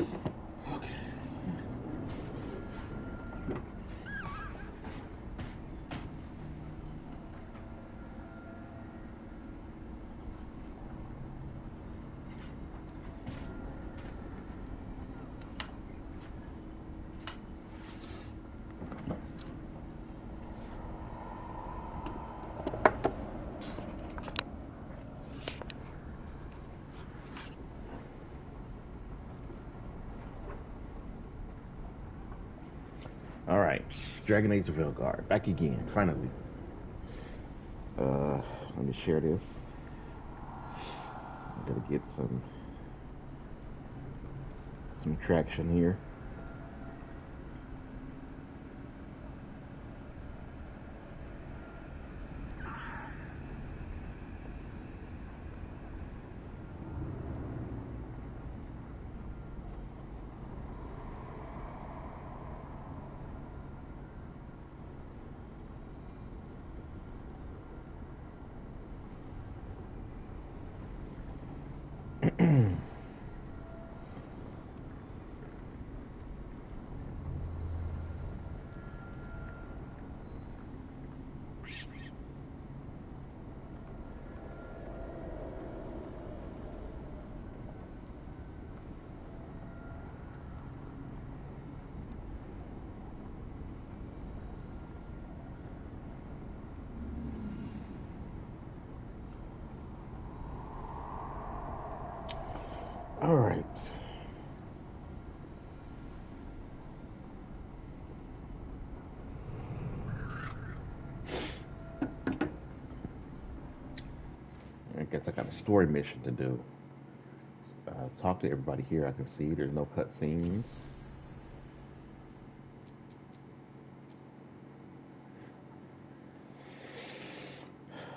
Okay. All right, Dragon Age The Veilguard, back again, finally. Let me share this. I'm gonna get some traction here. All right. I guess I got a story mission to do. Talk to everybody here. I can see there's no cutscenes.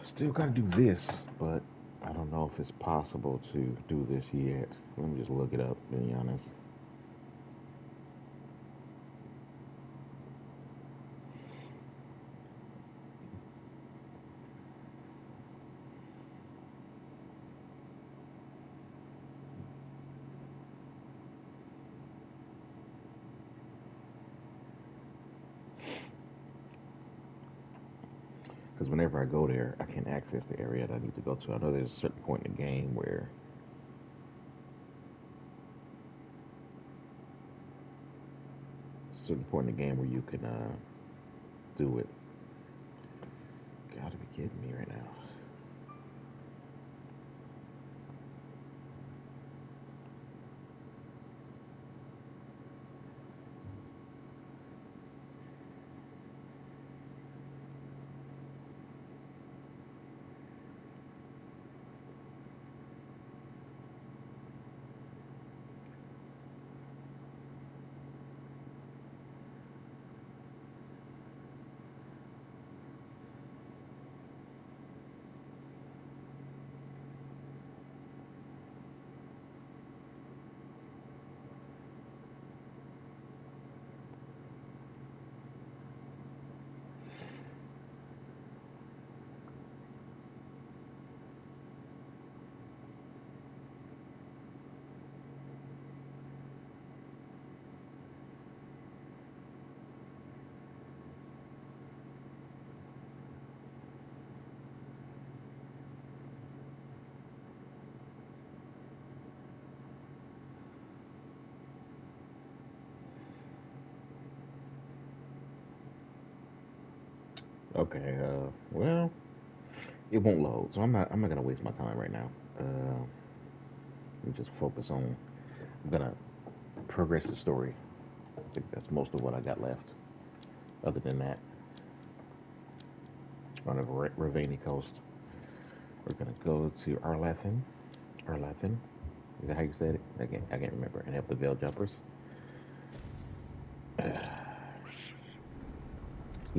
Still got to do this, but I don't know if it's possible to do this yet. Let me just look it up, to be honest. Because whenever I go there, I can access the area that I need to go to. I know there's a certain point in the game where you can do it. Gotta be kidding me right now. Okay, well, it won't load, so I'm not gonna waste my time right now. Let me just focus on. I'm gonna progress the story. I think that's most of what I got left. Other than that, on the Ravani coast, we're gonna go to Arlathan. Arlathan, is that how you said it? I can't remember. And help the Veil Jumpers.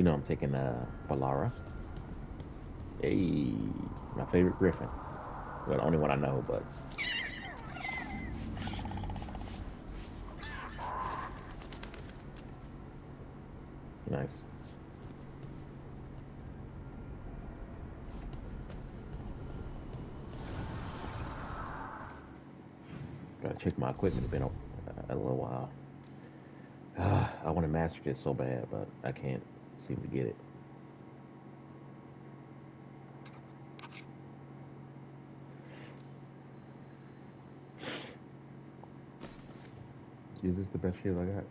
I'm taking Balara. Hey, my favorite Griffin. Well, the only one I know, but nice. Gotta check my equipment. a little while. I want to master this so bad, but I can't seem to get it. Is this the best shield I got?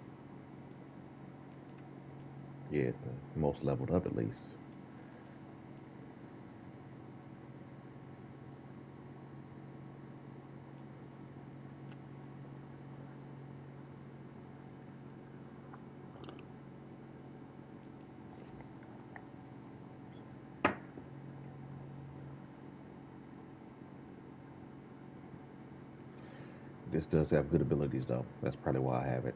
Yeah, it's the most leveled up at least. This does have good abilities though. That's probably why I have it.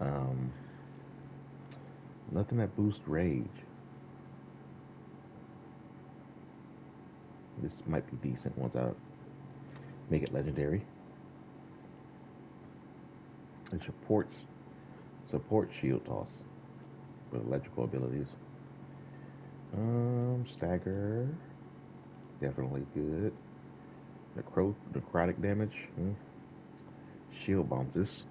um, Nothing that boosts rage. This might be decent once I make it legendary. It supports shield toss with electrical abilities. Stagger, definitely good. Necrotic damage, shield bounces.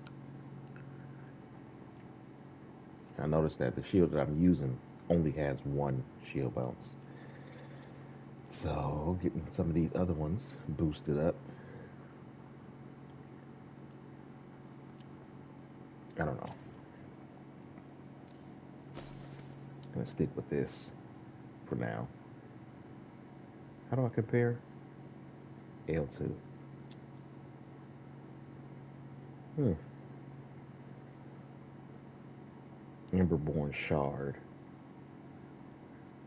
I noticed that the shield that I'm using only has one shield bounce. So getting some of these other ones boosted up. I don't know. I'm gonna stick with this for now. How do I compare? L2. Emberborn Shard.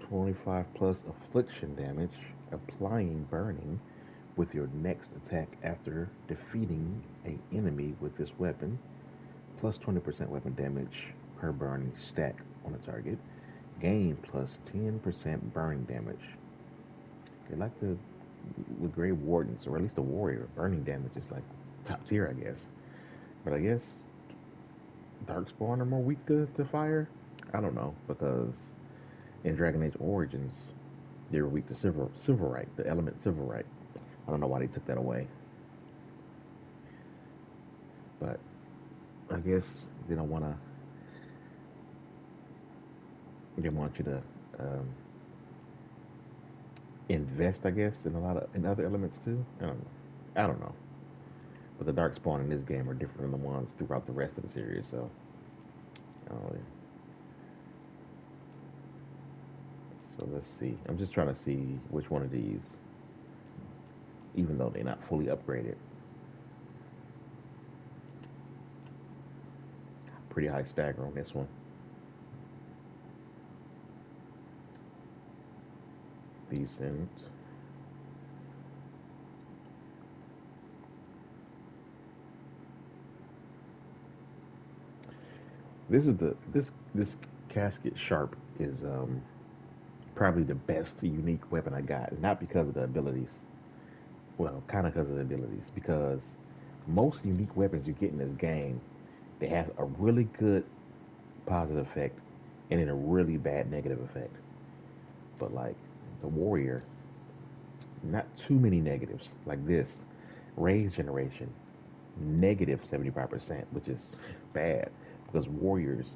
25 plus affliction damage, applying burning with your next attack after defeating an enemy with this weapon. Plus 20% weapon damage per burning stack on a target. Gain plus 10% burning damage. Okay, like the with Grey Wardens, or at least the warrior, burning damage is like top tier, I guess. But I guess Darkspawn are more weak to fire. I don't know, because in Dragon Age Origins, they were weak to Silverite, the element Silverite. I don't know why they took that away, but I guess they don't want to. They want you to invest, I guess, in other elements too. I don't know. I don't know. But the Darkspawn in this game are different than the ones throughout the rest of the series. So, oh, yeah. So let's see. I'm just trying to see which one of these, even though they're not fully upgraded. Pretty high stagger on this one. Decent. This casket sharp is probably the best unique weapon I got. Not because of the abilities. Well, kind of because of the abilities. Because most unique weapons you get in this game, they have a really good positive effect and then a really bad negative effect. But like the warrior, not too many negatives. Like this, rage generation, negative 75%, which is bad because warriors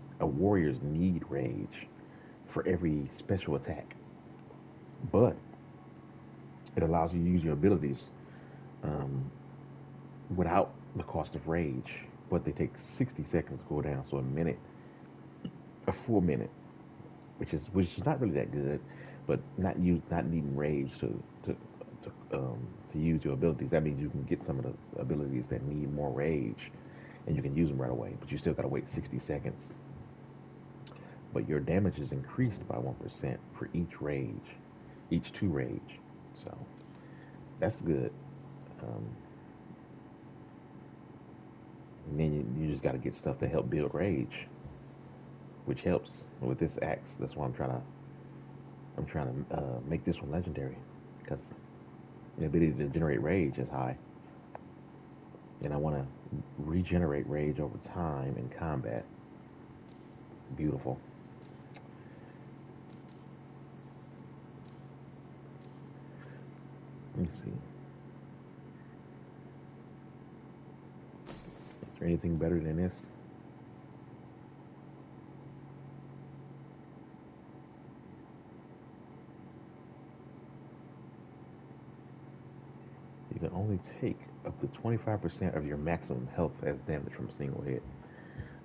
need rage for every special attack. But it allows you to use your abilities um, without the cost of rage. But they take 60 seconds to go down, so a full minute, which is not really that good. But not needing rage to use your abilities. That means you can get some of the abilities that need more rage, and you can use them right away. But you still gotta wait 60 seconds. But your damage is increased by 1% for each two rage. So that's good. Um, and then you just gotta get stuff to help build rage, which helps with this axe. That's why I'm trying to make this one legendary because the ability to generate rage is high, and I want to regenerate rage over time in combat. It's beautiful. Let me see. Anything better than this? You can only take up to 25% of your maximum health as damage from a single hit.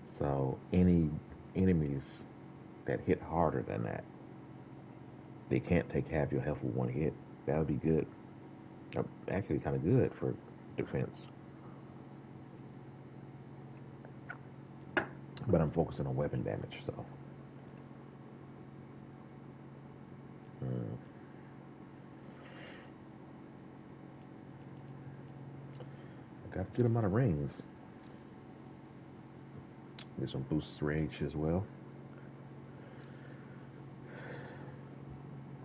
So any enemies that hit harder than that, they can't take half your health with one hit. That would be good. Actually, kind of good for defense. But I'm focusing on weapon damage, so. I got a good amount of rings. Get some boosts rage as well.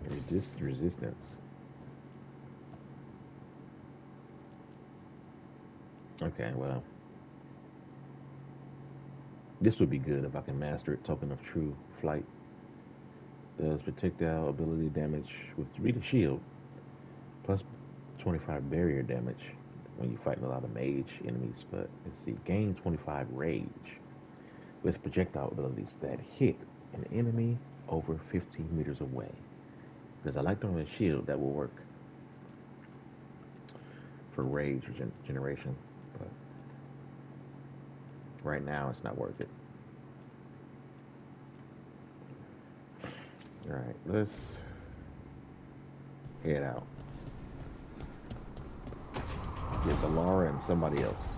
Reduce resistance. Okay, well. This would be good if I can master it. Token of True Flight. Does projectile ability damage with Read a Shield. Plus 25 barrier damage when you fighting a lot of mage enemies. But let's see. Gain 25 rage with projectile abilities that hit an enemy over 15 meters away. Because I like throwing a shield, that will work for rage regeneration. But right now, it's not worth it. Alright, let's head out. Get the Laura and somebody else.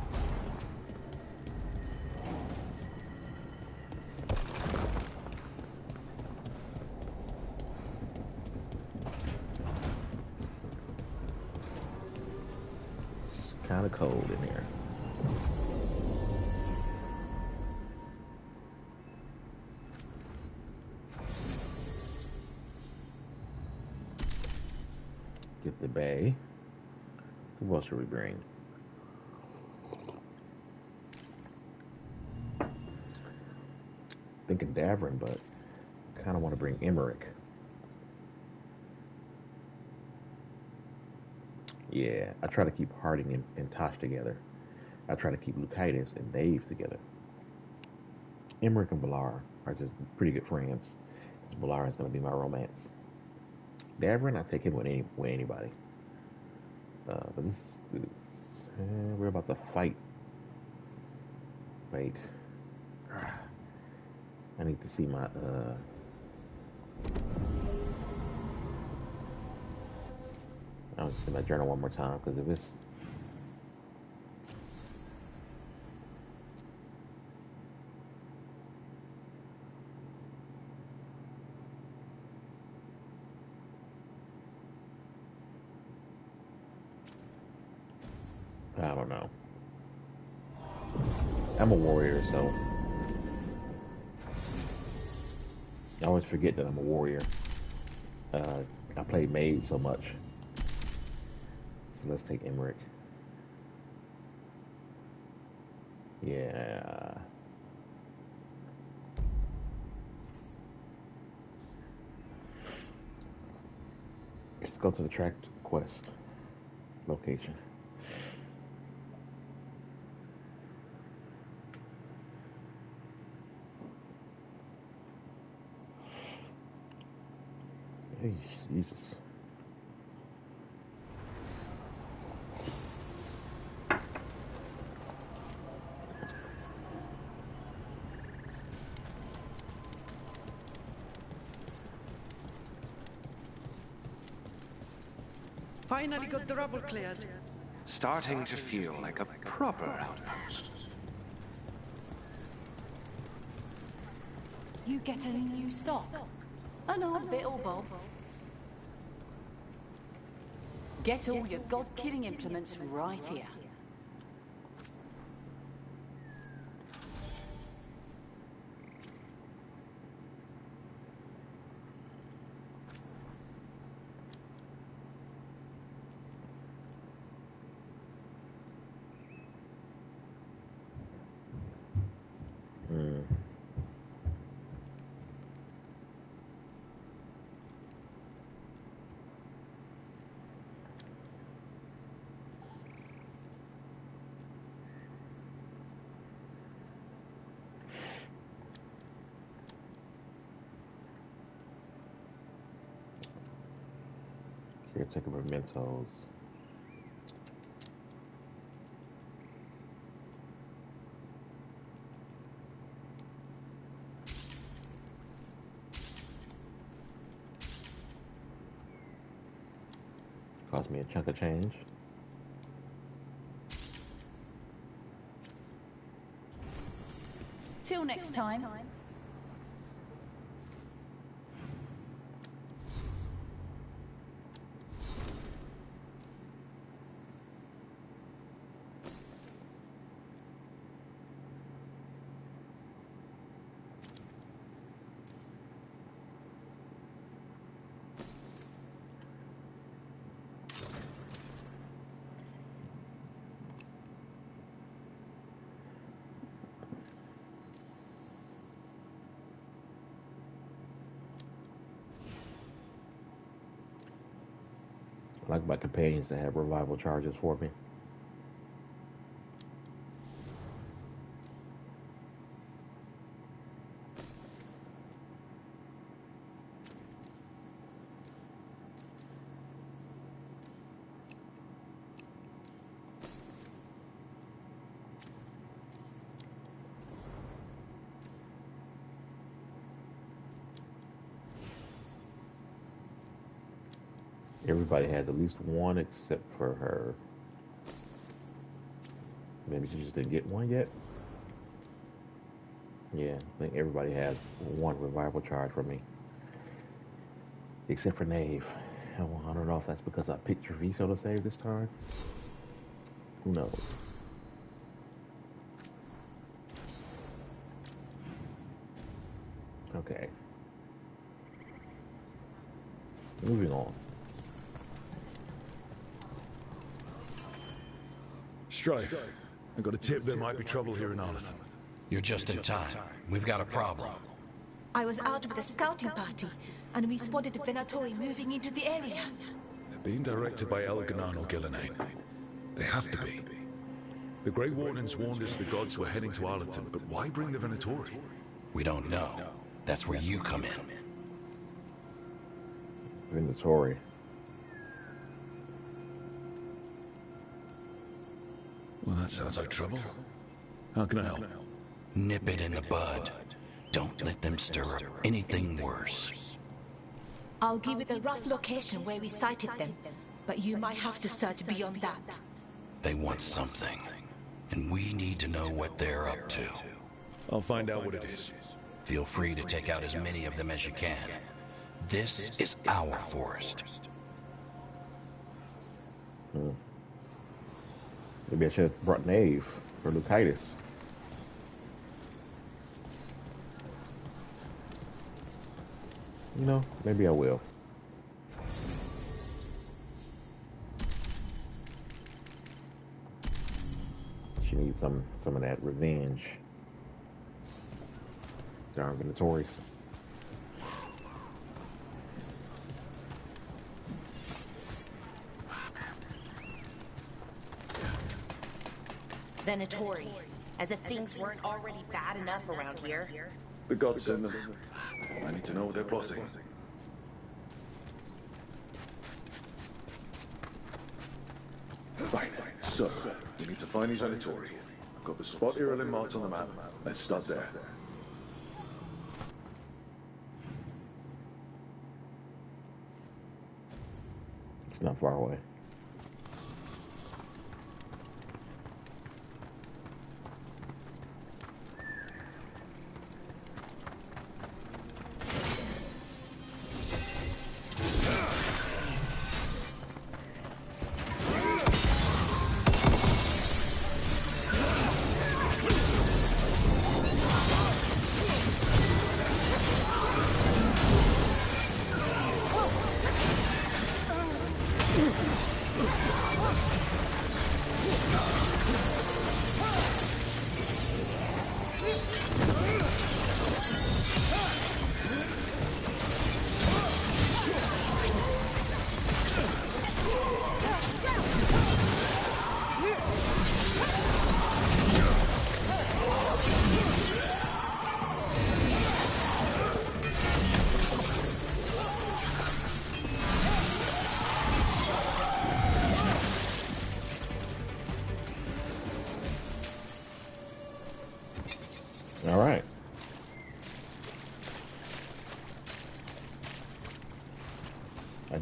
It's kind of cold in here. Get the bay. Who else should we bring? Thinking Davrin, but kind of want to bring Emmerich. Yeah, I try to keep Harding and Tosh together. I try to keep Lucitus and Dave together. Emmerich and Valar are just pretty good friends. Because Valar is going to be my romance. Davrin, I take him with anybody. But we're about to fight. Wait. I need to see my, I'll see my journal one more time, because if it's... I don't know. I'm a warrior, so... I always forget that I'm a warrior. I play mage so much. So let's take Emmerich. Yeah. Let's go to the tracked quest location. Hey, Jesus. Finally got the rubble cleared. Starting to feel like a proper outpost. You get any new stock? An odd bit or bob. Get all your god-killing implements right here. caretaker mementos. Cost me a chunk of change. Till next time. I like my companions to have revival charges for me. Everybody has at least one except for her. Maybe she just didn't get one yet. Yeah, I think everybody has one revival charge for me. Except for Nave. I don't know if that's because I picked Treviso to save this time. Who knows? Okay. Moving on. Strife, I got a tip there might be trouble here in Arlington. You're just in time. We've got a problem. I was out with a scouting party, and we spotted the Venatori moving into the area. They're being directed by Elganon or Gillenane. They have to be. The Grey Wardens warned us the gods were heading to Arlington, but why bring the Venatori? We don't know. That's where you come in. Venatori. Well, that sounds like trouble. How can I help? Nip it in the bud. Don't let them stir up anything worse. I'll give you the rough location where we sighted them, but you might have to search beyond that. They want something, and we need to know what they're up to. I'll find out what it is. Feel free to take out as many of them as you can. This is our forest. Maybe I should have brought Nave for Lucitus. You know, maybe I will. She needs some of that revenge. Darn Venatoris. Venatori. As if things weren't already bad enough around here. The gods send them. I need to know what they're plotting. Right, so, we need to find these Venatori. I've got the spot Irelin marked on the map. Let's start there. It's not far away.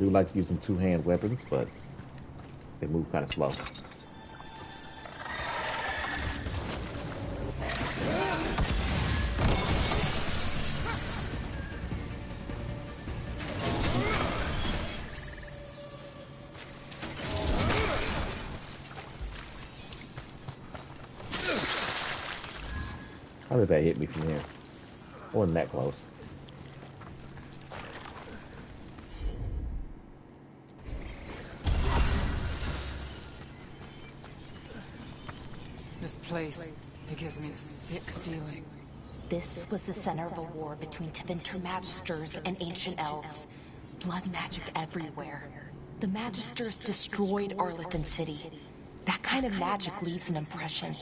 do like using two-hand weapons, but they move kind of slow. How did that hit me from here? I wasn't that close. This place, it gives me a sick feeling. This was the center of a war between Tevinter Magisters and ancient elves. Blood magic everywhere. The Magisters destroyed Arlethan City. That kind of magic leaves an impression.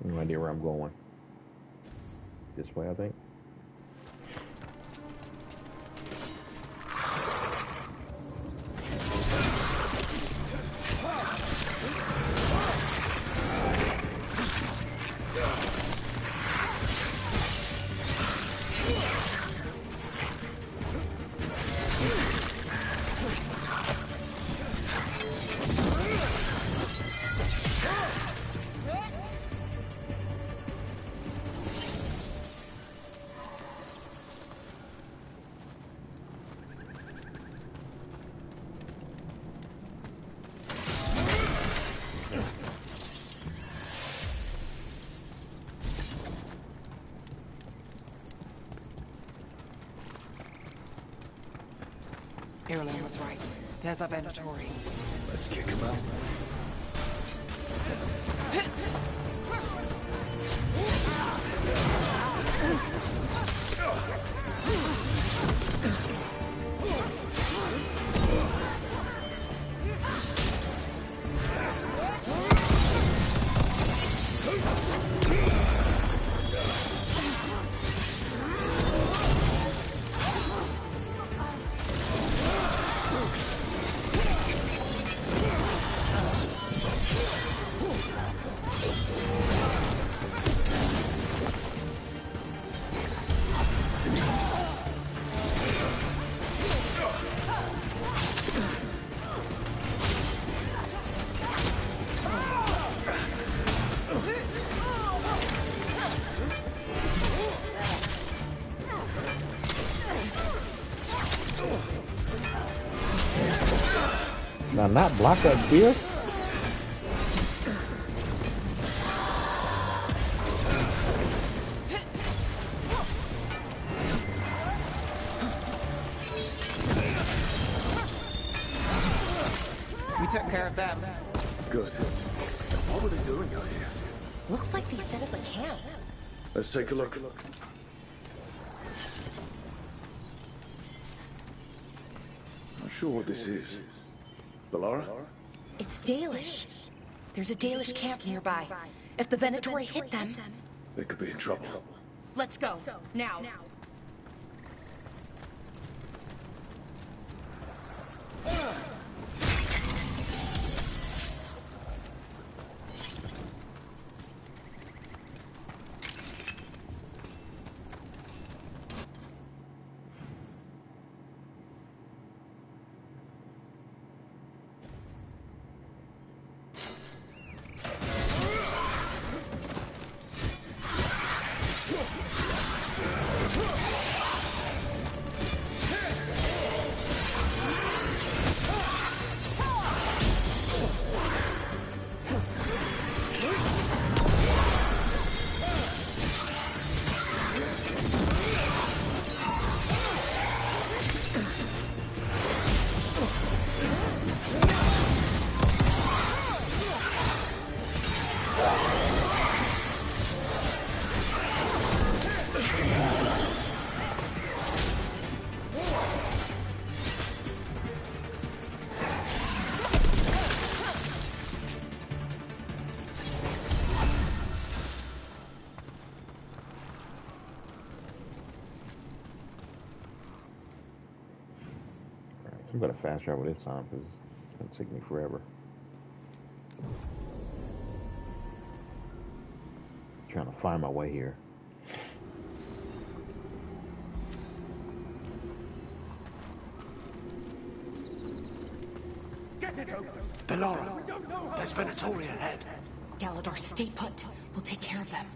No idea where I'm going. This way, I think. Erlen was right. There's a Venatori. Let's kick him out. Now, not block that spear? We took care of them. Good. What were they doing out here? Looks like they set up a camp. Let's take a look. Not sure what this is. Balara? It's Dalish. There's a Dalish camp nearby. If the Venatori hit them... They could be in trouble. Let's go. Now. I'm gonna fast travel this time because it's gonna take me forever. Trying to find my way here. Belora, there's Venatori ahead. Galador, stay put. We'll take care of them.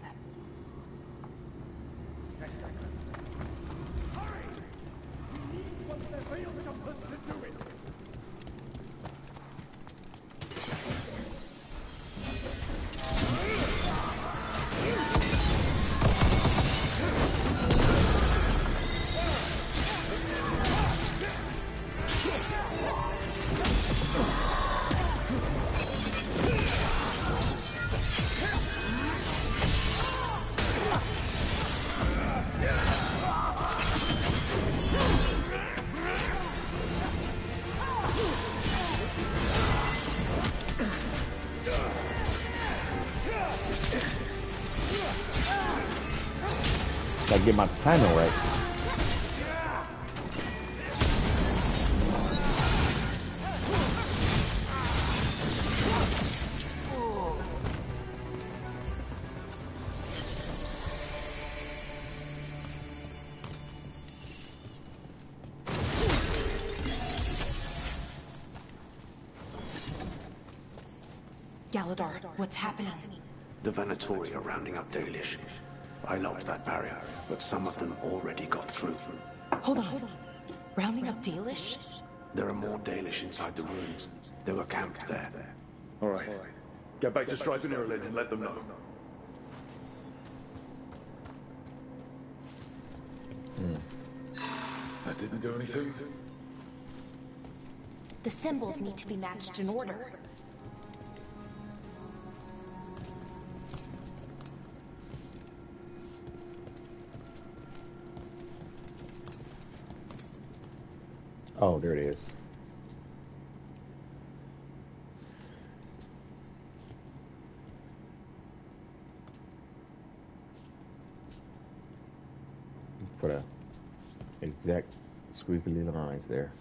Gotta get my timing right. Galador, what's happening? The Venatori are rounding up Dalish. I locked that barrier, but some of them already got through. Hold on. Rounding up Dalish? There are more Dalish inside the ruins. They were camped there. All right. Get back to Stripe and Irulan and let them know. That didn't do anything? The symbols need to be matched in order. Oh, there it is. Put a exact squiggly lines there.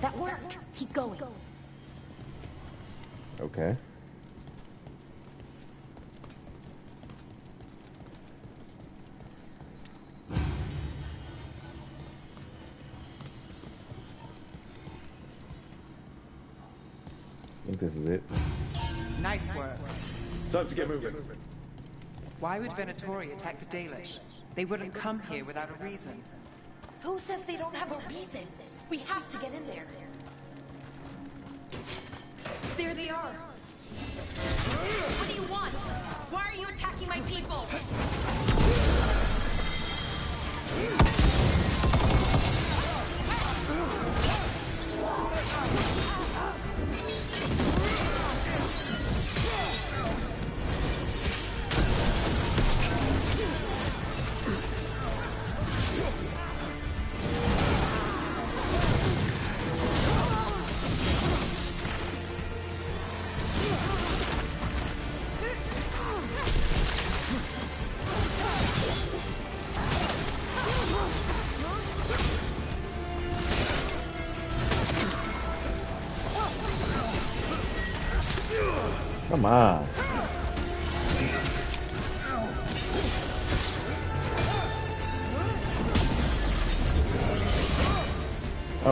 That worked. Keep going. Okay. I think this is it. Nice work. Time to get moving. Why would Venatori attack the Dalish? They wouldn't come here without a reason. Who says they don't have a reason? We have to get in there. There they are. What do you want? Why are you attacking my people? Come on. Oh.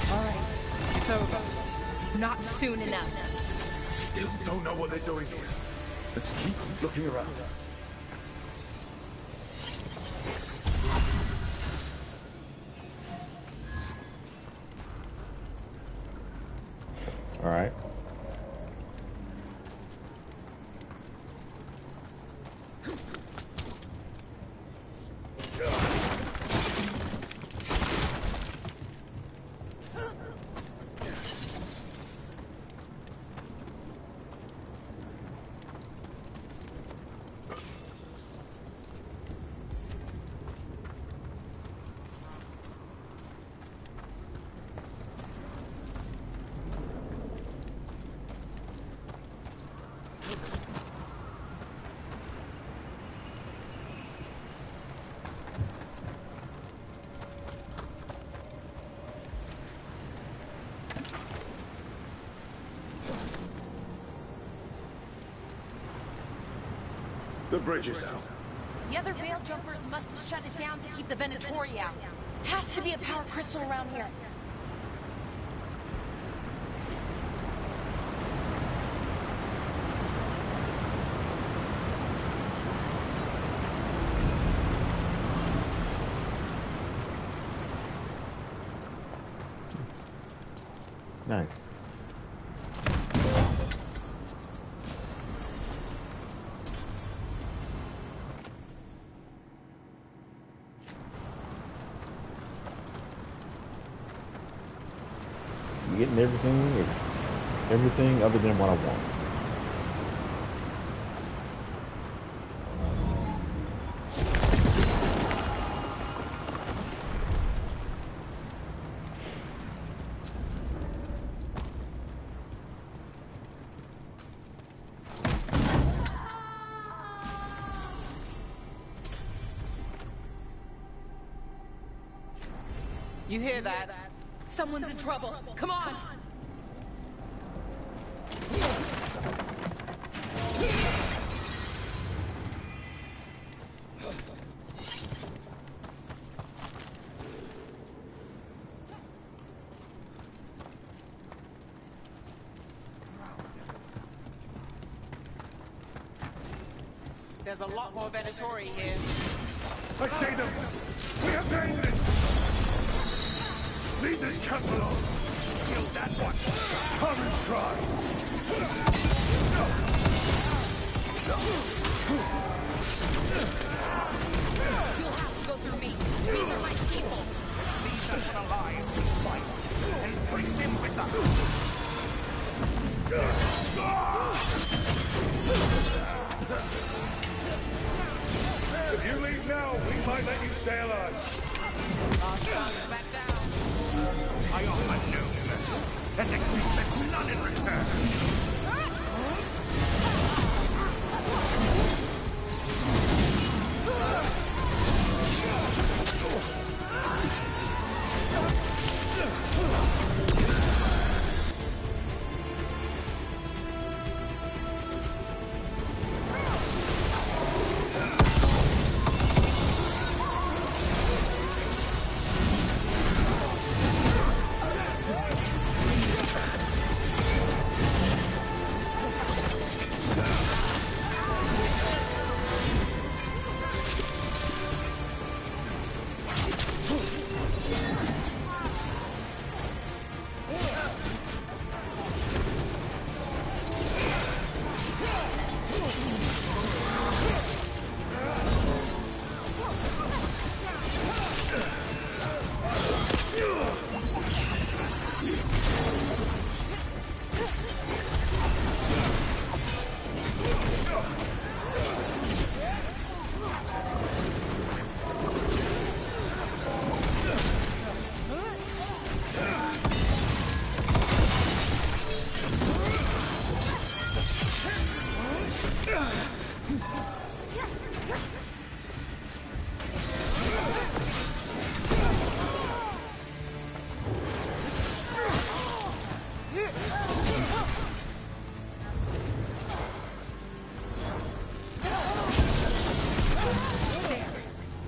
All right, it's over. Not soon enough. Still don't know what they're doing here. Let's keep looking around. All right. The bridge is out. The other veil jumpers must have shut it down to keep the Venatori out. Has to be a power crystal around here. Nice. You getting everything other than what I want. You hear that? Someone's in trouble. Come on! There's a lot more Venatori here. I see them! We have to end this! Leave this cat alone! Kill that one! Come and try! You'll have to go through me. These are my people. Leave that one alive! Fight! And bring him with us! If you leave now, we might let you stay alive. Back down. I offer no mercy, and expect none in return.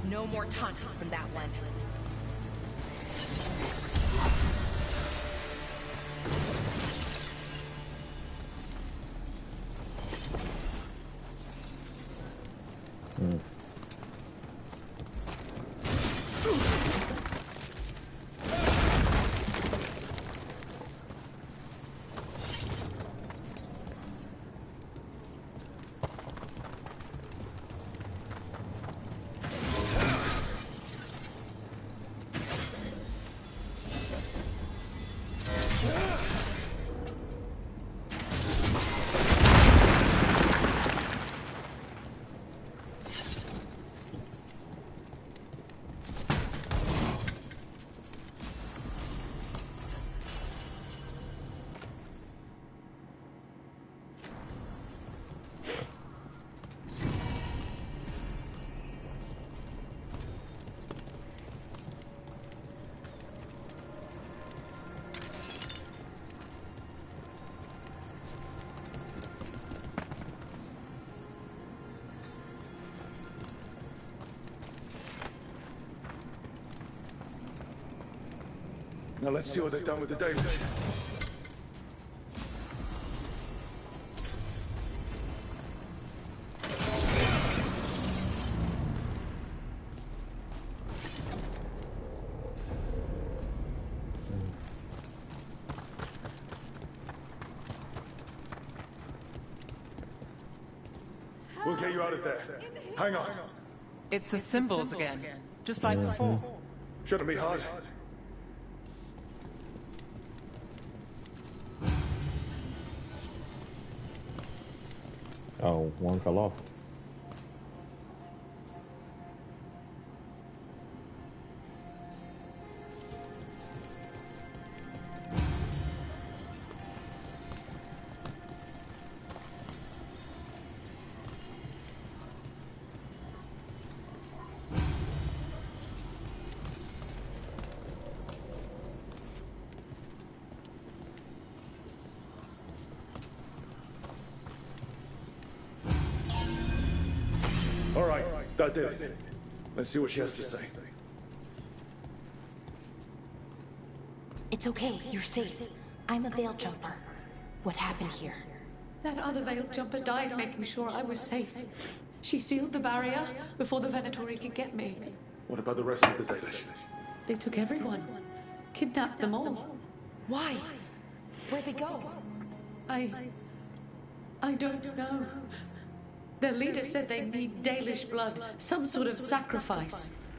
No more taunting from that one. Now let's see what they've done with the Daily. We'll get you out of there. Hang on. It's the symbols again, just like before. Shouldn't be hard. Oh, one fell off. All right, that did it. Let's see what she has to say. It's okay, you're safe. I'm a veil jumper. What happened here? That other veil jumper died making sure I was safe. She sealed the barrier before the Venatori could get me. What about the rest of the Dalish? They took everyone. Kidnapped them all. Why? Where'd they go? I don't know. Their leader said they need Dalish blood, some sort of sacrifice.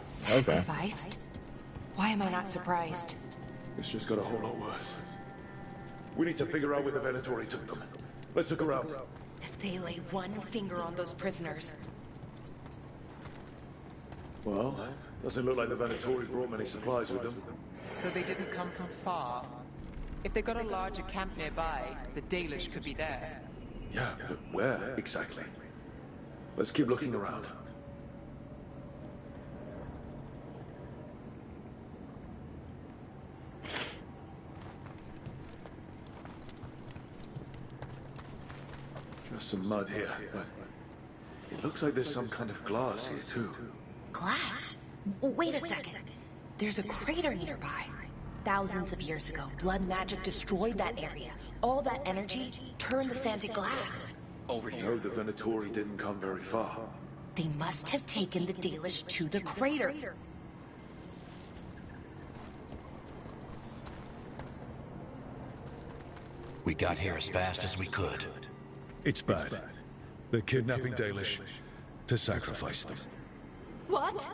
Sacrificed? Why am I not surprised? It's just got a whole lot worse. We need to figure out where the Venatori took them. Let's look around. If they lay one finger on those prisoners... Well, doesn't look like the Venatori brought many supplies with them. So they didn't come from far. If they got a larger camp nearby, the Dalish could be there. Yeah, but where exactly? Let's keep looking around. Just some mud here, but it looks like there's some kind of glass here too. Glass? Wait a second. There's a crater nearby. Thousands of years ago, blood magic destroyed that area. All that energy turned the sand to glass. Over No, here. the Venatori didn't come very far. They must have taken the Dalish to the crater. We got here as fast as we could. It's bad. They're kidnapping Dalish to sacrifice them. What?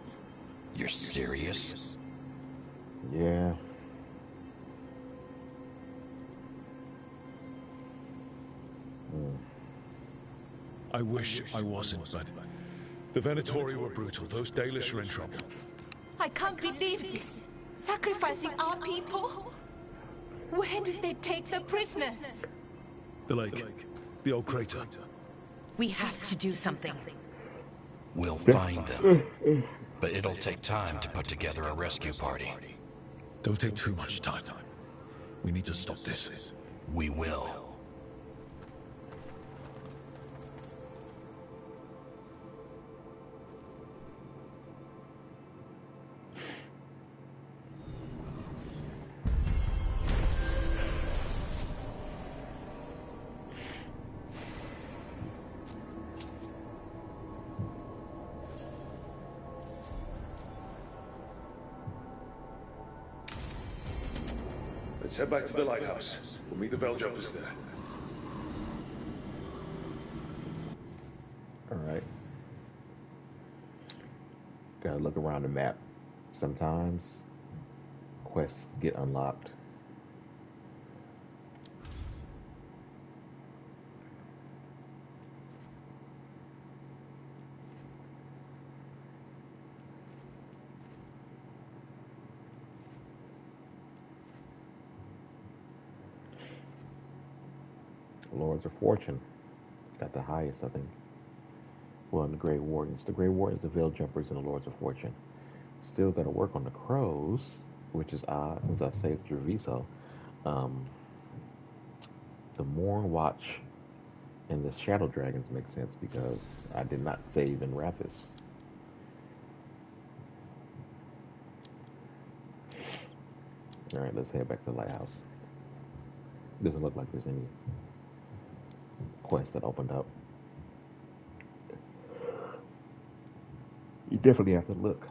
You're serious? Yeah. I wish I wasn't, but the Venatori were brutal. Those Dalish are in trouble. I can't believe this. Sacrificing our people? Where did they take the prisoners? The lake. The old crater. We have to do something. We'll find them. But it'll take time to put together a rescue party. Don't take too much time. We need to stop this. We will. Let's head back to the lighthouse. We'll meet the Veiljumpers there. Alright. Gotta look around the map. Sometimes quests get unlocked. Lords of Fortune. Got the highest, I think. Well, in the Grey Wardens. The Grey Wardens, the Veil Jumpers, and the Lords of Fortune. Still got to work on the Crows, which is odd since I saved through Viso. The Morn Watch and the Shadow Dragons make sense because I did not save in Rathis. All right, let's head back to the lighthouse. Doesn't look like there's any quest that opened up. You definitely have to look.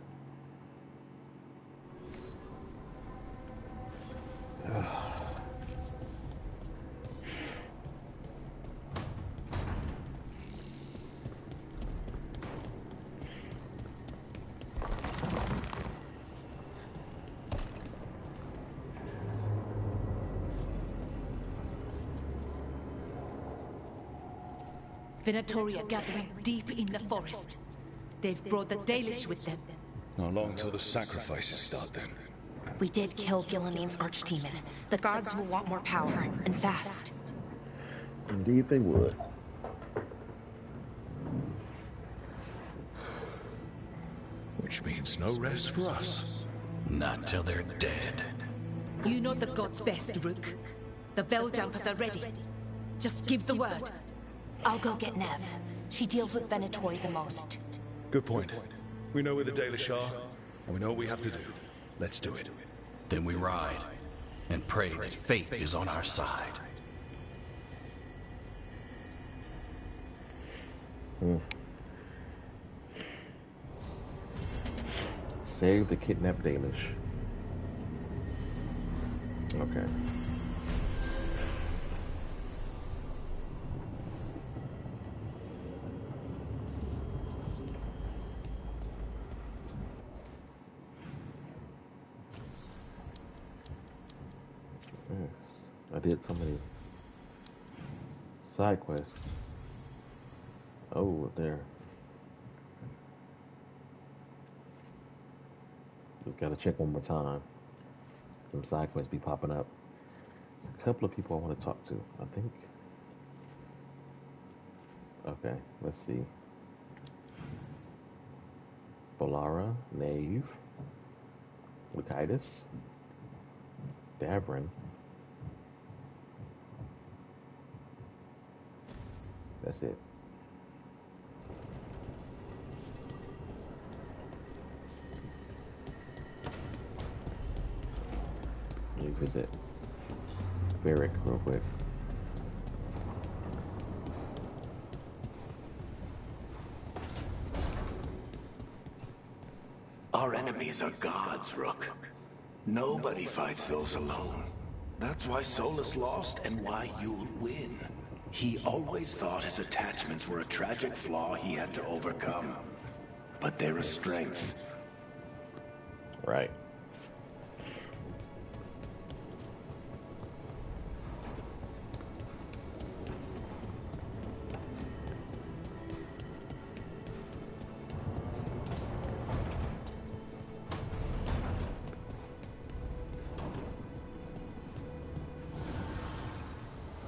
Venatoria gathering deep in the forest. They've brought the Dalish with them. Not long till the sacrifices start then. We did kill Gillening's archdemon. The gods will want more power, and fast. Indeed they would. Which means no rest for us. Not till they're dead. You know the gods best, Rook. The Veiljumpers are ready. Just give the word. I'll go get Nev. She deals with Venatori the most. Good point. We know where the Dalish are, and we know what we have to do. Let's do it. Then we ride, and pray that fate is on our side. Save the kidnapped Dalish. Okay. Yes, I did so many side quests. Oh, there. Just gotta check one more time. Some side quests be popping up. There's a couple of people I want to talk to, I think. Okay, let's see. Bolara, Nave, Lucitus, Davrin. That's it. Let me visit Varric real quick. Our enemies are gods, Rook. Nobody fights those alone. That's why Solus lost and why you'll win. He always thought his attachments were a tragic flaw he had to overcome. But they're a strength. Right.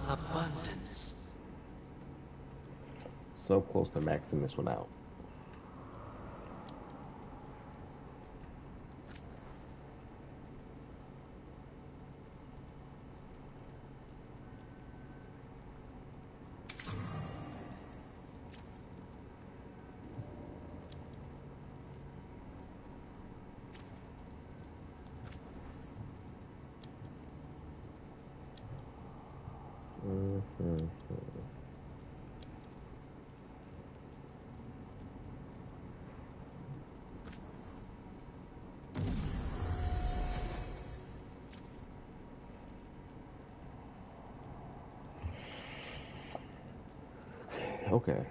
Abundance. So close to maxing this one out. Okay.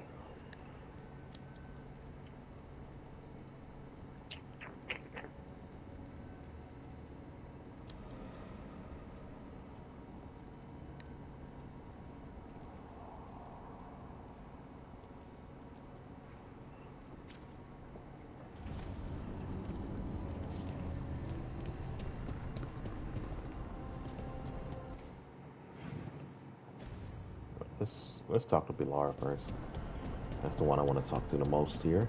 Let's talk to Bilara first. That's the one I want to talk to the most here.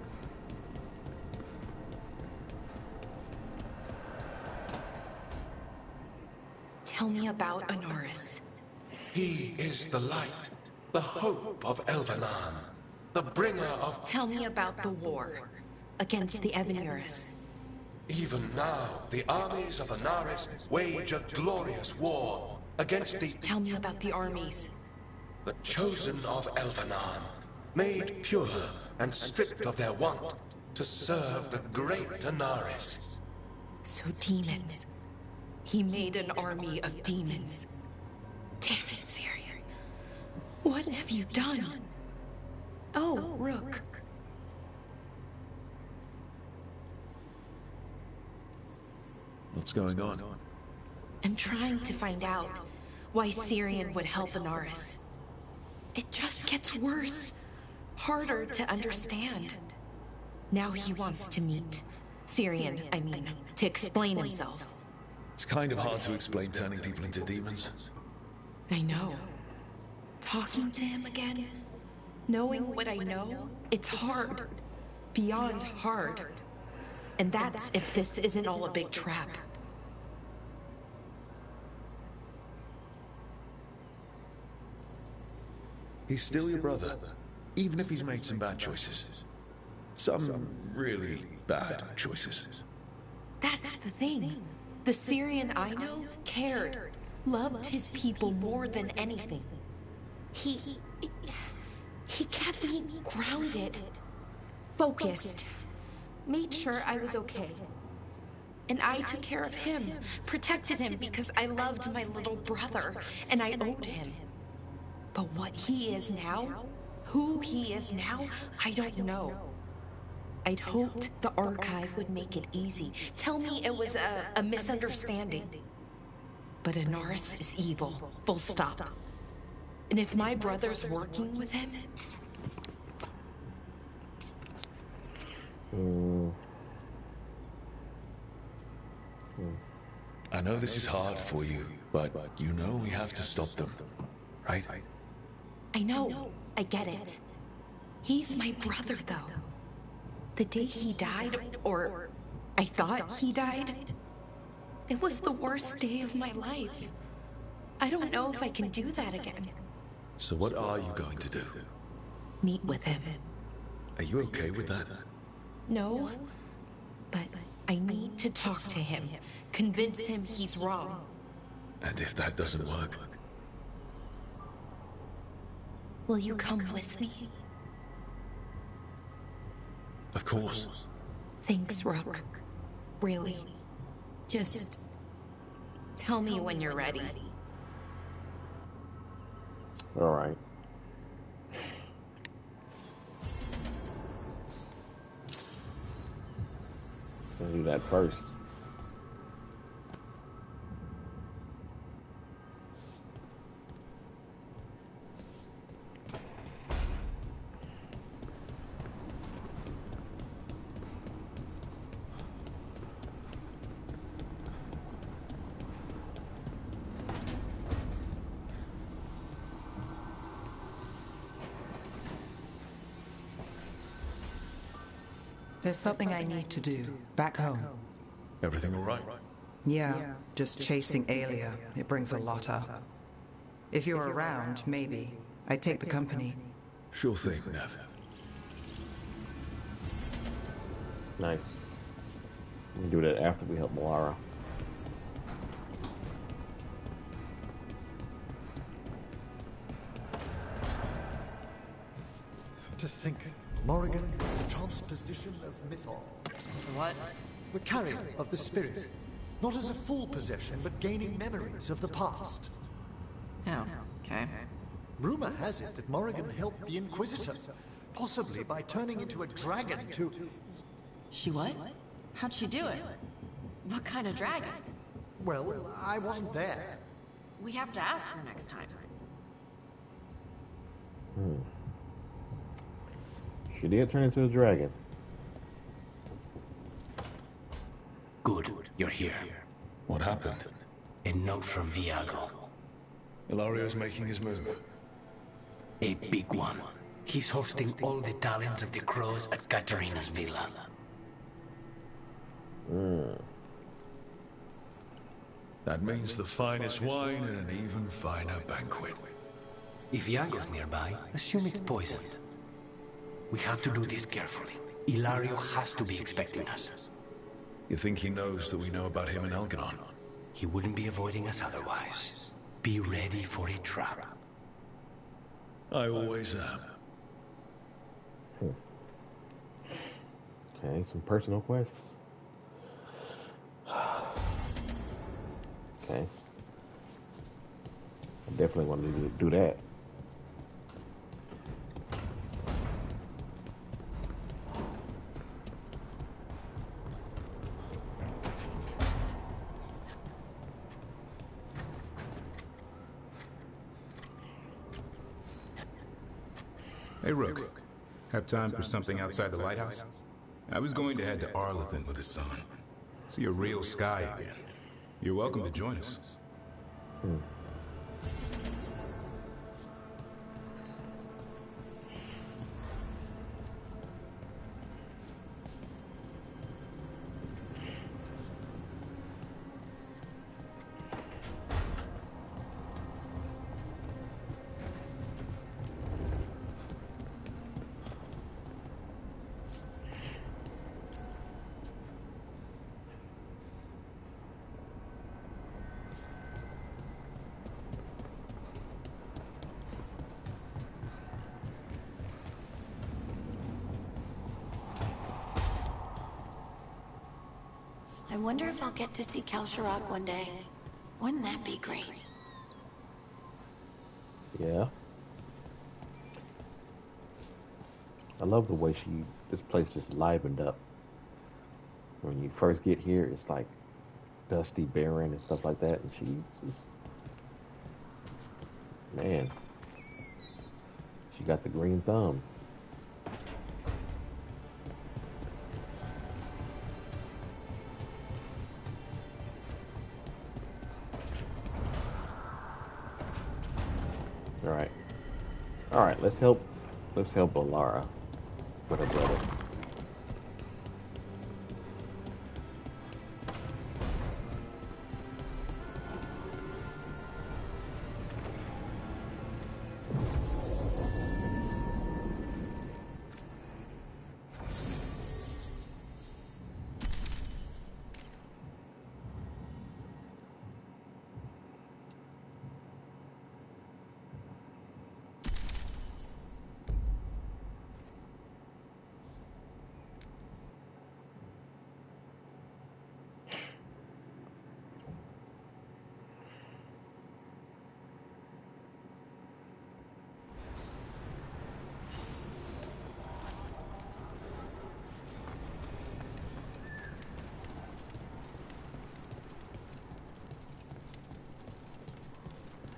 Tell me about Honoris. He is the light, the hope of Elvenan, the bringer of... Tell me about the war against the Evenuris. Even now, the armies of Anaris wage a glorious war against the... Tell me about the armies. The chosen of Elvenan, made pure and stripped of their want to serve the great Anaris. So demons. He made an army of demons. Damn it, Syrian. What have you done? Oh, Rook. What's going on? I'm trying to find out why Syrian would help Anaris. It just gets worse. Harder to understand. Now he wants to meet. Syrian, I mean, to explain himself. It's kind of hard to explain turning people into demons. I know. Talking to him again, knowing what I know, it's hard. Beyond hard. And that's if this isn't all a big trap. He's still your brother, even if he's made some bad choices. Some really bad choices. That's the thing. The Syrian I know cared, loved his people more than anything. He kept me grounded, focused, made sure I was okay. And I took care of him, protected him because I loved my little brother, and I owed him. But what he is now, who he is now, I don't know. I'd hoped the archive would make it easy. Tell me it was a misunderstanding. But Anaris is evil, full stop. And if my brother's working with him... I know this is hard for you, but you know we have to stop them, right? I know, I get it. He's my brother, though. The day he died, or I thought he died, it was the worst day of my life. I don't know if I can do that again. So what are you going to do? Meet with him. Are you okay with that? No, but I need to talk to him, convince him he's wrong. And if that doesn't work? Will you come with me? Of course. Thanks, Rook. Really. Just tell me when you're ready. All right. I'll do that first. There's something I need to do, back home. Everything all right? Yeah, just chasing Aelia. It brings a lot up. If you're around, maybe. I'd take the company. Sure thing, Nev. Nice. We can do that after we help Molara. To think Morrigan is the transposition of Mython. What? The carrier of the spirit. Not as a full possession, but gaining memories of the past. Oh, okay. Rumor has it that Morrigan helped the Inquisitor, possibly by turning into a dragon to... She what? How'd she do it? What kind of dragon? Well, I wasn't there. We have to ask her next time. She did turn into a dragon. Good, you're here. What happened? A note from Viago. Ilario's making his move. A big one. He's hosting all the talents of the crows at Katarina's villa. That means the finest wine and an even finer banquet. If Viago's nearby, assume it's poisoned. We have to do this carefully. Ilario has to be expecting us. You think he knows that we know about him and Elganon? He wouldn't be avoiding us otherwise. Be ready for a trap. I always am. Okay, some personal quests. Okay. I definitely want to do that. Hey, Rook. Have time for something outside the lighthouse? I was going to head to Arlington with his son. See a real sky again. You're welcome to join us. I wonder if I'll get to see Kalsharok one day. Wouldn't that be great? Yeah. I love the way this place just livened up. When you first get here, it's like dusty, barren, and stuff like that, and she just, man, she got the green thumb. All right, let's help Alara with her brother.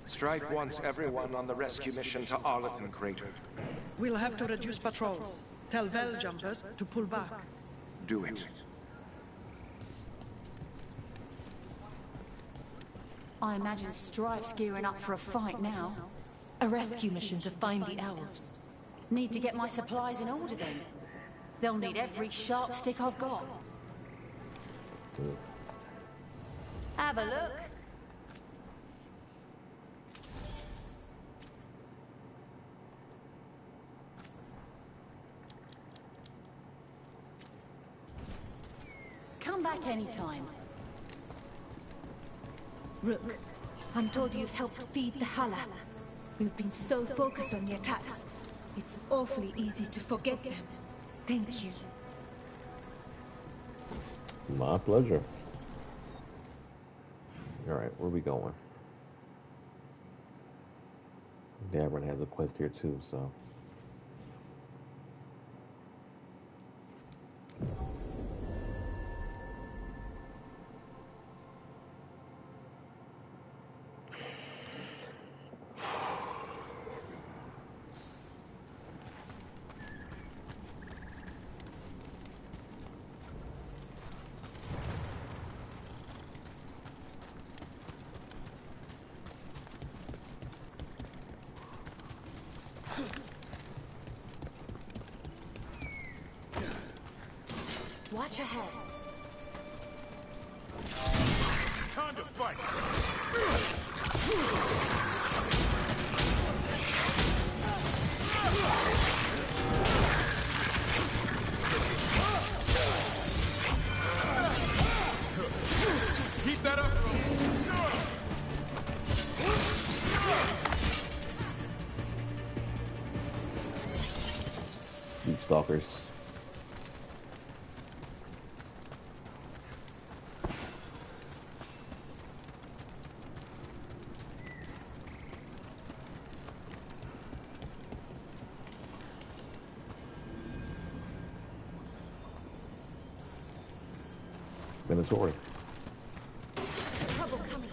Strife wants everyone on the rescue mission to Arlington Crater. We'll have to reduce patrols. Tell Vel jumpers to pull back. Do it. I imagine Strife's gearing up for a fight now. A rescue mission to find the elves. Need to get my supplies in order then. They'll need every sharp stick I've got. Have a look. Come back anytime. Rook, I'm told you helped feed the Hala. We've been so focused on the attacks. It's awfully easy to forget them. Thank you. My pleasure. All right, where are we going? Davern has a quest here too, so. Watch ahead. Time to fight! stalkers. Minotaur. Trouble coming.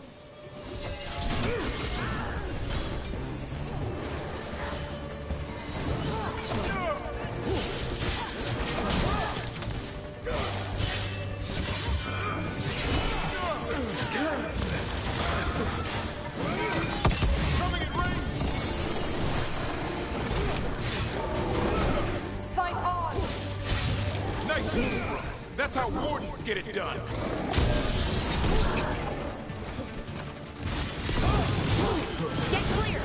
Fight on! Nice move, bro. That's how wardens get it done. Get clear!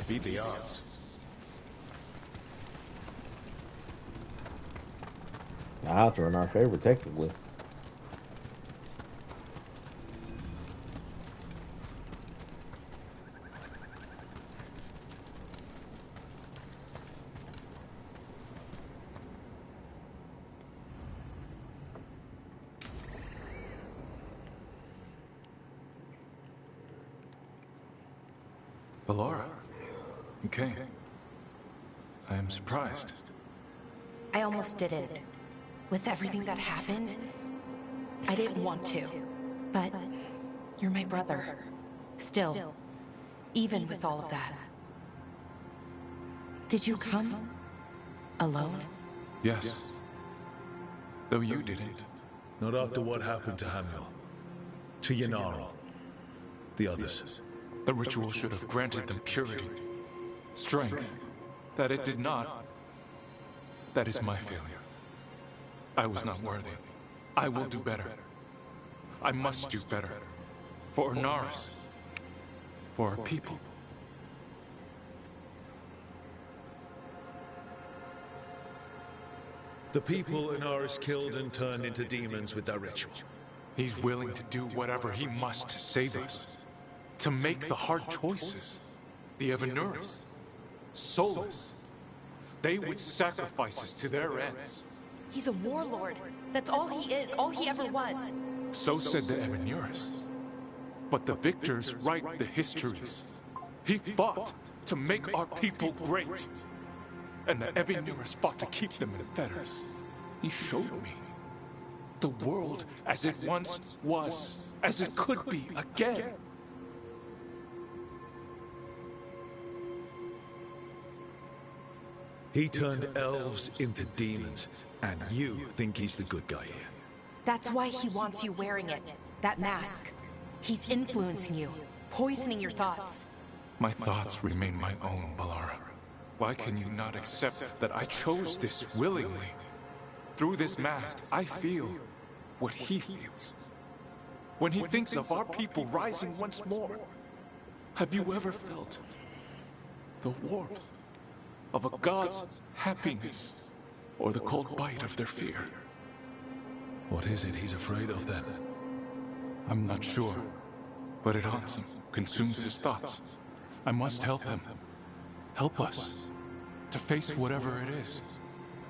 Beat the odds. The odds are in our favor, technically. Ballora, you came. I am surprised. I almost didn't. With everything that happened, I didn't want to. But you're my brother. Still, even with all of that. Did you come alone? Yes. Though you didn't. Not after what happened to Hamuel. To Yanarl. The others. The ritual should have granted them purity, strength. That it did not. That is my failure. I was not worthy. I will do better. I must do better. For Ornaris. For our people. The people Inaris killed and turned into demons with that ritual. He's willing to do whatever he must to save us. To make the hard choices. The Evanuris. Soulless. They would sacrifice us to their ends. He's a warlord. That's all he is, all he ever was. So said the Evanuris. But the victors write the histories. He fought to make our people great. And the Evanuris fought to keep them in fetters. He showed me the world as it once was, as it could be again. He turned elves into demons, and you think he's the good guy here. That's why he wants you wearing it. That mask. He's influencing you, poisoning your thoughts. My thoughts remain my own, Ballora. Why can you not accept that I chose this willingly? Through this mask, I feel what he feels. When he thinks of our people rising once more, have you ever felt the warmth of a god's happiness or the cold bite of their fear? What is it he's afraid of then? I'm not sure, but it haunts him, consumes his thoughts. I must help him. Help us to face whatever it is.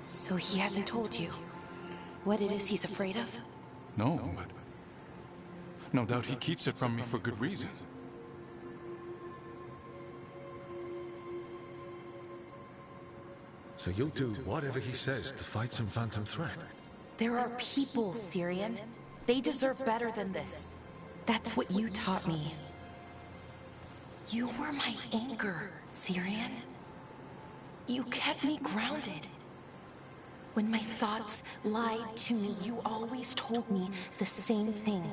So he hasn't told you what it is he's afraid of? No, but no doubt he keeps it from me for good reason. So you'll do whatever he says to fight some phantom threat? There are people, Syrian. They deserve better than this. That's what you taught me. You were my anchor, Syrian. You kept me grounded. When my thoughts lied to me, you always told me the same thing.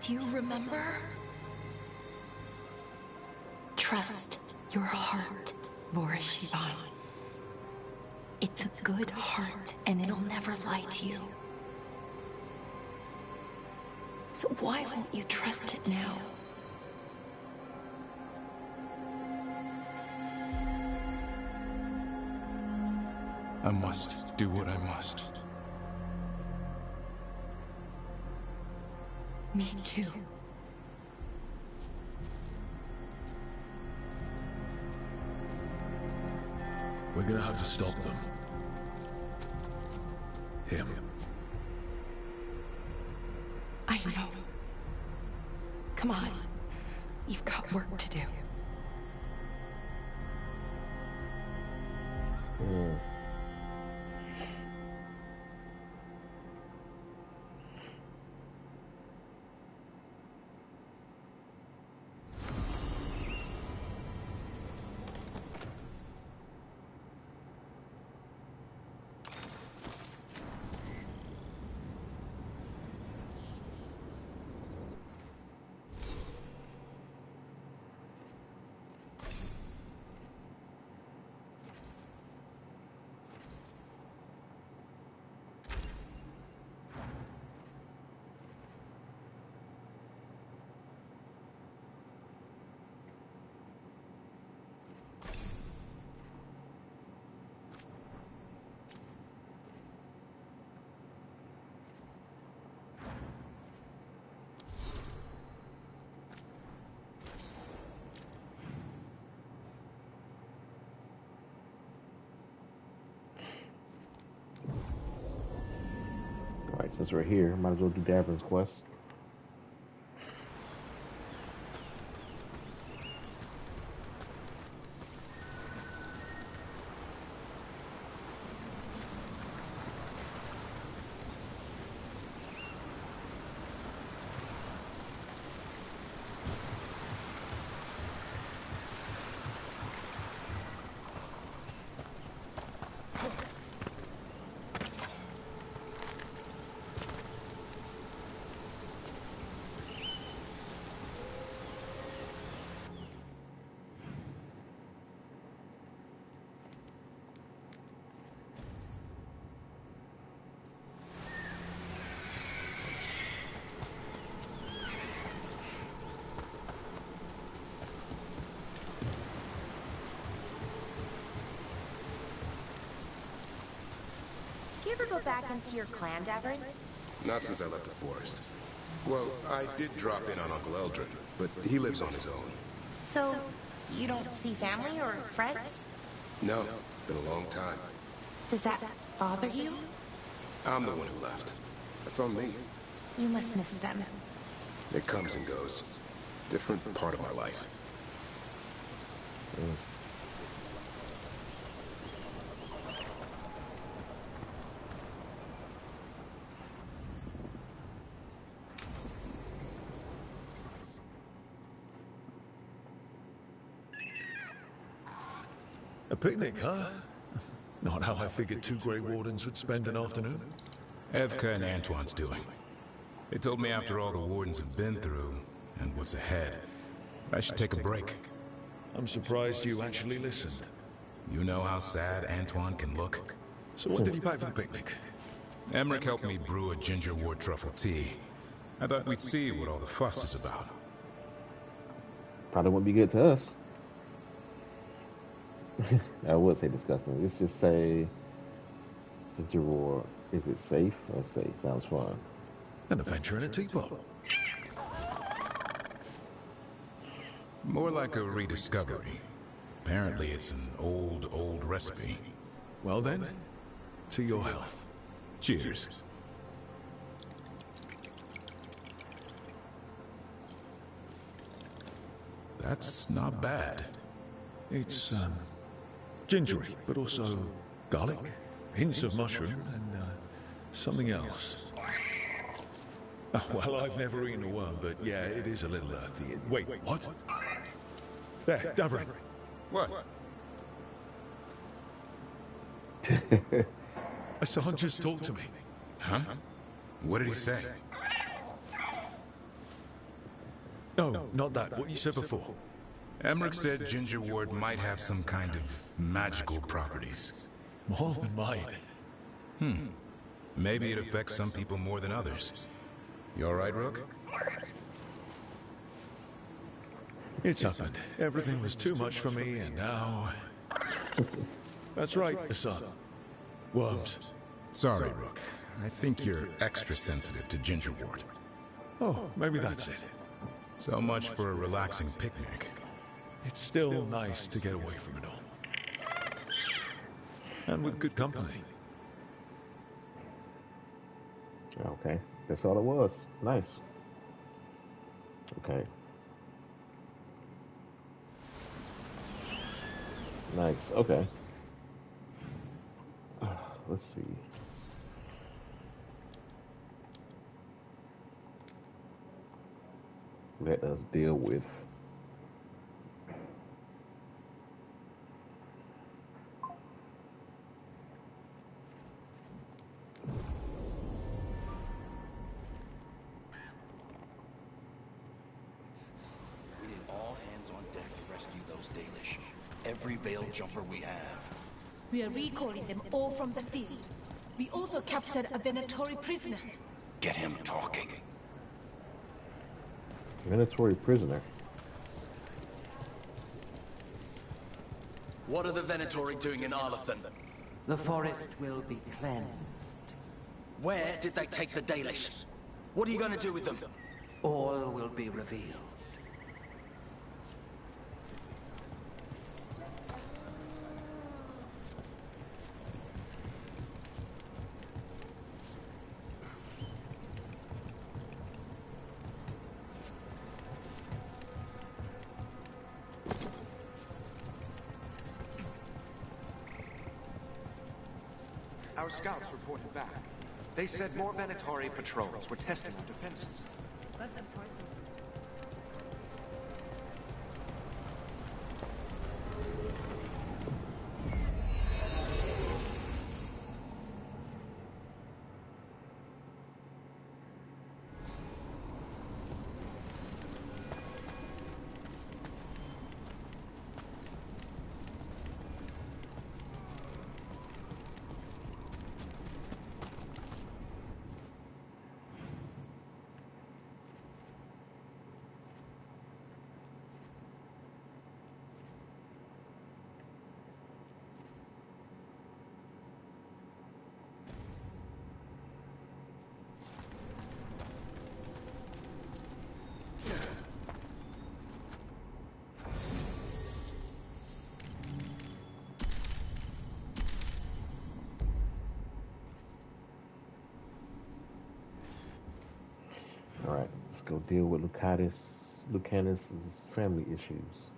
Do you remember? Trust your heart, Boris Shivan. It's a good heart, and it'll never lie to you. So why won't you trust it now? I must do what I must. Me too. We're gonna have to stop them. Him. I know. Come on. You've got work to do. Alright, since we're here, might as well do Davern's quest. You ever go back into your clan, Davern? Not since I left the forest. Well, I did drop in on Uncle Eldred, but he lives on his own. So, you don't see family or friends? No, been a long time. Does that bother you? I'm the one who left. That's on me. You must miss them. It comes and goes. Different part of my life. A picnic, huh? Not how I figured two Grey Wardens would spend an afternoon. Evka and Antoine's doing. They told me after all the Wardens have been through, and what's ahead, I should take a break. I'm surprised you actually listened. You know how sad Antoine can look? So what did you pack for the picnic? Emmerich helped me brew a ginger wort truffle tea. I thought we'd see what all the fuss is about. Probably wouldn't be good to us. I would say disgusting. Let's just say ginger wort. Is it safe? Let's say. Sounds fun. An adventure in a teapot. More like a rediscovery. Apparently it's an old recipe. Well then, to your health. Cheers. That's not bad. It's, gingery, but also garlic, hints of mushroom, and, something else. Oh, well, I've never eaten a worm, but yeah, it is a little earthy. Wait, what? There, Davern. What? Hassan just talked to me. Huh? What did he say? No, not that. What you said before. Emmerich said Ginger Ward might have some kind of magical properties. More than mine. Maybe it affects some people more than others. You all right, Rook? It's happened. Everything was too much for me, and now... That's right, son. Worms. Sorry, Rook. I think you're extra sensitive to Ginger Ward. Oh, maybe that's it. So much for a relaxing picnic. It's still nice to get away from it all. And with good company. Okay, that's all it was. Nice. Okay. Nice, okay. Let's see. Let us deal with We need all hands on deck to rescue those Dalish. Every veiled jumper we have. We are recalling them all from the field. We also captured a Venatori prisoner. Get him talking. Venatori prisoner. What are the Venatori doing in Arlathan? The forest will be cleansed. Where did they take the Dalish? What are you going to do with them? All will be revealed. Our scouts reported back. They said more Venatori patrols were testing our defenses. Let them try something. All right, let's go deal with Lucanus's family issues.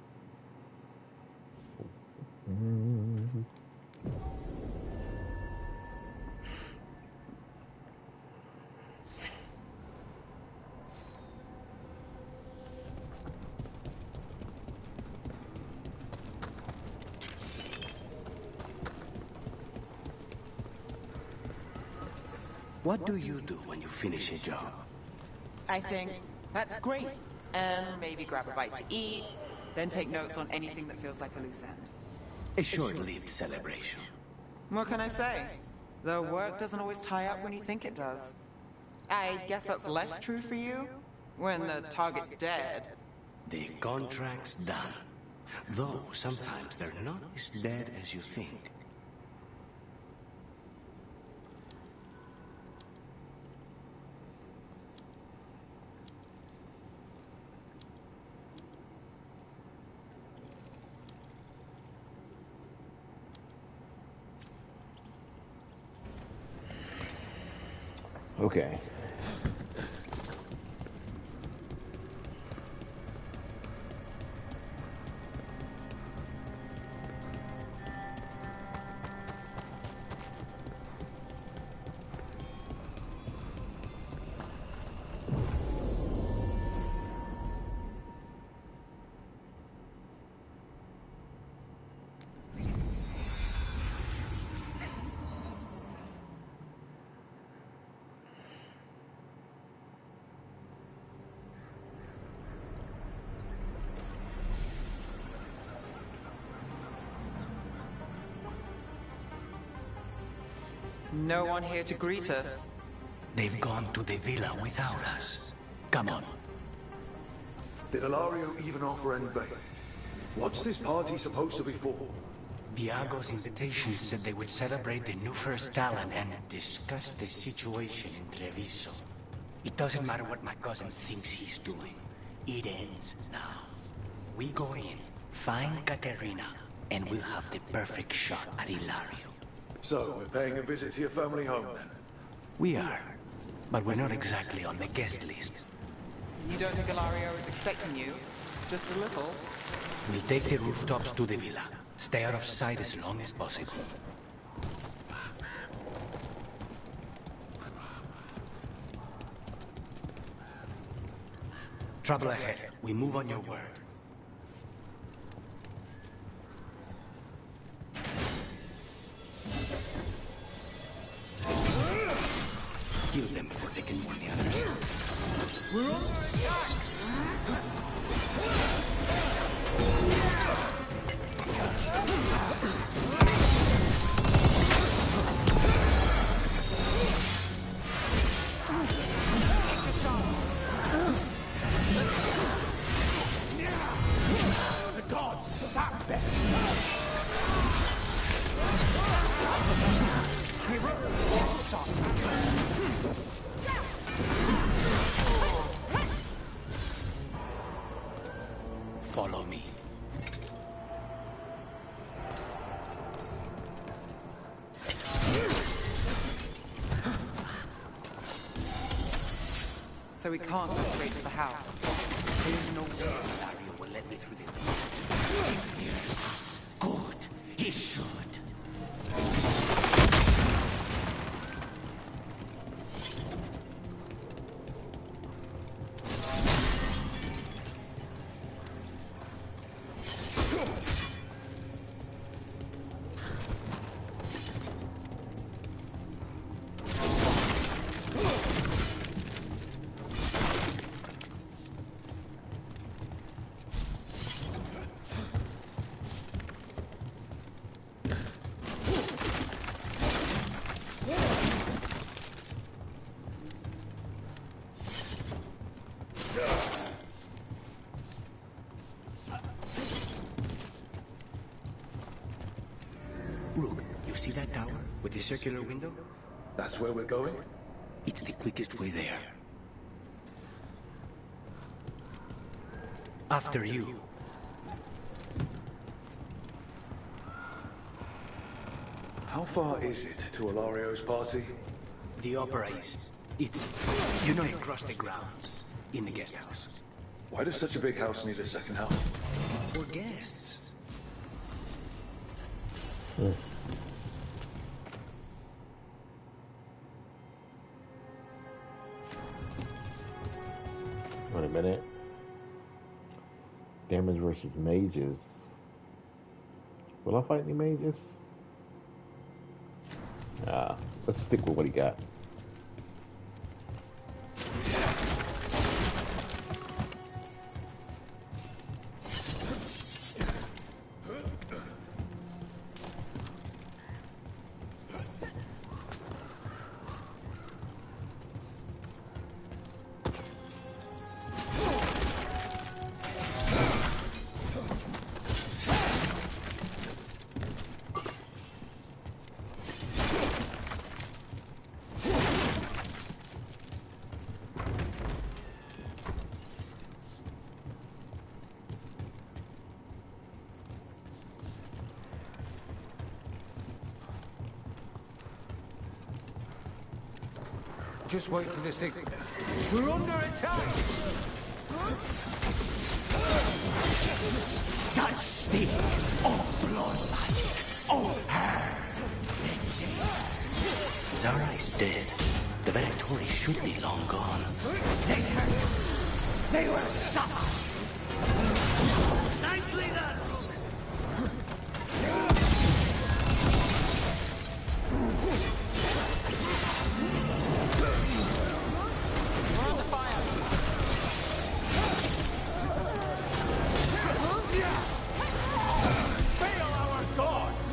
What do you do when you finish a job? I think that's great. And maybe grab a bite to eat, then take notes on anything that feels like a loose end. A short-lived celebration. What can I say? The work doesn't always tie up when you think it does. I guess that's less true for you? When the target's dead. The contract's done. Though sometimes they're not as dead as you think. Okay. No one here to greet us. They've gone to the villa without us. Come on. Did Ilario even offer any bait? What's this party supposed to be for? Viago's invitation said they would celebrate the new first Talon and discuss the situation in Treviso. It doesn't matter what my cousin thinks he's doing. It ends now. We go in, find Katerina, and we'll have the perfect shot at Ilario. So, we're paying a visit to your family home then? We are, but we're not exactly on the guest list. You don't think Ilario is expecting you? Just a little? We'll take the rooftops to the villa. Stay out of sight as long as possible. Trouble ahead. We move on your word. Kill them before they can warn the others. We're under attack! The gods sap them! Follow me. So we can't go straight to the house. There's no way Ilario will let me through the door. He fears us. Good. He should. Rook, you see that tower with the circular window? That's where we're going? It's the quickest way there. After you. How far is it to Ilario's party? The opera is... It's... You know, across the grounds. In the guest house. Why does such a big house need a second house? For guests. Wait a minute. Damage versus mages. Will I fight any mages? Let's stick with what he got. Just wait for the signal. We're under attack! That stick! Oh, blood magic! Oh, her! Zara is dead. The Velectori should be long gone. They hurt. They will suffer! Nicely done! Fail our gods!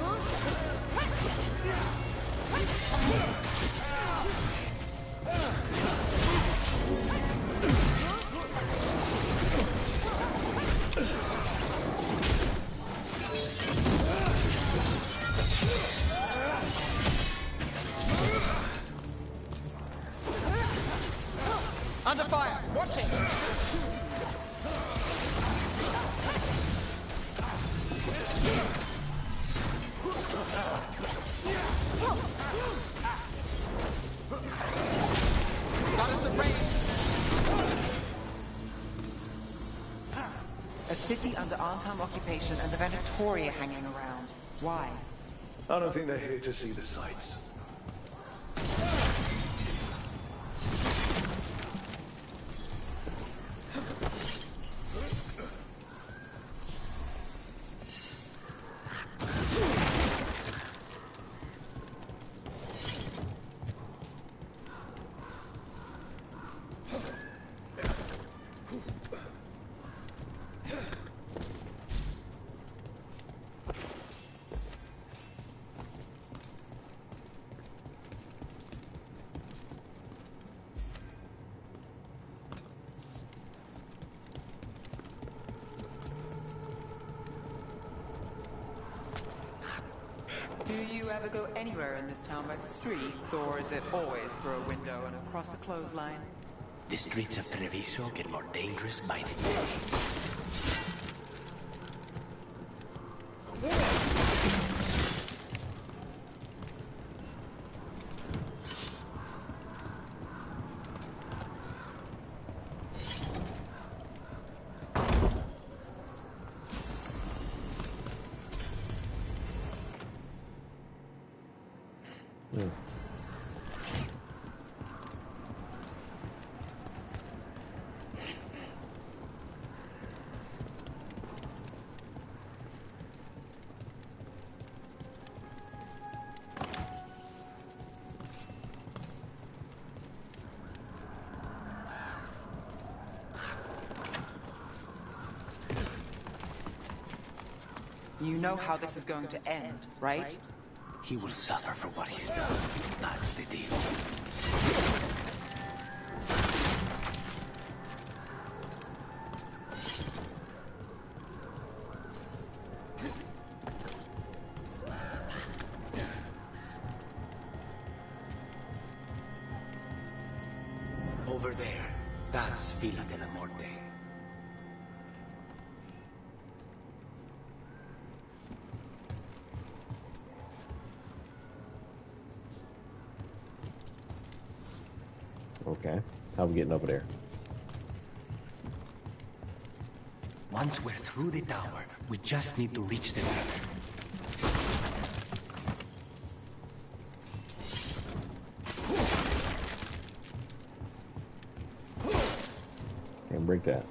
armed occupation and the Venatoria hanging around. Why? I don't think they're here to see the sights. Do you ever go anywhere in this town by the streets, or is it always through a window and across a clothesline? The streets of Treviso get more dangerous by the day. You know how this is going to end, right? He will suffer for what he's done. That's the deal. Over there, that's Villa de la Morte. Okay. How we getting over there? Once we're through the tower, we just need to reach the ladder. Can't break that.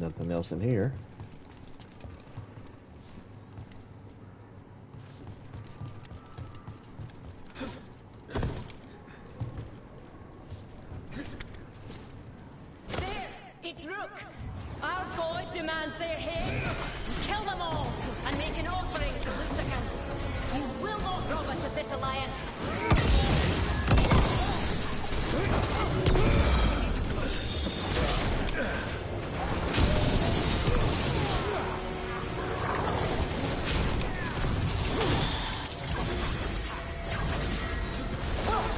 Nothing else in here. There! It's Rook! Our god demands their heads! Kill them all, and make an offering to Lucican! You will not rob us of this alliance!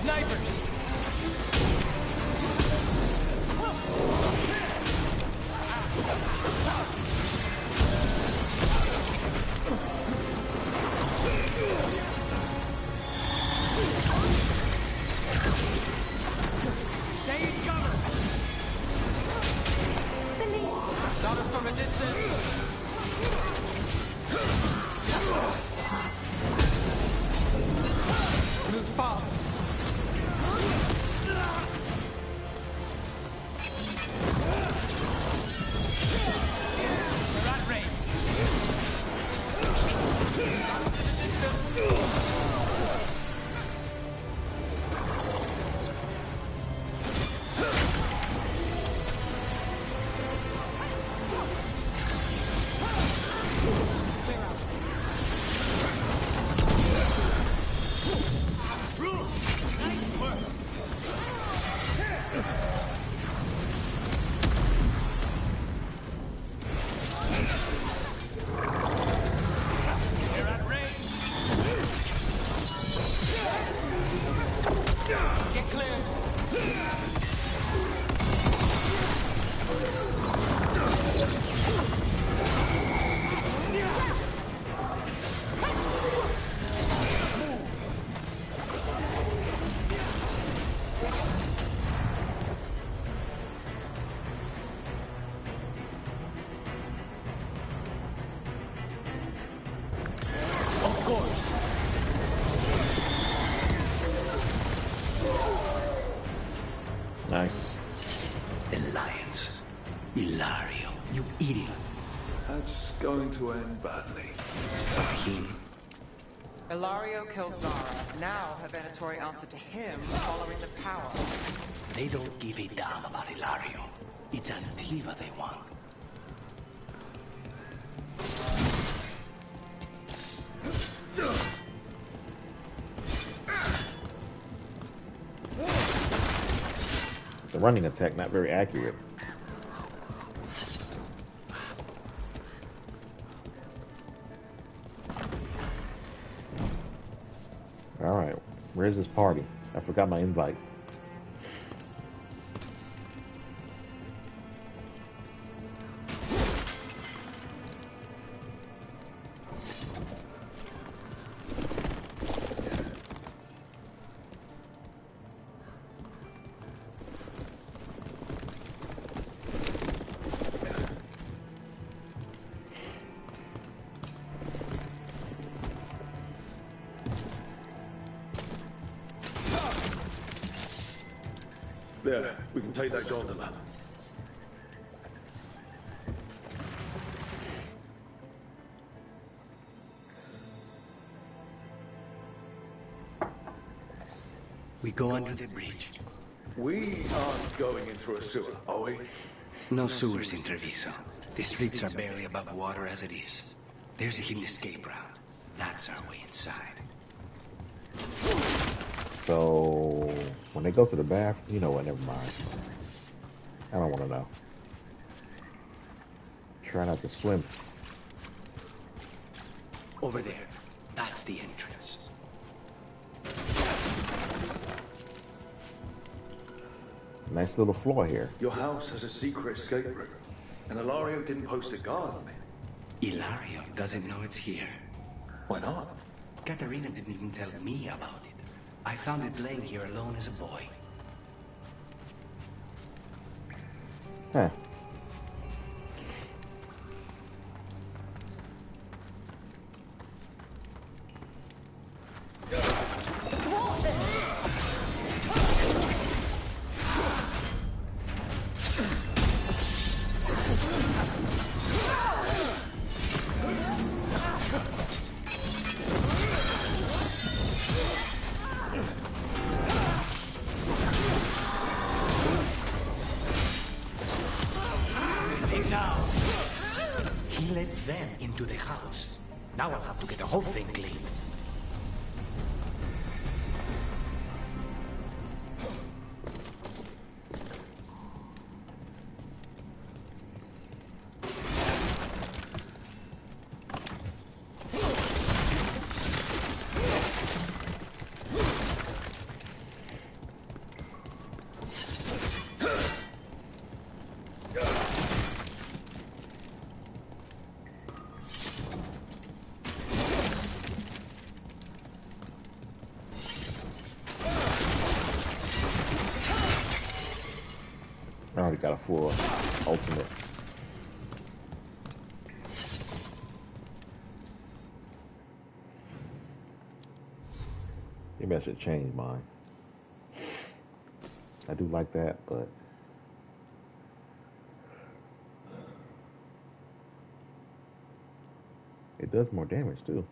Snipers! Stay Get clear. Of course. Nice. Alliance. Ilario, you idiot. That's going to end badly. For him. Ilario killed Zara. Now her Venatori answer to him following the power. They don't give a damn about Ilario. It's Antiva they want. The running attack not very accurate. All right, where's this party? I forgot my invite. There, we can take that gondola. We go under the bridge. We aren't going in through a sewer, are we? No sewers in Treviso. The streets are barely above water as it is. There's a hidden escape route. That's our way inside. So when they go to the bath, you know what? Never mind. I don't want to know. Try not to swim. Over there. That's the entrance. Nice little floor here. Your house has a secret escape route, and Ilario didn't post a guard on it. Ilario doesn't know it's here. Why not? Katarina didn't even tell me about it. I found it laying here alone as a boy. Huh. He let them into the house. Now I'll have to get the whole thing clean. I already got a full ultimate. Maybe I should change mine. I do like that, but it does more damage too.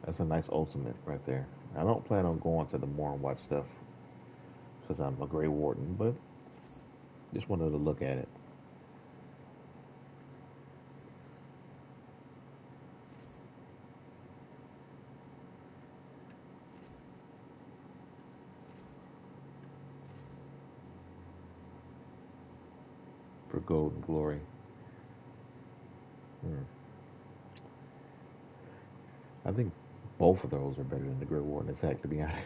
That's a nice ultimate right there. I don't plan on going to the more and watch stuff because I'm a Grey Warden, but just wanted to look at it. For gold and glory. I think both of those are better than the Grey Warden attack, to be honest.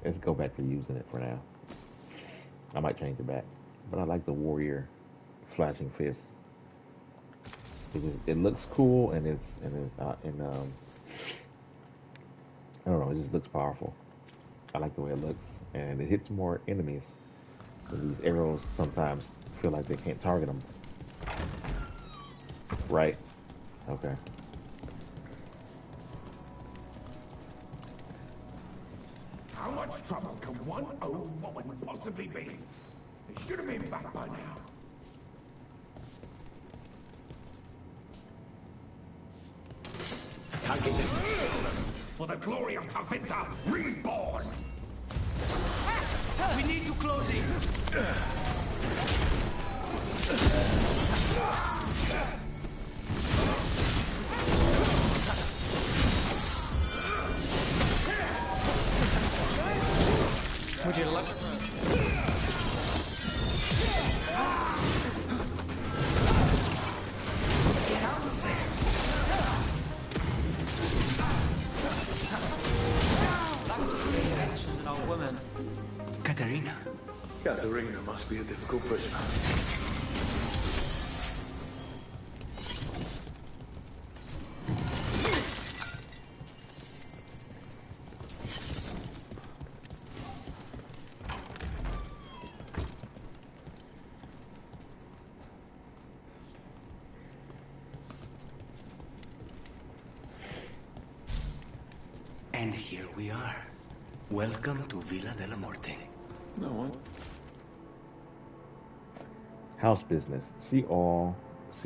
Let's go back to using it for now. I might change it back, but I like the warrior flashing fist. It looks cool, and I don't know, it just looks powerful. I like the way it looks, and it hits more enemies. These arrows sometimes feel like they can't target them. Right. Okay. How much trouble can one old woman possibly be? They should have been back by now. Targeted. For the glory of Tavinta, reborn! We need to close it. Would you look? Get out of there. Mentioned an old woman. Katerina. Katerina must be a difficult prisoner. And here we are. Welcome to Villa de la Muerte. No one. House business. See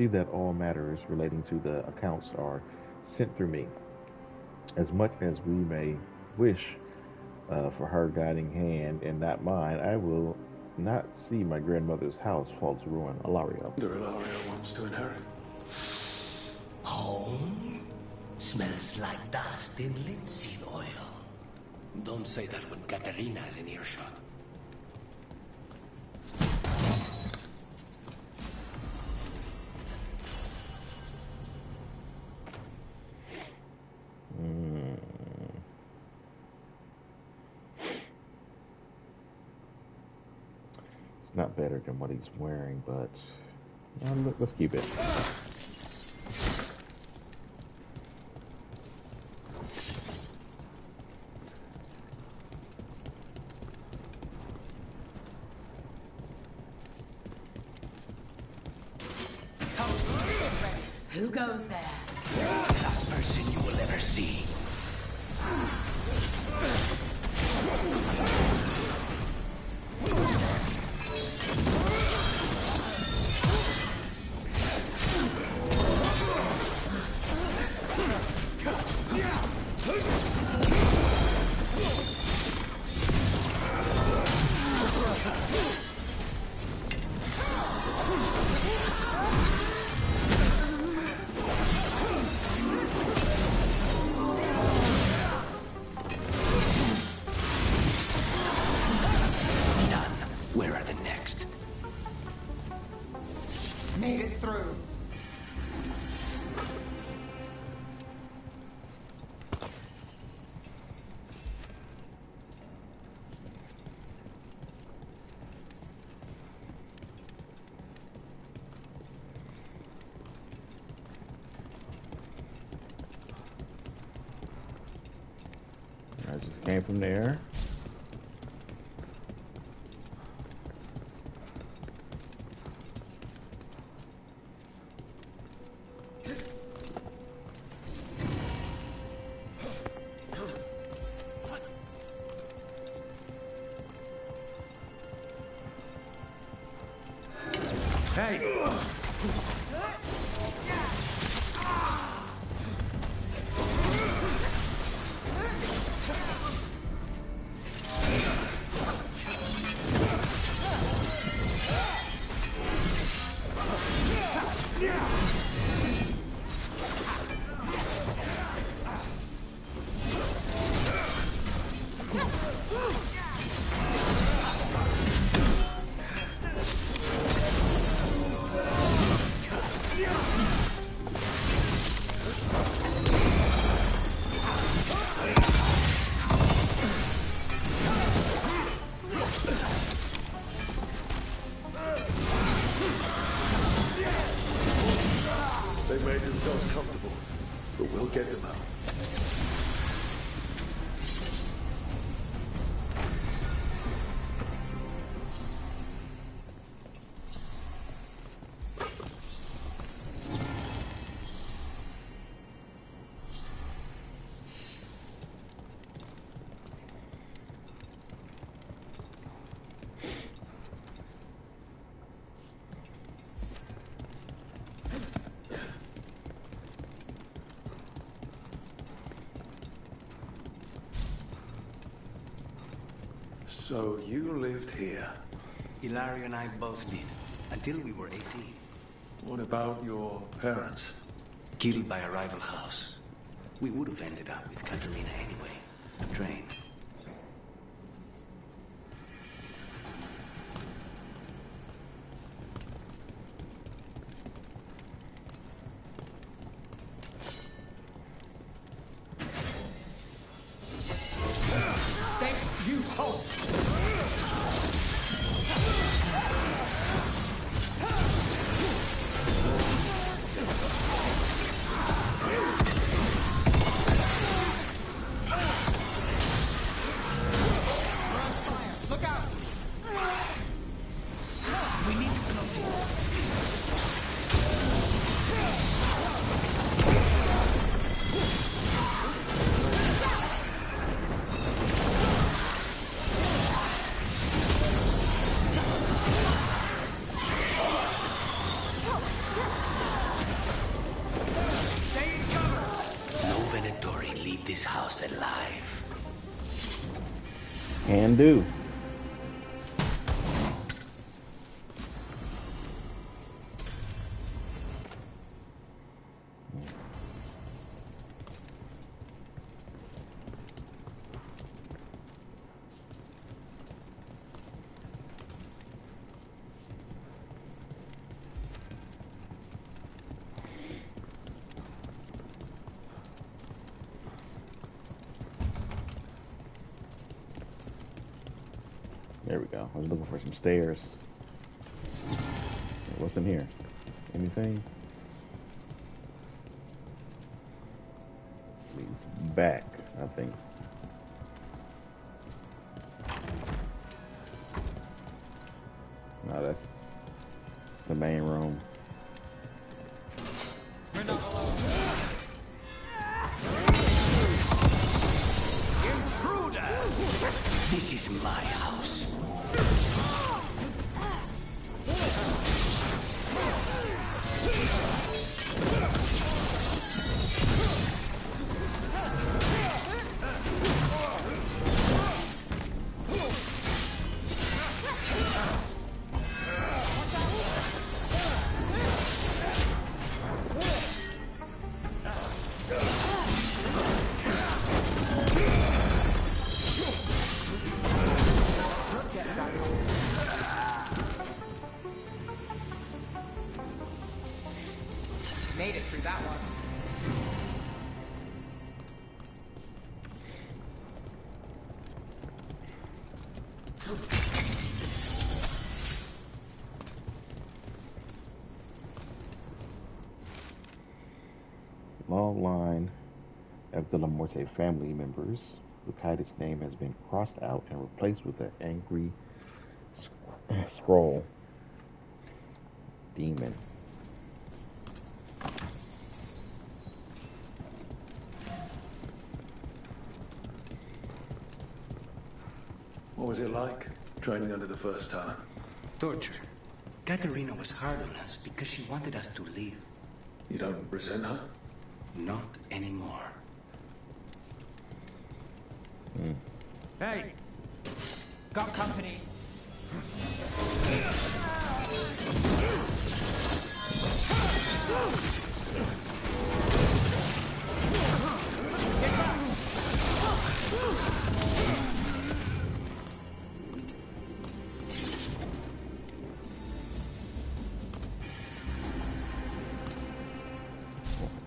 that all matters relating to the accounts are sent through me. As much as we may wish for her guiding hand and not mine, I will not see my grandmother's house fall to ruin. Ilario. Ilario wants to inherit. Home? Smells like dust in linseed oil. Don't say that when Katerina is in earshot. It's not better than what he's wearing, but let's keep it. Who goes there? The last person you will ever see. Made it through. I just came from there. Hey! So you lived here? Hilario and I both did, until we were 18. What about your parents? Killed by a rival house. We would have ended up with Katerina anyway. Train. Thanks, you hope. Look out! We need to close it. No Venatori leave this house alive. Can do. There we go. I was looking for some stairs. What's in here? Anything? Leads back, I think. No, that's the main room. We're not alone. Intruder! This is my house. Made it through that one. Long line of the Lamorte family members. Lucida's name has been crossed out and replaced with an angry scroll demon. What was it like, training under the first time? Torture. Katerina was hard on us because she wanted us to leave. You don't resent her? Not anymore. Hey! Got company.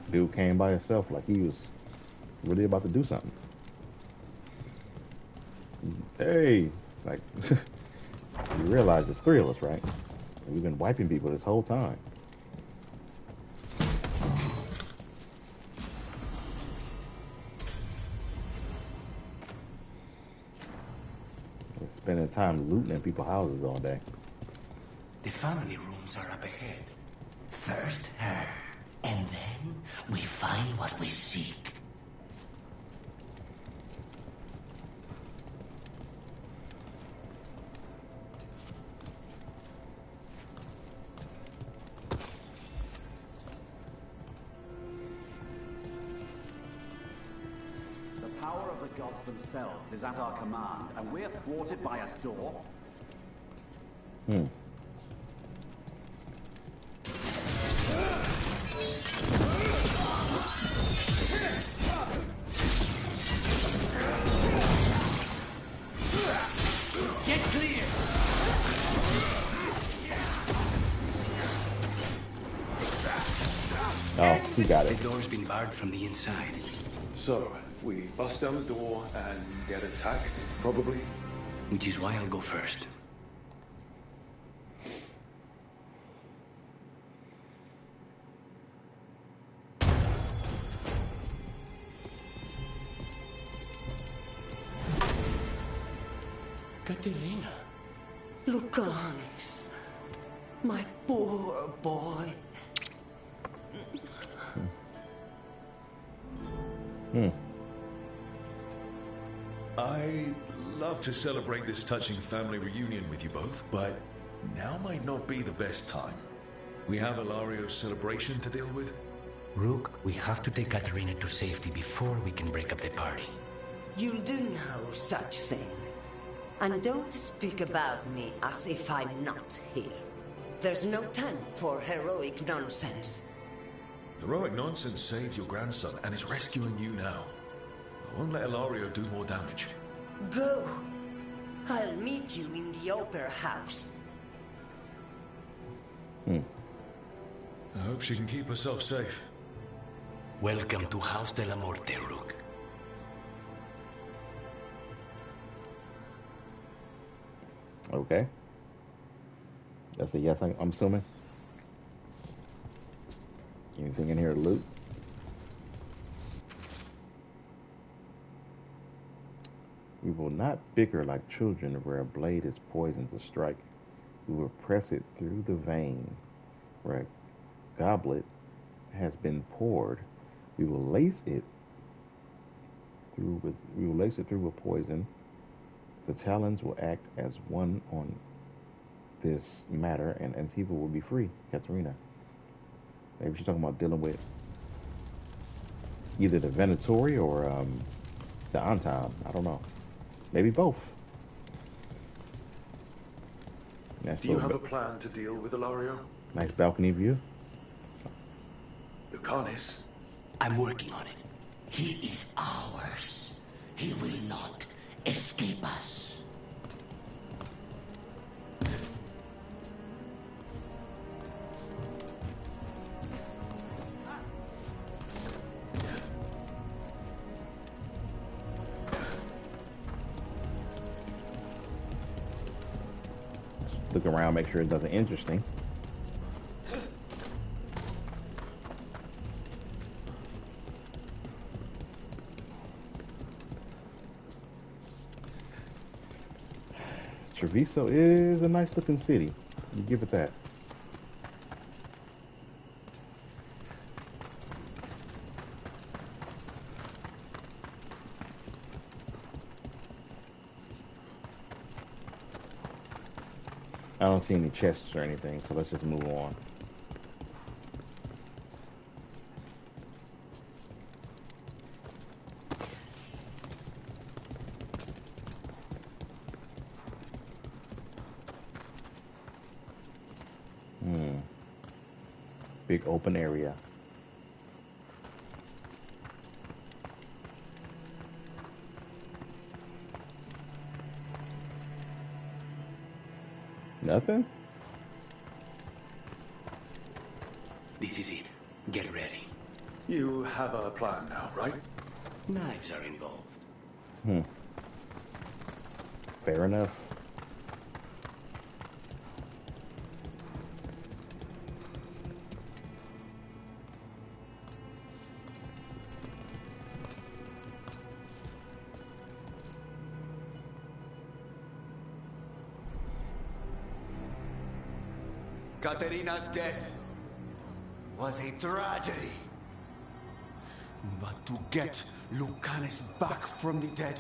Dude came by himself like he was really about to do something. Hey, like, you realize there's three of us, right? We've been wiping people this whole time. We're spending time looting in people's houses all day. The family rooms are up ahead. First her, and then we find what we seek. The power of the gods themselves is at our command, and we're thwarted by a door? Get clear! Oh, he got it. The door's been barred from the inside. So, we bust down the door and get attacked, probably? Which is why I'll go first. Katerina. Lucanis. My poor boy. I'd love to celebrate this touching family reunion with you both, but now might not be the best time. We have Ilario's celebration to deal with. Rook, we have to take Katerina to safety before we can break up the party. You'll do no such thing. And don't speak about me as if I'm not here. There's no time for heroic nonsense. Heroic nonsense saved your grandson and is rescuing you now. I won't let Ilario do more damage. Go. I'll meet you in the opera house. I hope she can keep herself safe. Welcome to House de la Morte, Rook. Okay. That's a yes, I'm assuming. Anything in here to loot? We will not bicker like children where a blade is poisoned to strike. We will press it through the vein where a goblet has been poured. We will lace it through with poison. The talons will act as one on this matter, and Antiva will be free. Katerina. Maybe she's talking about dealing with either the Venatori or the Anton. I don't know. Maybe both. Nice Do you have a plan to deal with Ilario? Nice balcony view. Lucanis? I'm working on it. He is ours. He will not escape us. Look around, make sure it doesn't interesting. Treviso is a nice looking city. You give it that. I don't see any chests or anything, so let's just move on. Big open area. Nothing? This is it. Get ready. You have a plan now, right? Knives are involved. Fair enough. Katerina's death was a tragedy. But to get Lucanis back from the dead,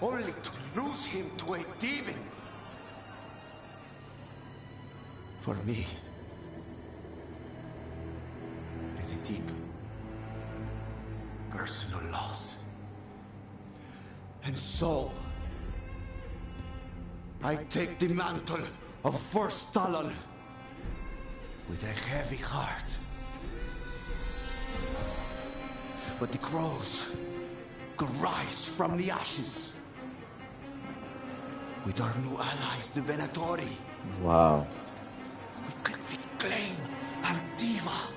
only to lose him to a demon. For me, it is a deep personal loss. And so, I take the mantle of First Talon with a heavy heart. But the crows could rise from the ashes. With our new allies, the Venatori, Wow. we could reclaim Antiva.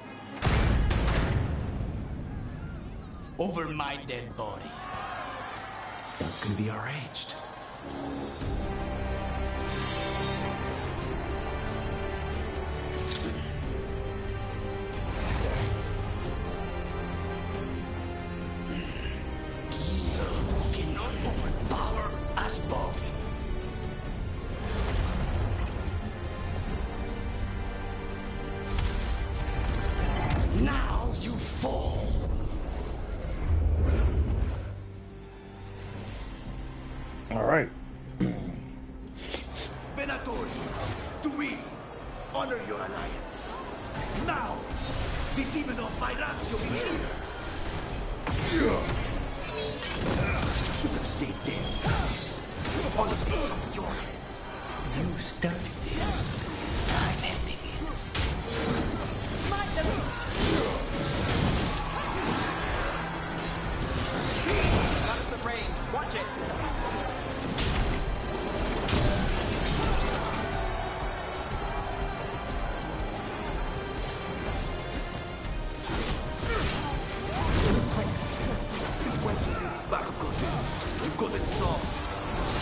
Over my dead body. That can be arranged. Guild cannot overpower us both. Now you fall. All right. Venatori, to me, honor your alliance. Now, the demon of Vairatio is here. Should have stayed there, guys. All of this on your head. You started this. I'm ending it. Smite them! Out of range. Watch it. Since when do you backup goes in? You've got it solved.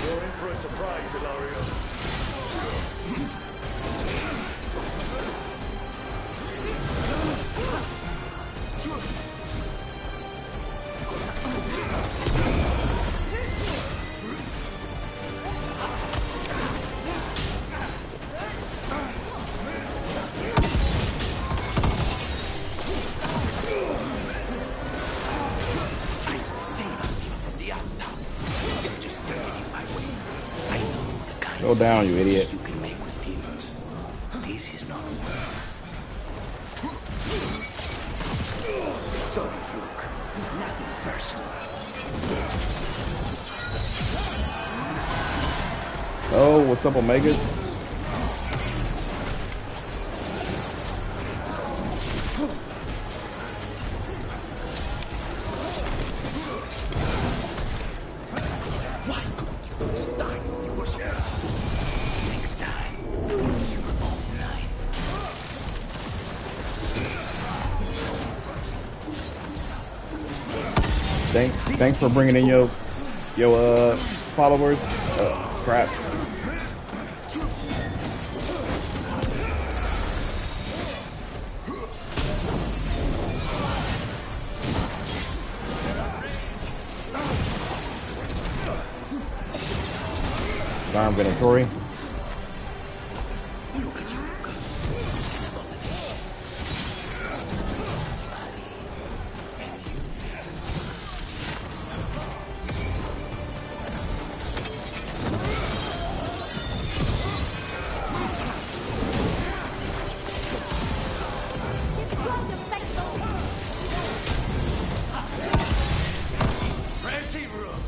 You're in for a surprise, Ilario. Go down, you idiot. You can make with demons. This is not work. Sorry, Rook. Nothing personal. Oh, what's up, Omegas? Why couldn't you just die when you were supposed to? Next time, use your own knife. Thanks for bringing in your followers. Crap. Darn Venatori. Crazy Rook.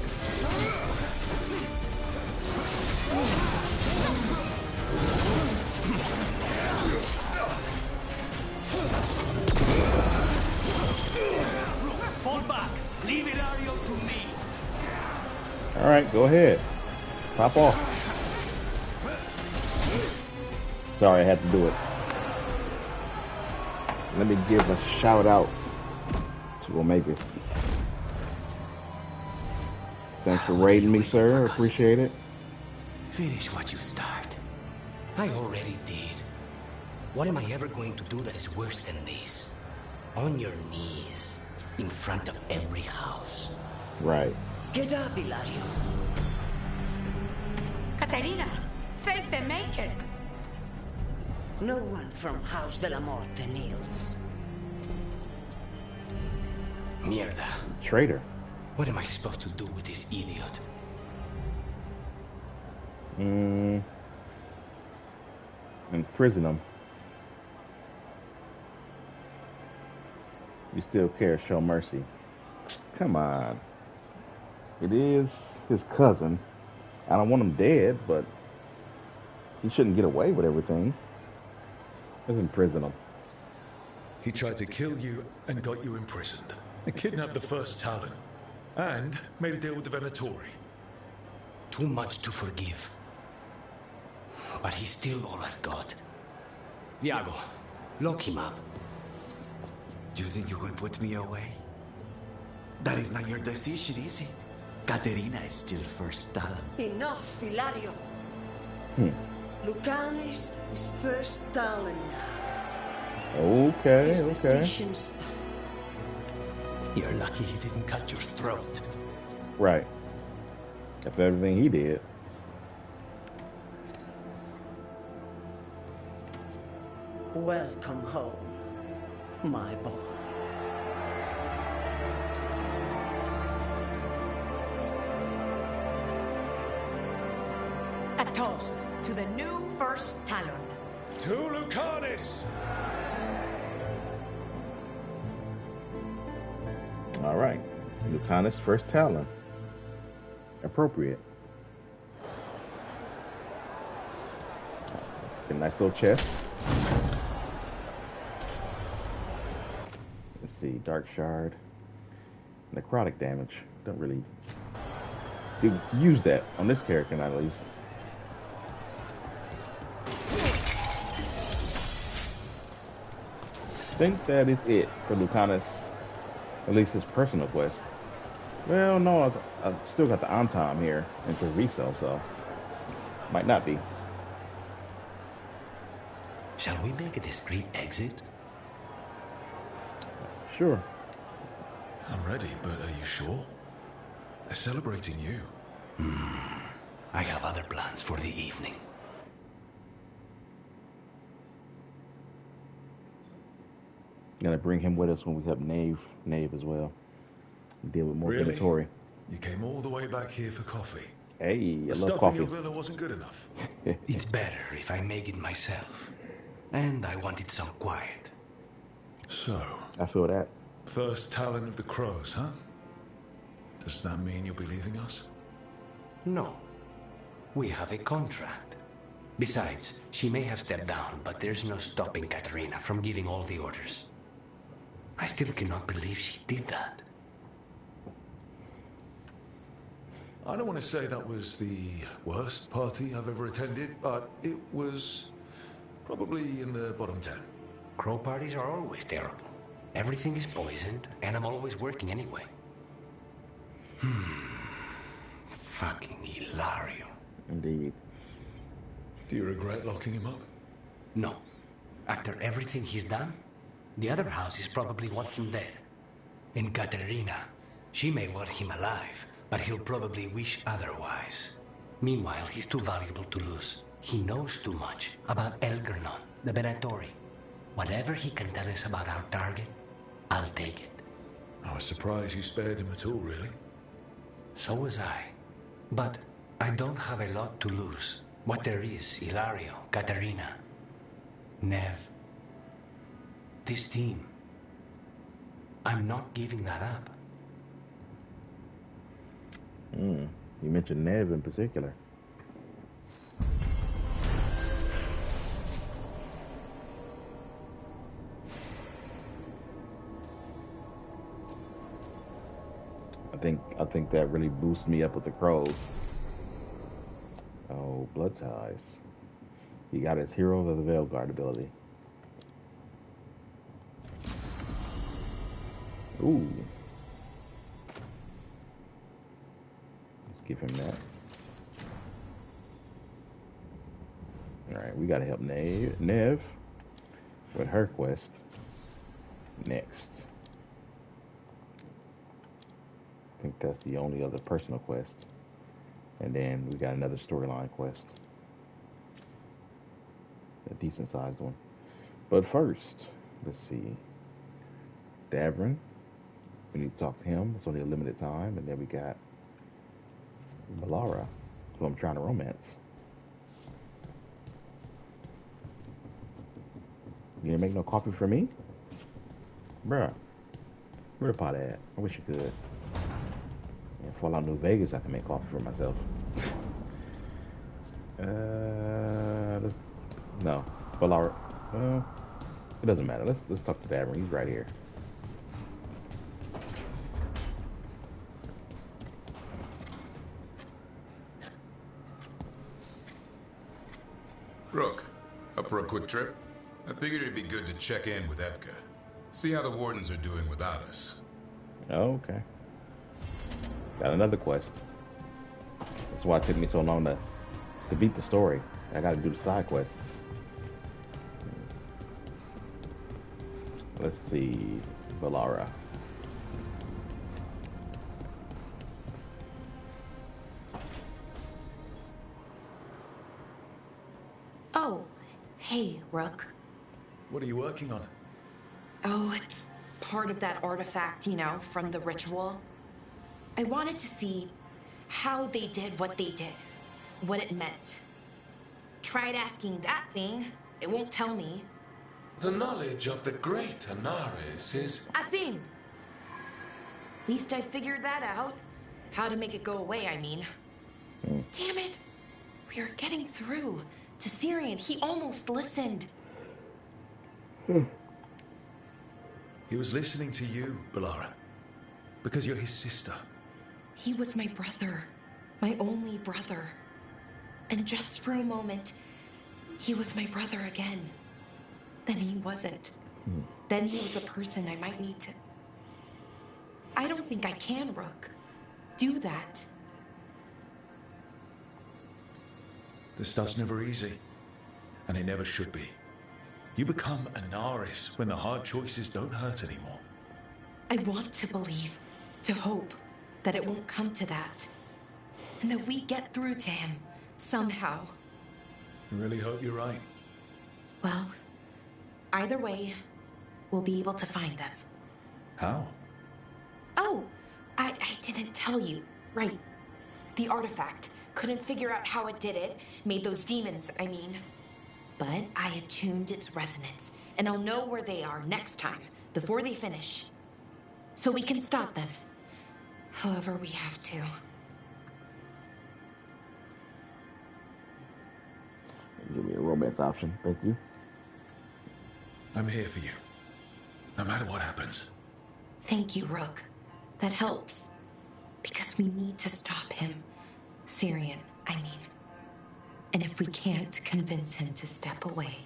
Fall back. Leave Ilario to me. All right, go ahead. Pop off. Sorry, I had to do it. Let me give a shout out to Omegas. Thanks for raiding me, sir. Appreciate it. Finish what you start. I already did. What am I ever going to do that is worse than this? On your knees, in front of every house. Right. Get up, Ilario. Katerina, thank the Maker. No one from House de la Morte kneels. Mierda. Traitor. What am I supposed to do with this idiot? Imprison him. You still care, show mercy. Come on. It is his cousin. I don't want him dead, but he shouldn't get away with everything. Let's imprison him. He tried to kill you and got you imprisoned. And kidnapped the first Talon. And made a deal with the Venatori. Too much to forgive. But he's still all I've got. Viago, lock him up. You think you can put me away? That is not your decision, is it? Caterina is still first Talon. Enough, Hilario. Lucanis is first Talon now. Okay, His okay. decision stands. You're lucky he didn't cut your throat. Right. After everything he did. Welcome home, my boy. A toast to the new first Talon. To Lucanis! All right. Lucanis first Talon. Appropriate. A nice little chest. Let's see. Dark Shard. Necrotic damage. Don't really use that on this character, not at least. I think that is it for Lucanis, at least his personal quest. Well, no, I still got the Antom here in Treviso, so might not be. Shall we make a discreet exit? Sure. I'm ready, but are you sure? They're celebrating you. I have other plans for the evening. Gonna bring him with us when we help Nave as well. Deal with more Really? Venatori. You came all the way back here for coffee. Hey, The I stuff love coffee. in your villa wasn't good enough. It's better if I make it myself. And I wanted some quiet. So, I feel that. first Talon of the Crows, huh? Does that mean you'll be leaving us? No. We have a contract. Besides, she may have stepped down, but there's no stopping Katerina from giving all the orders. I still cannot believe she did that. I don't want to say that was the worst party I've ever attended, but it was probably in the bottom 10. Crow parties are always terrible. Everything is poisoned, and I'm always working anyway. Fucking Hilario. Indeed. Do you regret locking him up? No. After everything he's done, the other houses probably want him dead. And Katerina, she may want him alive, but he'll probably wish otherwise. Meanwhile, he's too valuable to lose. He knows too much about Elgernon, the Venatori. Whatever he can tell us about our target, I'll take it. I was surprised you spared him at all, really. So was I. But I don't have a lot to lose. What there is, Hilario, Katerina, Nev. This team. I'm not giving that up. You mentioned Nev in particular. I think that really boosts me up with the crows. Oh, blood ties. He got his Hero of the Veilguard ability. Ooh. Let's give him that. Alright, we gotta help Nev with her quest next. I think that's the only other personal quest. And then we got another storyline quest. A decent sized one. But first, let's see. Davrin. We need to talk to him. It's only a limited time. And then we got Balara, who I'm trying to romance. You didn't make no coffee for me? Bruh. Where the pot at? I wish you could. Yeah, Fallout New Vegas, I can make coffee for myself. No, Valara. Well, it doesn't matter. Let's talk to Davern. He's right here. Rook, up for a quick trip? I figured it'd be good to check in with Evka. See how the Wardens are doing without us. Oh, okay. Got another quest. That's why it took me so long to beat the story. I gotta do the side quests. Let's see. Valara. Oh, hey, Rook. What are you working on? Oh, it's part of that artifact, you know, from the ritual. I wanted to see how they did what they did, what it meant. Tried asking that thing, it won't tell me. The knowledge of the great Anaris is... A thing! At least I figured that out. How to make it go away, I mean. Damn it! We are getting through to Syrian. He almost listened. He was listening to you, Valara. Because you're his sister. He was my brother. My only brother. And just for a moment, he was my brother again. Then he wasn't. Then he was a person I might need to... I don't think I can, Rook. Do that. This stuff's never easy. And it never should be. You become Anaris when the hard choices don't hurt anymore. I want to believe, to hope, that it won't come to that. And that we get through to him, somehow. I really hope you're right. Well, either way, we'll be able to find them. How? Oh, I didn't tell you. Right. The artifact. Couldn't figure out how it did it. Made those demons, I mean. But I attuned its resonance, and I'll know where they are next time, before they finish. So we can stop them. However we have to. Give me a romance option, thank you. I'm here for you. No matter what happens. Thank you, Rook. That helps. Because we need to stop him. Syrian, I mean. And if we can't convince him to step away.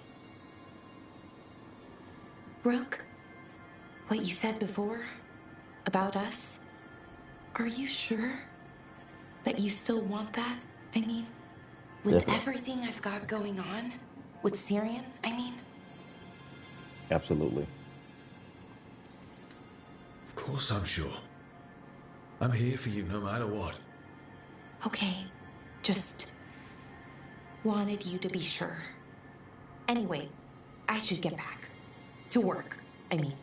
Rook, what you said before about us, are you sure that you still want that? I mean, with everything I've got going on, with Syrian, I mean? Absolutely. Of course I'm sure. I'm here for you no matter what. Okay, just wanted you to be sure. Anyway, I should get back. To work, I mean.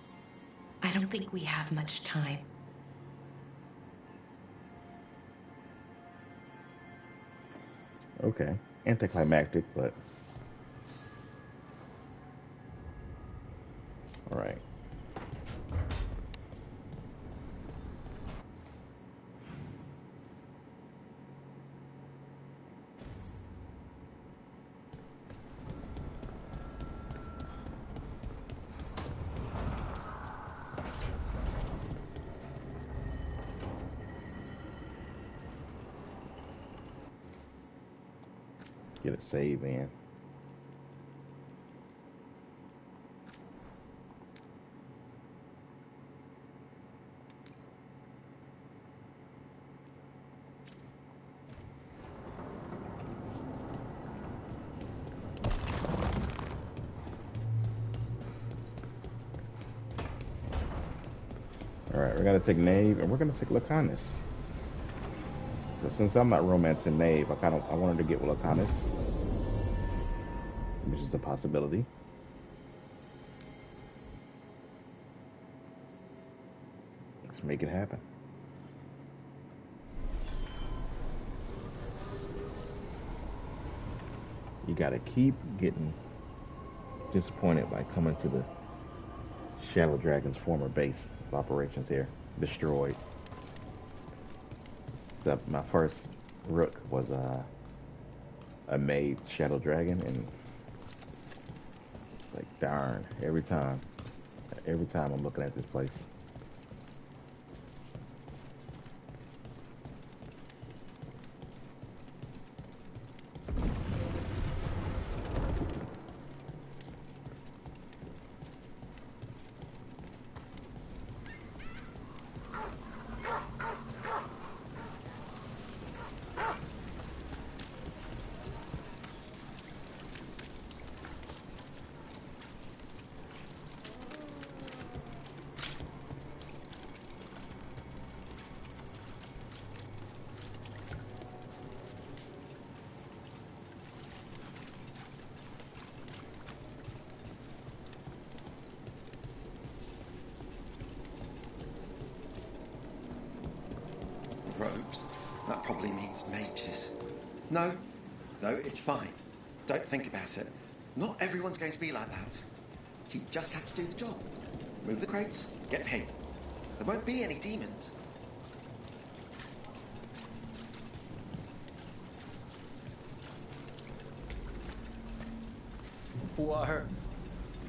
I don't think we have much time. Okay. Anticlimactic, but... Alright. Get a save in. Alright, we're gonna take Knave and we're gonna take Lacanus. But since I'm not romancing Knave, I wanted to get with Lacanus, which is a possibility. Let's make it happen. You gotta keep getting disappointed by coming to the Shadow Dragon's former base of operations here. Destroyed. So my first rook was a mage shadow dragon, and it's like darn every time I'm looking at this place. Robes? That probably means mages. No, it's fine. Don't think about it. Not everyone's going to be like that. You just have to do the job. Move the crates, get paid. There won't be any demons. War.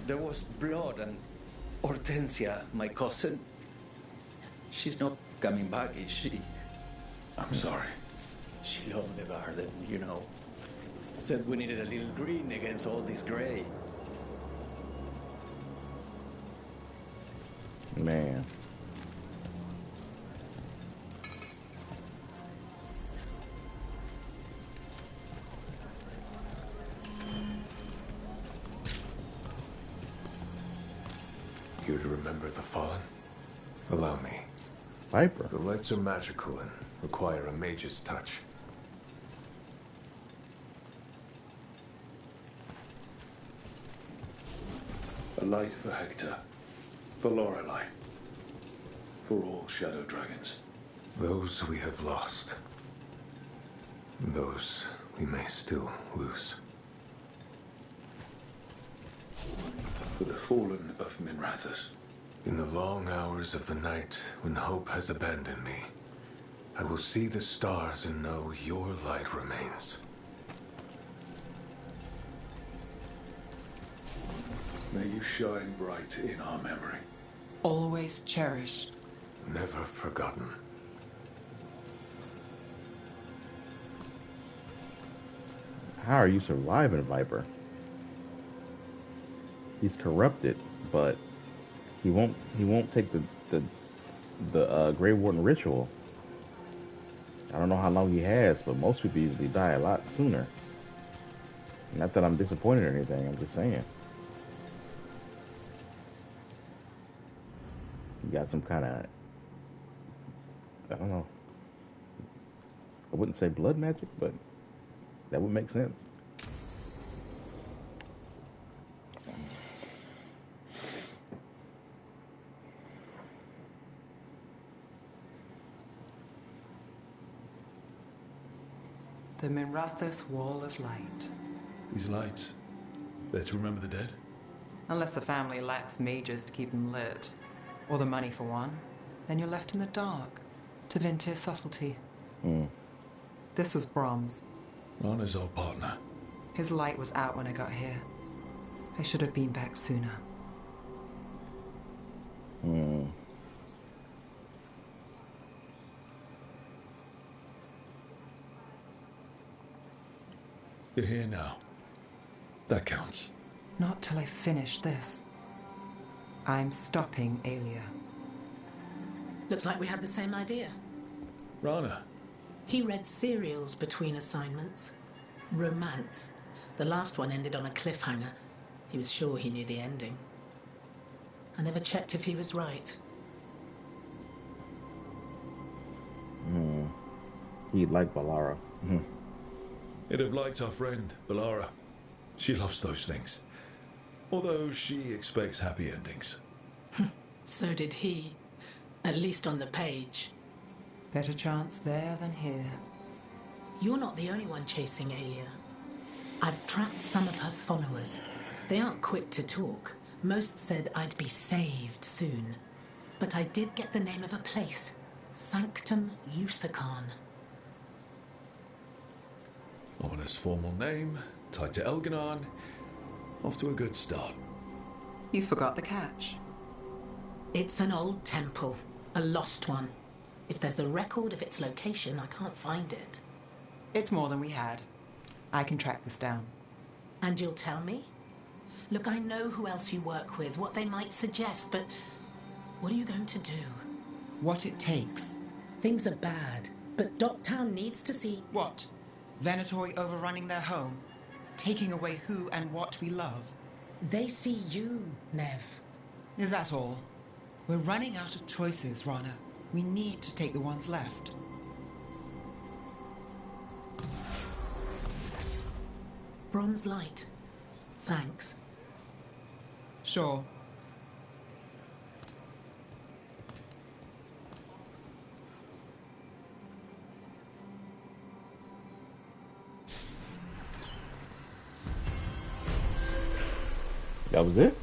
There was blood and Hortensia, my cousin. She's not coming back, is she? I'm sorry. She loved the garden, you know. Said we needed a little green against all this gray. Man. You to remember the fallen? Allow me. Viper. The lights are magical and require a mage's touch. A light for Hector. For Lorelei. For all shadow dragons. Those we have lost. Those we may still lose. For the fallen of Minrathous. In the long hours of the night when hope has abandoned me, I will see the stars and know your light remains. May you shine bright in our memory. Always cherished. Never forgotten. How are you surviving, Viper? He's corrupted, but he won't take the Grey Warden ritual. I don't know how long he has, but most people usually die a lot sooner. Not that I'm disappointed or anything, I'm just saying. You got some kind of, I don't know. I wouldn't say blood magic, but that would make sense. The Minrathous Wall of Light. These lights, they're to remember the dead? Unless the family lacks mages to keep them lit. Or the money for one. Then you're left in the dark. To Vintir's subtlety. This was Brahms. Rana's our partner. His light was out when I got here. I should have been back sooner. You're here now. That counts. Not till I finish this. I'm stopping Aelia. Looks like we had the same idea. Rana. He read serials between assignments. Romance. The last one ended on a cliffhanger. He was sure he knew the ending. I never checked if he was right. He liked Balara. He'd have liked our friend, Balara. She loves those things. Although she expects happy endings. So did he. At least on the page. Better chance there than here. You're not the only one chasing Aelia. I've tracked some of her followers. They aren't quick to talk. Most said I'd be saved soon. But I did get the name of a place. Sanctum Lusican. Ominous formal name, tied to Elganon. Off to a good start. You forgot the catch. It's an old temple, a lost one. If there's a record of its location, I can't find it. It's more than we had. I can track this down. And you'll tell me? Look, I know who else you work with, what they might suggest, but what are you going to do? What it takes. Things are bad, but Dogtown needs to see... What? Venatori overrunning their home? Taking away who and what we love? They see you, Nev. Is that all? We're running out of choices, Rana. We need to take the ones left. Bronze light. Thanks. Sure. That was it?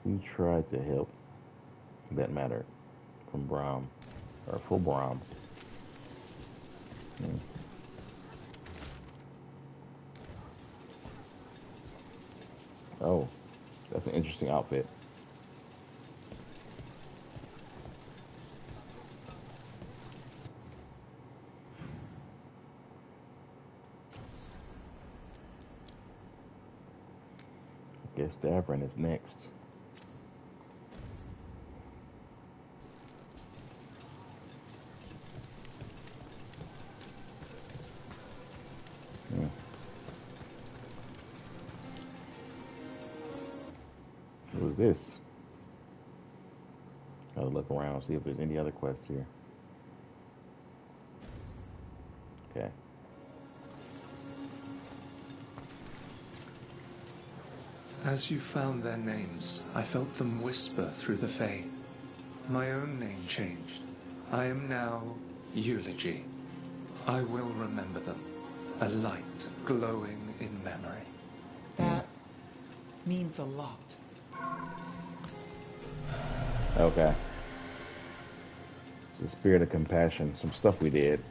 We tried to help. That mattered. From Brahm. Or for Brahm. Oh, that's an interesting outfit. I guess Davrin is next. What was this? Gotta look around, see if there's any other quests here. Okay. As you found their names, I felt them whisper through the Fae. My own name changed. I am now Eulogy. I will remember them. A light glowing in memory. That means a lot. Okay. It's the spirit of compassion. Some stuff we did.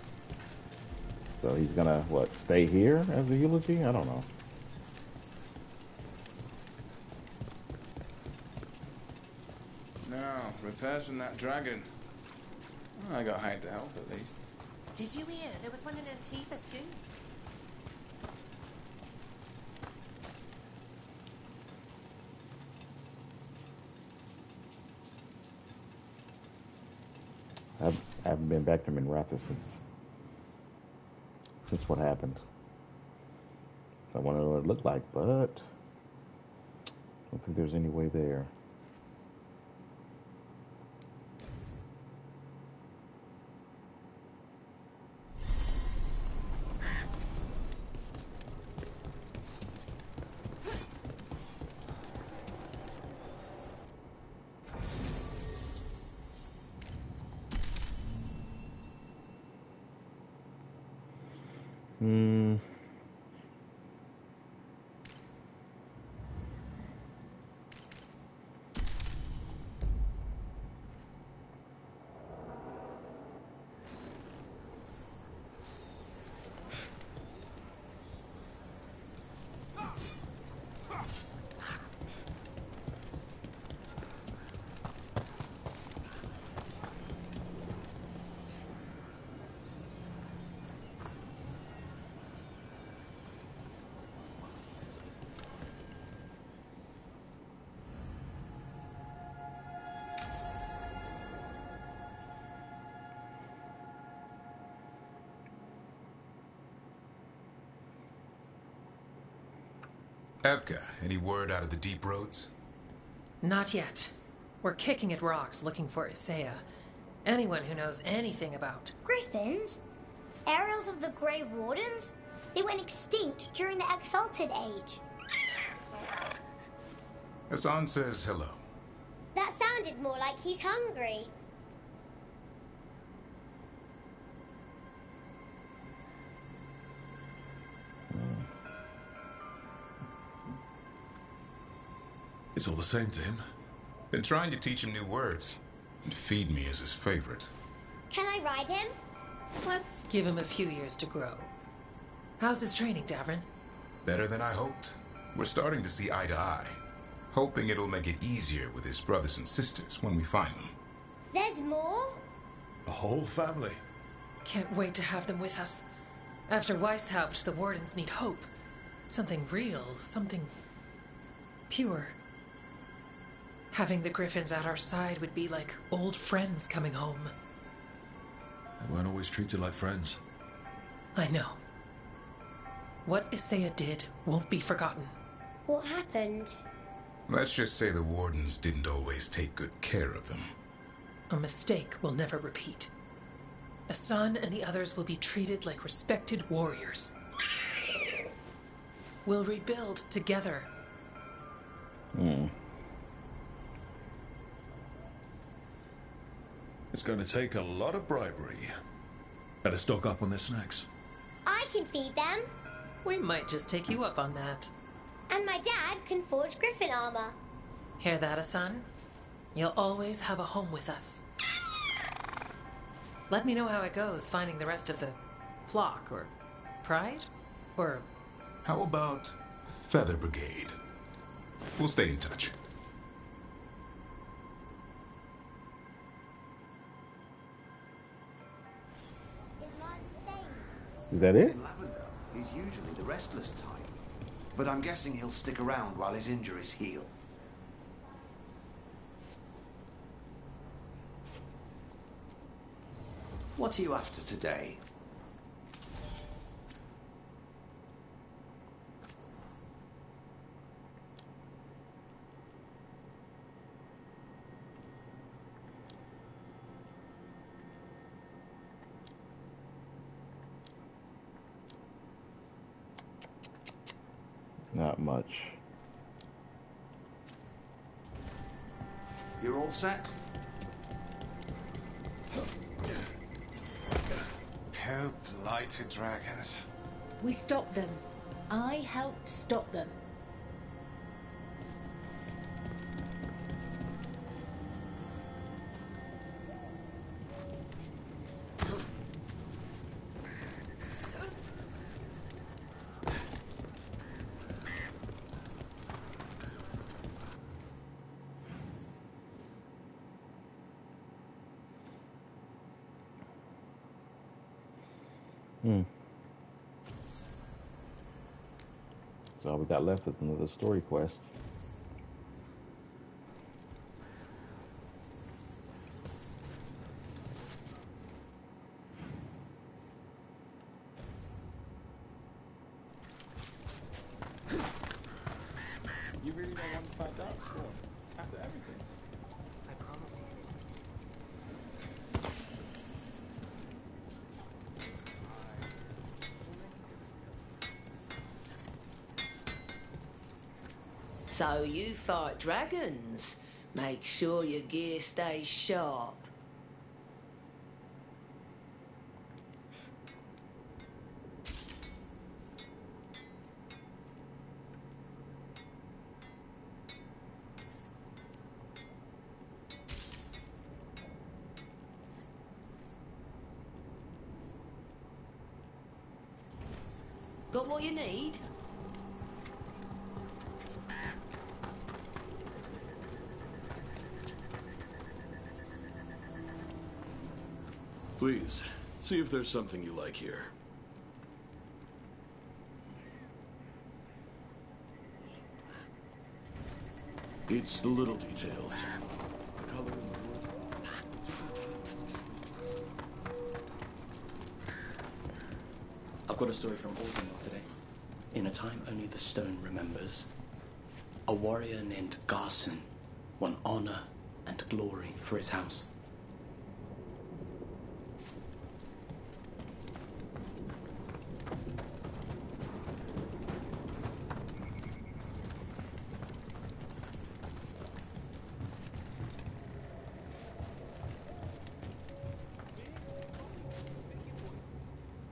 So he's gonna, what, stay here as a eulogy? I don't know. Now, repairs that dragon. I got hired to help, at least. Did you hear? There was one in Antifa, too. I haven't been back to Minratha since what happened. I want to know what it looked like, but I don't think there's any way there. Evka, any word out of the deep roads? Not yet. We're kicking at rocks looking for Isaiah. Anyone who knows anything about... Griffins? Aerials of the Grey Wardens? They went extinct during the Exalted Age. Hassan says hello. That sounded more like he's hungry. It's all the same to him. Been trying to teach him new words, and feed me is his favorite. Can I ride him. Let's give him a few years to grow. How's his training, Davrin? Better than I hoped. We're starting to see eye to eye. Hoping it'll make it easier with his brothers and sisters when we find them. There's more? A whole family. Can't wait to have them with us. After Weishaupt, the Wardens need hope. Something real, something pure. Having the Griffins at our side would be like old friends coming home. They weren't always treated like friends. I know. What Isaiah did won't be forgotten. What happened? Let's just say the Wardens didn't always take good care of them. A mistake will never repeat. Asan and the others will be treated like respected warriors. We'll rebuild together. It's going to take a lot of bribery. Better stock up on their snacks. I can feed them. We might just take you up on that. And my dad can forge Griffin armor. Hear that, Asan? You'll always have a home with us. Let me know how it goes finding the rest of the flock, or pride, or... How about Feather Brigade? We'll stay in touch. Is that it? In Lavender, he's usually the restless type. But I'm guessing he'll stick around while his injuries heal. What are you after today? Not much. You're all set? Two blighted dragons. We stopped them. I helped stop them. So all we got left is another story quest. You really don't want to fight Darkspawn after everything? I promise you. So you fight dragons. Make sure your gear stays sharp. Got what you need? Please, see if there's something you like here. It's the little details. The color in the wood. I've got a story from Aldenor today. In a time only the stone remembers, a warrior named Garson won honor and glory for his house.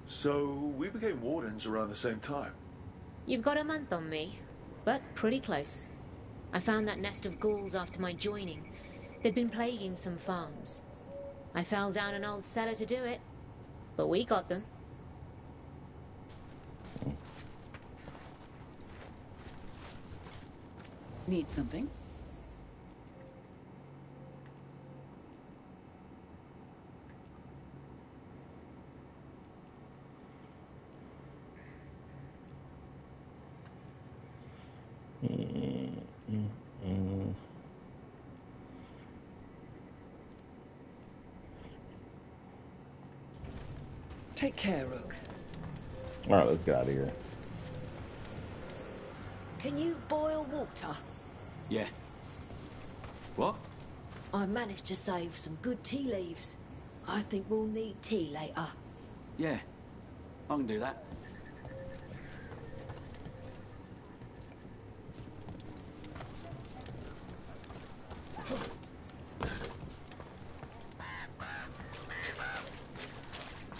So, we became wardens around the same time. You've got a month on me, but pretty close. I found that nest of ghouls after my joining. They'd been plaguing some farms. I fell down an old cellar to do it, but we got them. Need something? Take care, Rook. All right, let's get out of here. Can you boil water? Yeah. What? I managed to save some good tea leaves. I think we'll need tea later. Yeah. I can do that.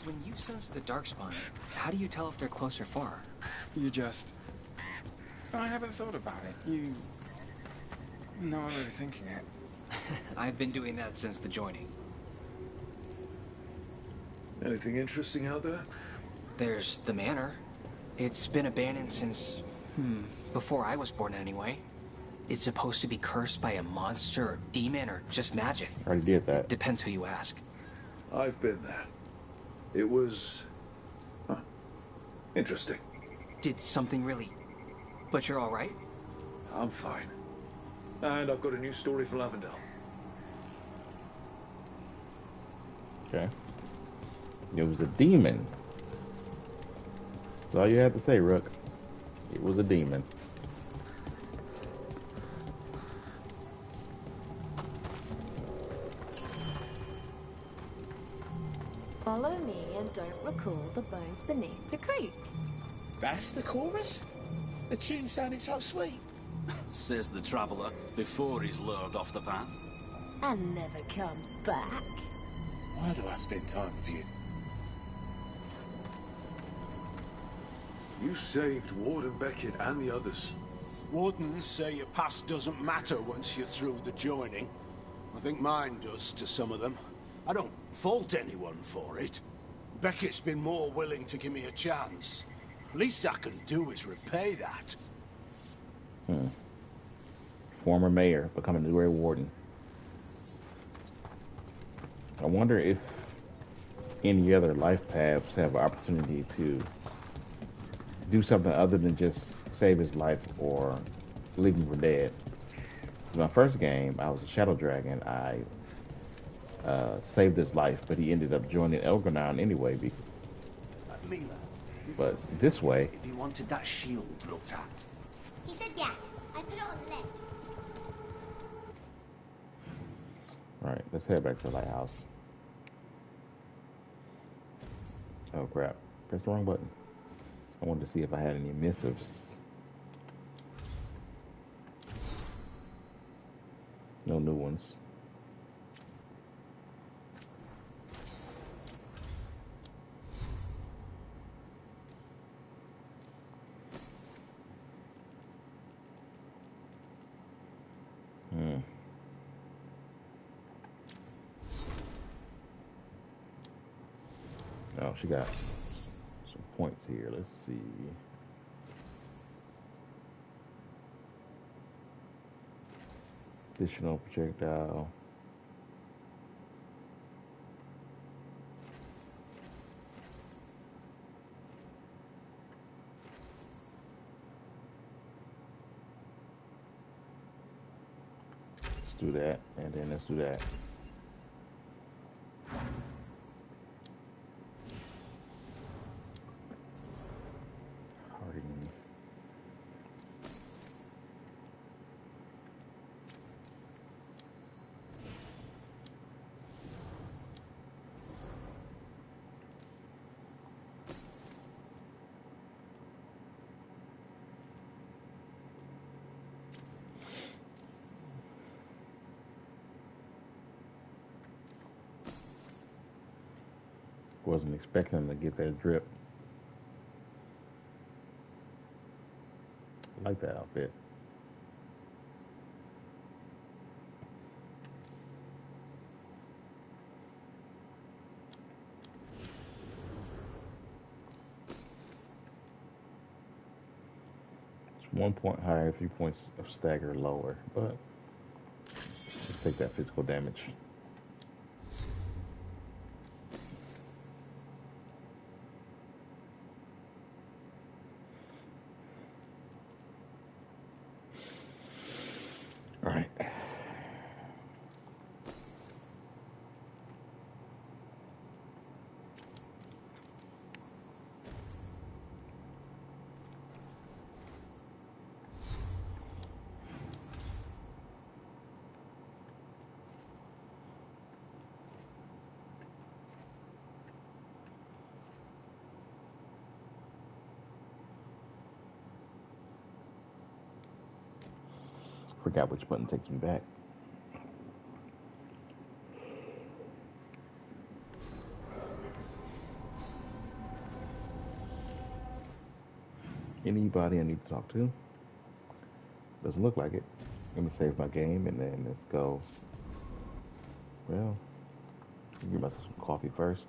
When you sense the darkspawn, how do you tell if they're close or far? You just... I haven't thought about it. You... not really thinking it. I've been doing that since the joining. Anything interesting out there? There's the manor. It's been abandoned since... before I was born anyway. It's supposed to be cursed by a monster or demon or just magic. I already did that. Depends who you ask. I've been there. It was... interesting. Did something really... But you're all right? I'm fine. And I've got a new story for Lavendale. Okay. It was a demon. That's all you had to say, Rook. It was a demon. Follow me and don't recall the bones beneath the creek. That's the chorus? The tune sounded so sweet. Says the traveller before he's lured off the path. And never comes back. Why do I spend time with you? You saved Warden Beckett and the others. Wardens say your past doesn't matter once you're through the joining. I think mine does to some of them. I don't fault anyone for it. Beckett's been more willing to give me a chance. Least I can do is repay that. Former mayor becoming the Grey Warden. I wonder if any other life paths have an opportunity to do something other than just save his life or leave him for dead. In my first game, I was a Shadow Dragon. I saved his life, but he ended up joining Elgornown anyway. Mila. But this way... If he wanted that shield looked at. He said yes. I put it on the list. Alright, let's head back to the lighthouse. Oh crap. Pressed the wrong button. I wanted to see if I had any missives. No new ones. Oh, she got some points here. Let's see. Additional projectile. Let's do that, and then let's do that. Wasn't expecting them to get that drip. I like that outfit. 1 point higher, 3 points of stagger lower. But let's take that physical damage. All right. Forgot which button takes me back. Anybody I need to talk to? Doesn't look like it. Let me save my game and then let's go. Well, give myself some coffee first.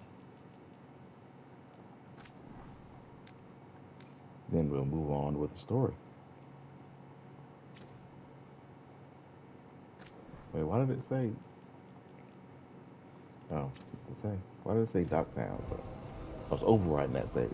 Then we'll move on with the story. Wait, why did it say? Oh, what's it say? Why did it say Docktown? But I was overriding that save.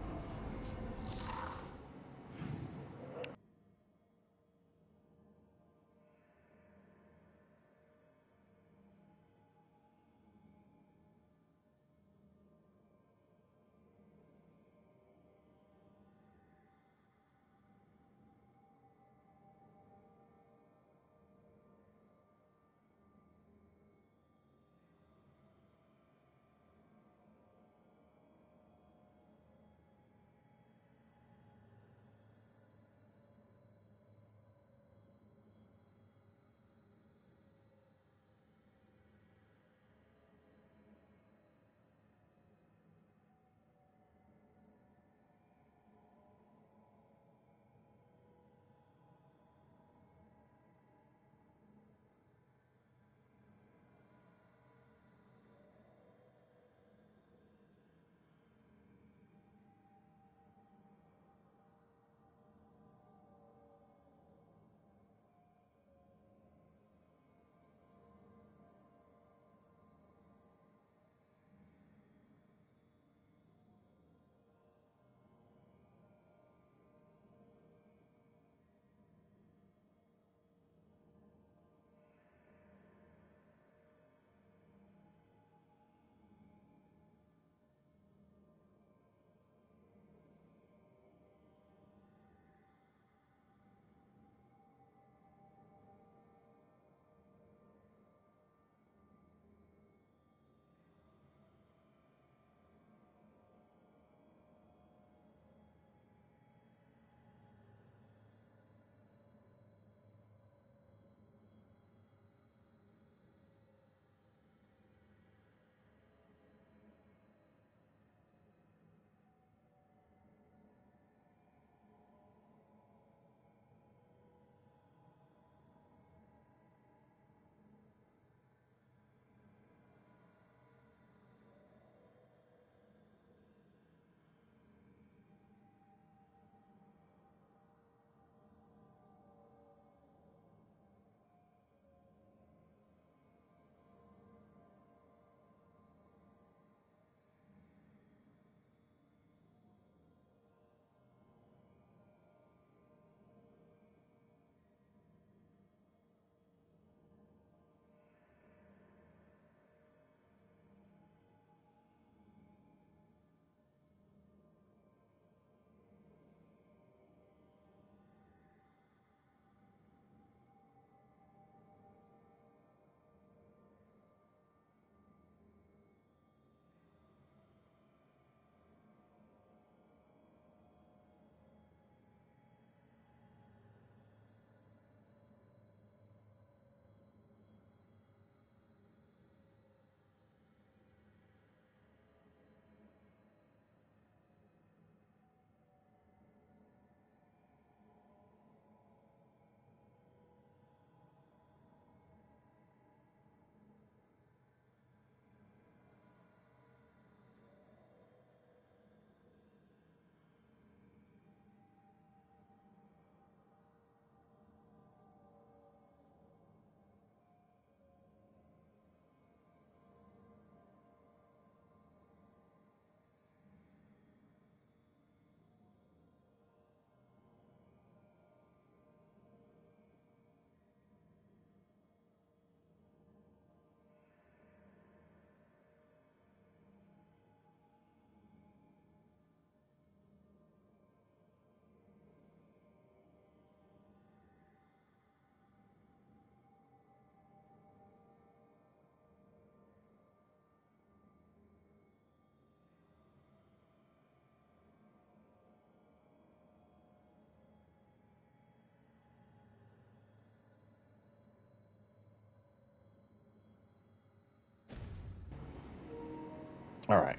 All right.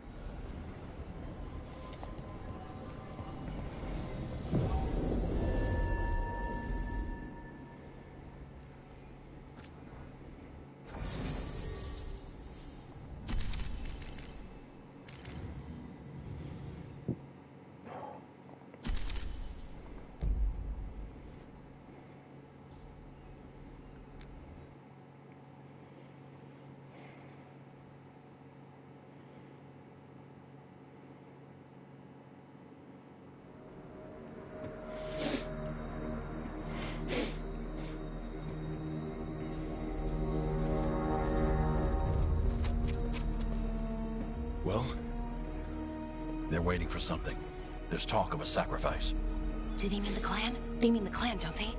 Well? They're waiting for something. There's talk of a sacrifice. Do they mean the clan? They mean the clan, don't they?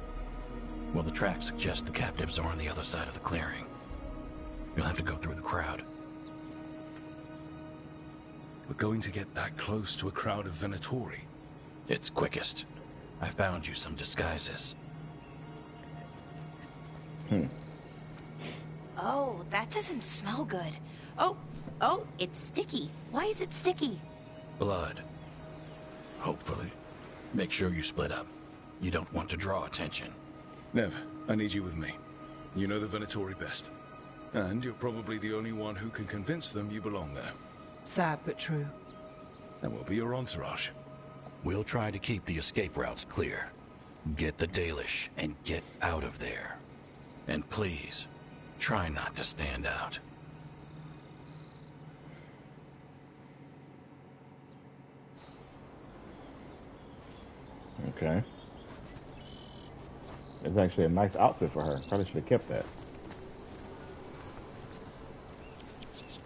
Well, the tracks suggest the captives are on the other side of the clearing. You'll have to go through the crowd. We're going to get that close to a crowd of Venatori. It's quickest. I found you some disguises. Oh, that doesn't smell good. Oh, it's sticky. Why is it sticky? Blood. Hopefully. Make sure you split up. You don't want to draw attention. Nev, I need you with me. You know the Venatori best. And you're probably the only one who can convince them you belong there. Sad but true. And we'll be your entourage. We'll try to keep the escape routes clear. Get the Dalish and get out of there. And please, try not to stand out. Okay. It's actually a nice outfit for her. Probably should have kept that.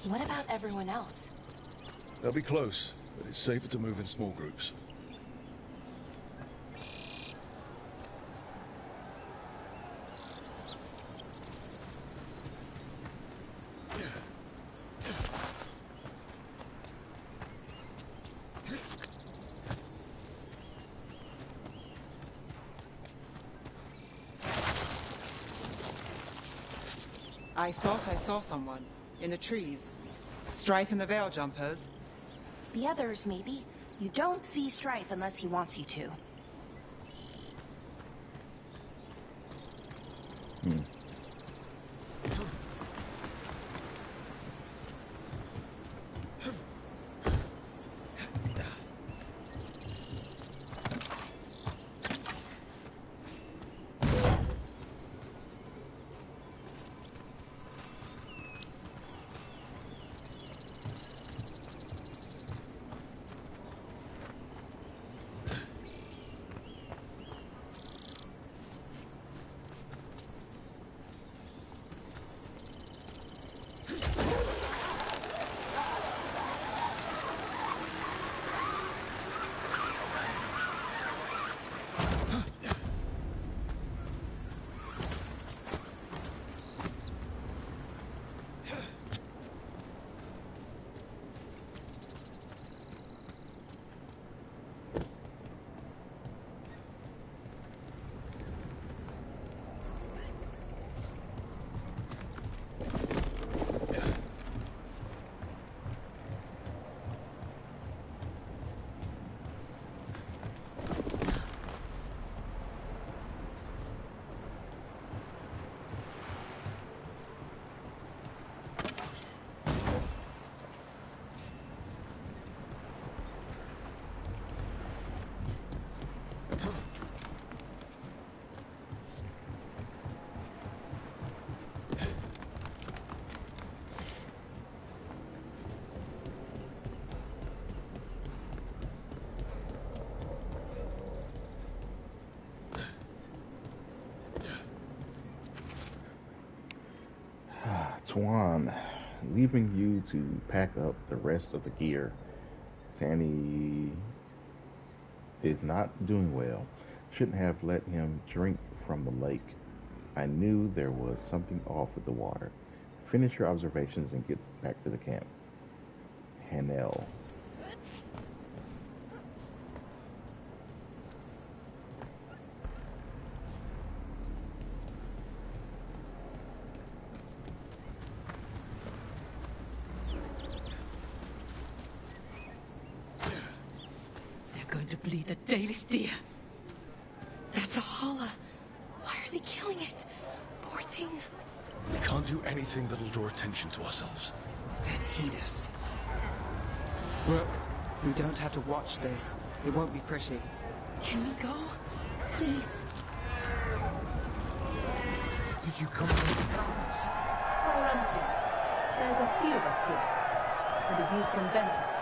What about everyone else? They'll be close, but it's safer to move in small groups. I thought I saw someone. In the trees. Strife and the Veil Jumpers. The others, maybe. You don't see Strife unless he wants you to. Tuan, leaving you to pack up the rest of the gear. Sandy is not doing well. Shouldn't have let him drink from the lake. I knew there was something off with the water. Finish your observations and get back to the camp. Hanel. going to bleed the Dalish deer. That's a holler. Why are they killing it? Poor thing. We can't do anything that'll draw attention to ourselves. Then heed us. Rook, we don't have to watch this. It won't be pretty. Can we go? Please. Did you come from the grounds? We're hunting. There's a few of us here. And a view from Ventus.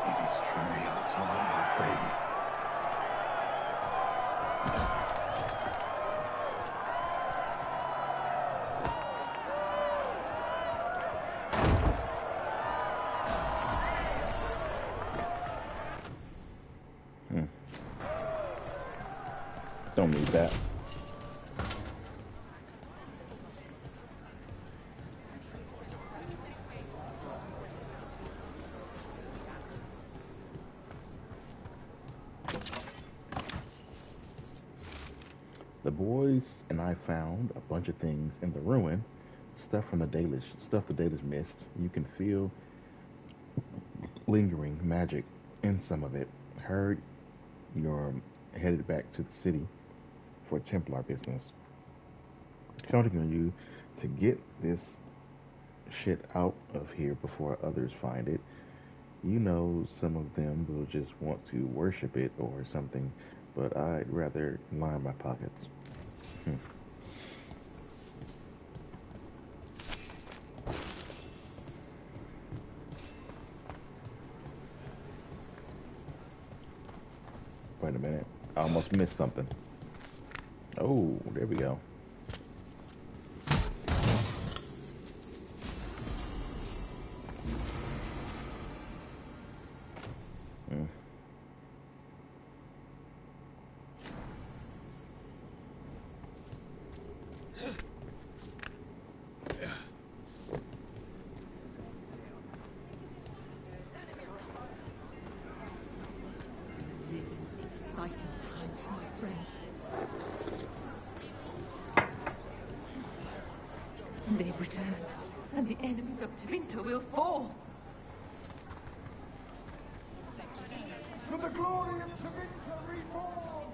It is truly our time, my friend. Don't need that. The boys and I found a bunch of things in the ruin. Stuff from the Dalish, stuff the Dalish missed. You can feel lingering magic in some of it. Heard you're headed back to the city for Templar business. Counting on you to get this shit out of here before others find it. You know, some of them will just want to worship it or something, but I'd rather line my pockets. Wait a minute. I almost missed something. Oh, there we go. They've returned, and the enemies of Tevinter will fall. For the glory of Tevinter reborn!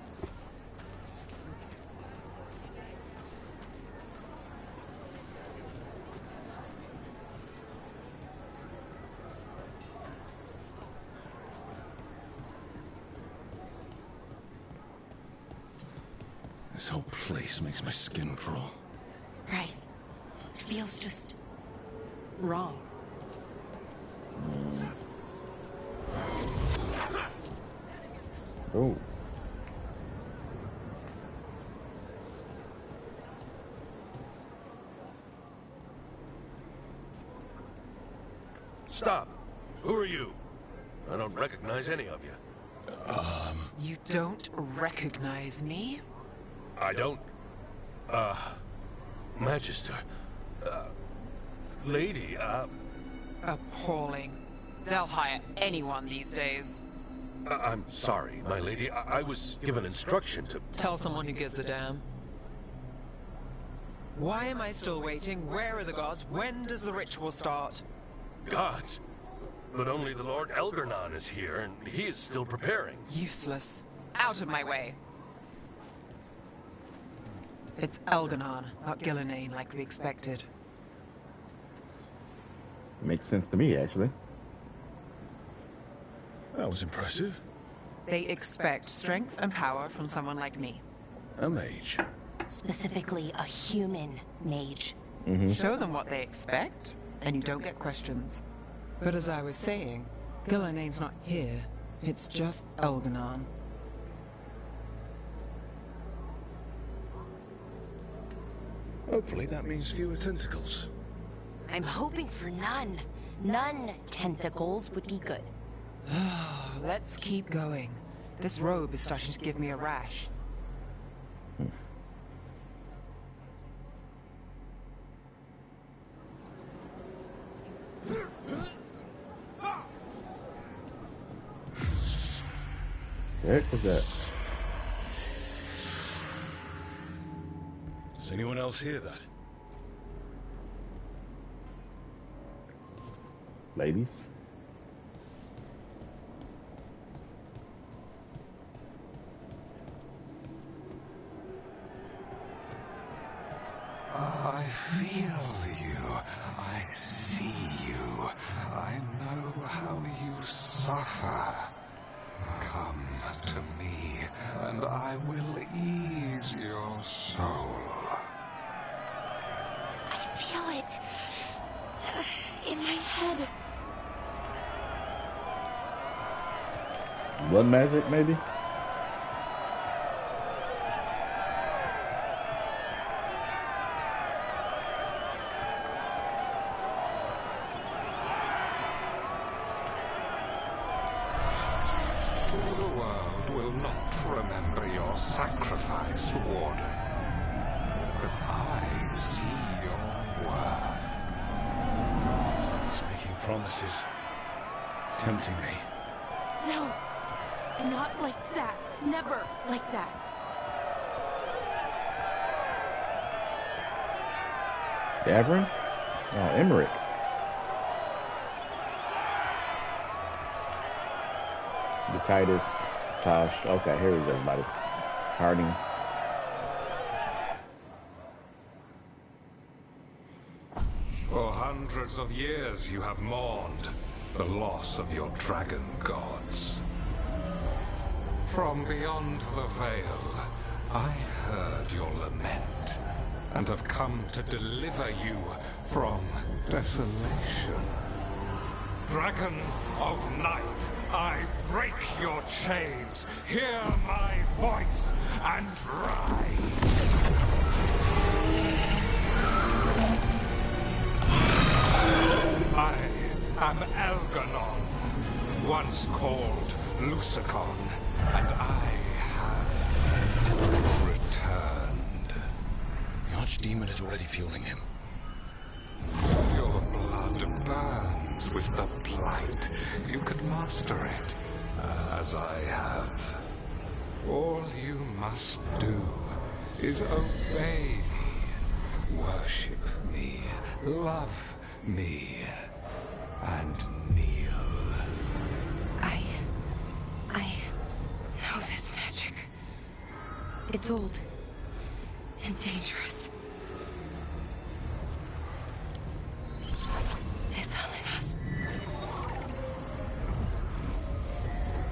This whole place makes my skin crawl. Right. It feels just wrong. Oh. Stop. Who are you? I don't recognize any of you. You don't recognize me? I don't. Magister. Lady, Appalling. They'll hire anyone these days. I'm sorry, my lady. I was given instruction to... Tell someone who gives a damn. Why am I still waiting? Where are the gods? When does the ritual start? Gods? But only the Lord Elgarnon is here, and he is still preparing. Useless. Out of my way. It's Elgarnon, not Gillenane like we expected. Makes sense to me, actually. That was impressive. They expect strength and power from someone like me. A mage. Specifically, a human mage. Show them what they expect, and you don't get questions. But as I was saying, Gillenane's not here. It's just Elgarnon. Hopefully that means fewer tentacles. I'm hoping for none. None tentacles would be good. Let's keep going. This robe is starting to give me a rash. The heck was that? Does anyone else hear that? Ladies? feel you. I see you. I know how you suffer. Come to me, and I will ease your soul. I feel it. In my head. Blood magic, maybe? The world will not remember your sacrifice, Warden. But I see your worth. He's making promises. Tempting me. No. Not like that. Never like that. Davrin? Oh, Emmerich. Titus, Tosh. Okay, here is everybody. Harding. For hundreds of years you have mourned the loss of your dragon gods. From beyond the veil, I heard your lament, and have come to deliver you from desolation. Dragon of Night, I break your chains. Hear my voice and rise. I am Elganon, once called Lucicon, and I have returned. The Archdemon is already fueling him. Your blood burns with the plight. You could master it, as I have. All you must do is obey me, worship me, love me, and kneel. I know this magic. It's old and dangerous.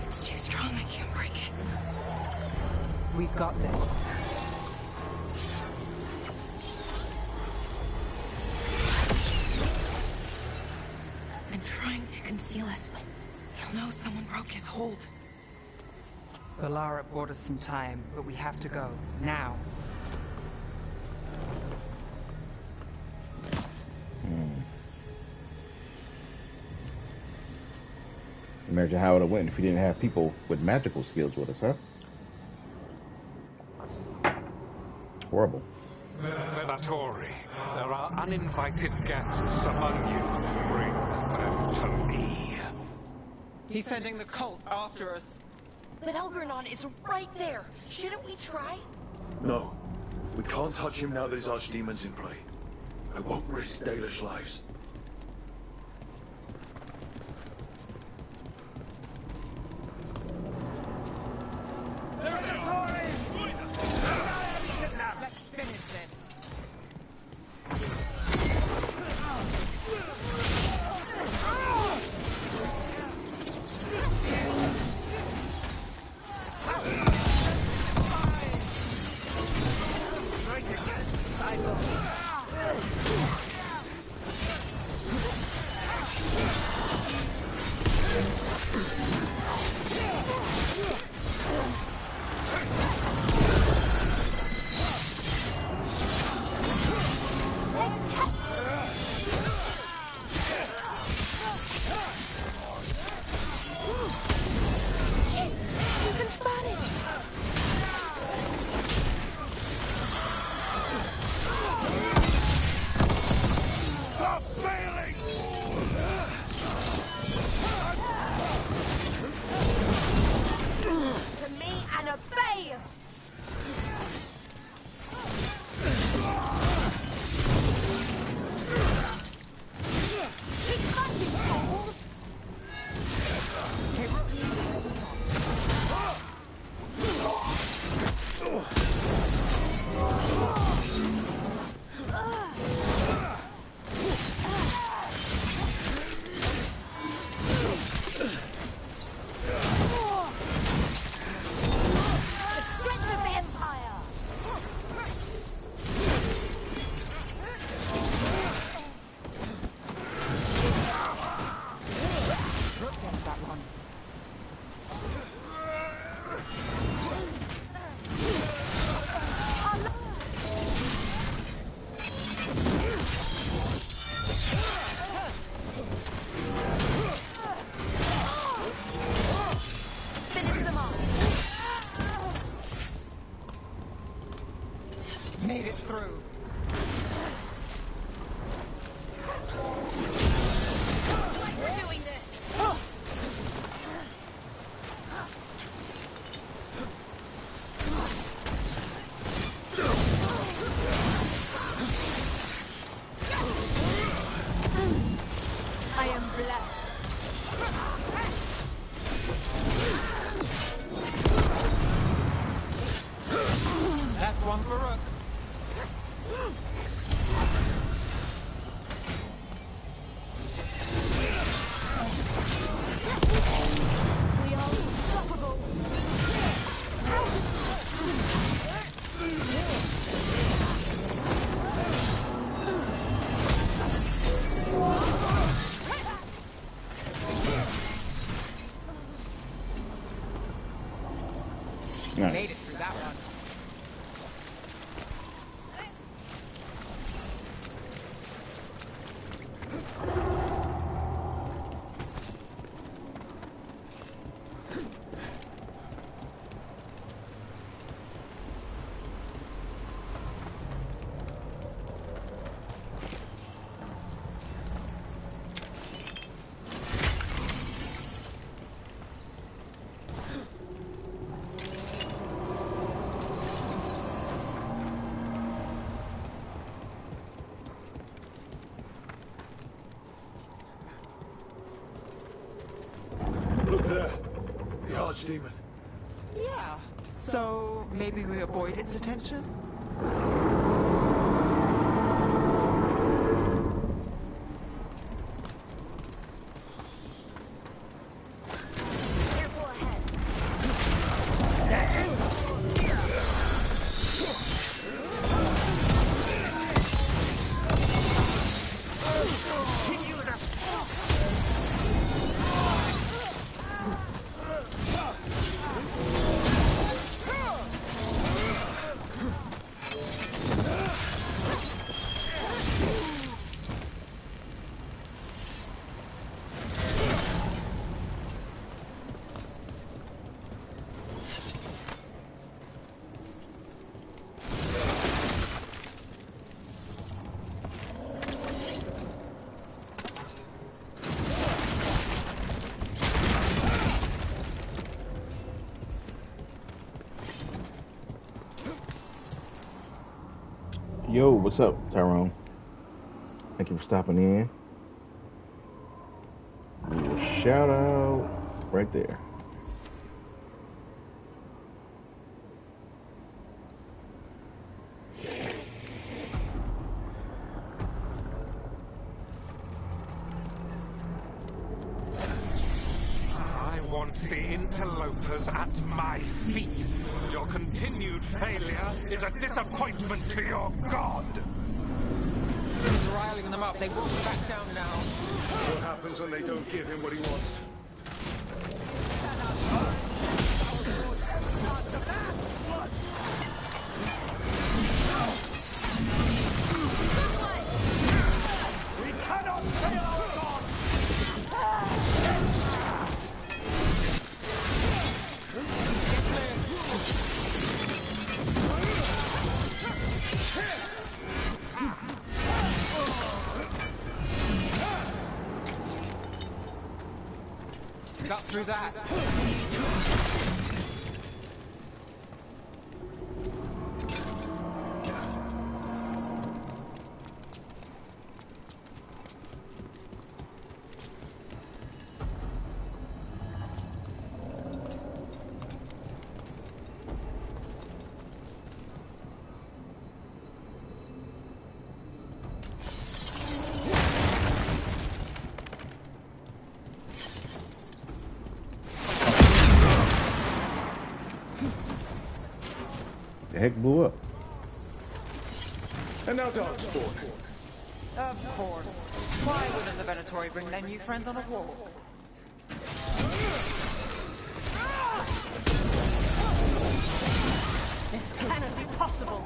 It's too strong, I can't break it. We've got this. I'm trying to conceal us, but he'll know someone broke his hold. Balara bought us some time, but we have to go. Now. Imagine how it would have went if we didn't have people with magical skills with us, huh? Horrible. Venatori, there are uninvited guests among you. Bring them to me. He's sending the cult after us. But Elgarnon is right there. Shouldn't we try? No. We can't touch him now that his Archdemon's in play. I won't risk Dalish lives. Let's finish this. through. Like we're doing this. I am blessed. That's one for Rook. We are unstoppable. Nice. Made it through that one. Look there. The archdemon. Yeah. So maybe we avoid its attention? Yo, what's up, Tyrone? Thank you for stopping in. Shout out right there. I want the interlopers at my feet. Your continued failure is a disappointment to your god. He's riling them up. They won't back down now. What happens when they don't give him what he wants? We cannot fail our god! Got through that. The heck blew up? And now dog spawn. Of course. Why wouldn't the Venatori bring their new friends on a walk? This cannot be possible.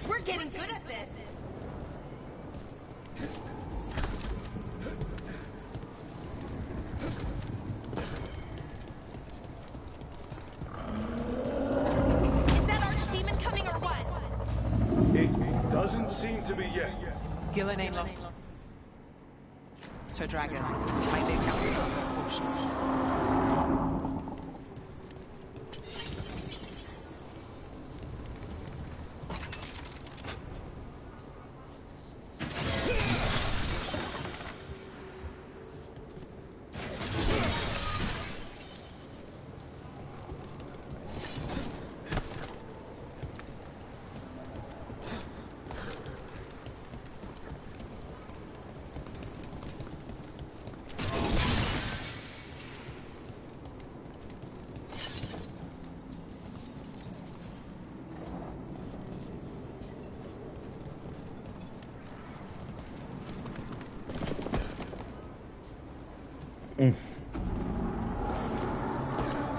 We're getting good at this. Is that archdemon coming or what? It doesn't seem to be yet. Gillen ain't lost her dragon. Might be accounted for her cautious.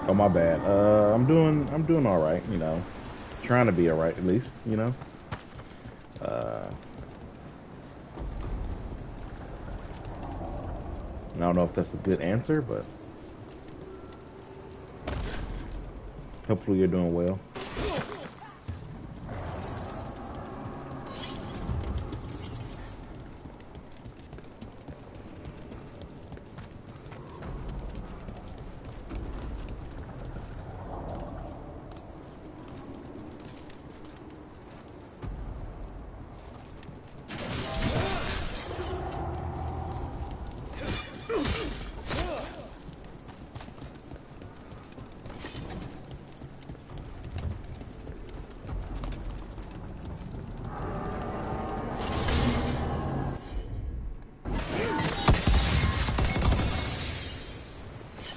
Oh, my bad. I'm doing all right. You know, trying to be all right at least. You know. I don't know if that's a good answer, but hopefully you're doing well.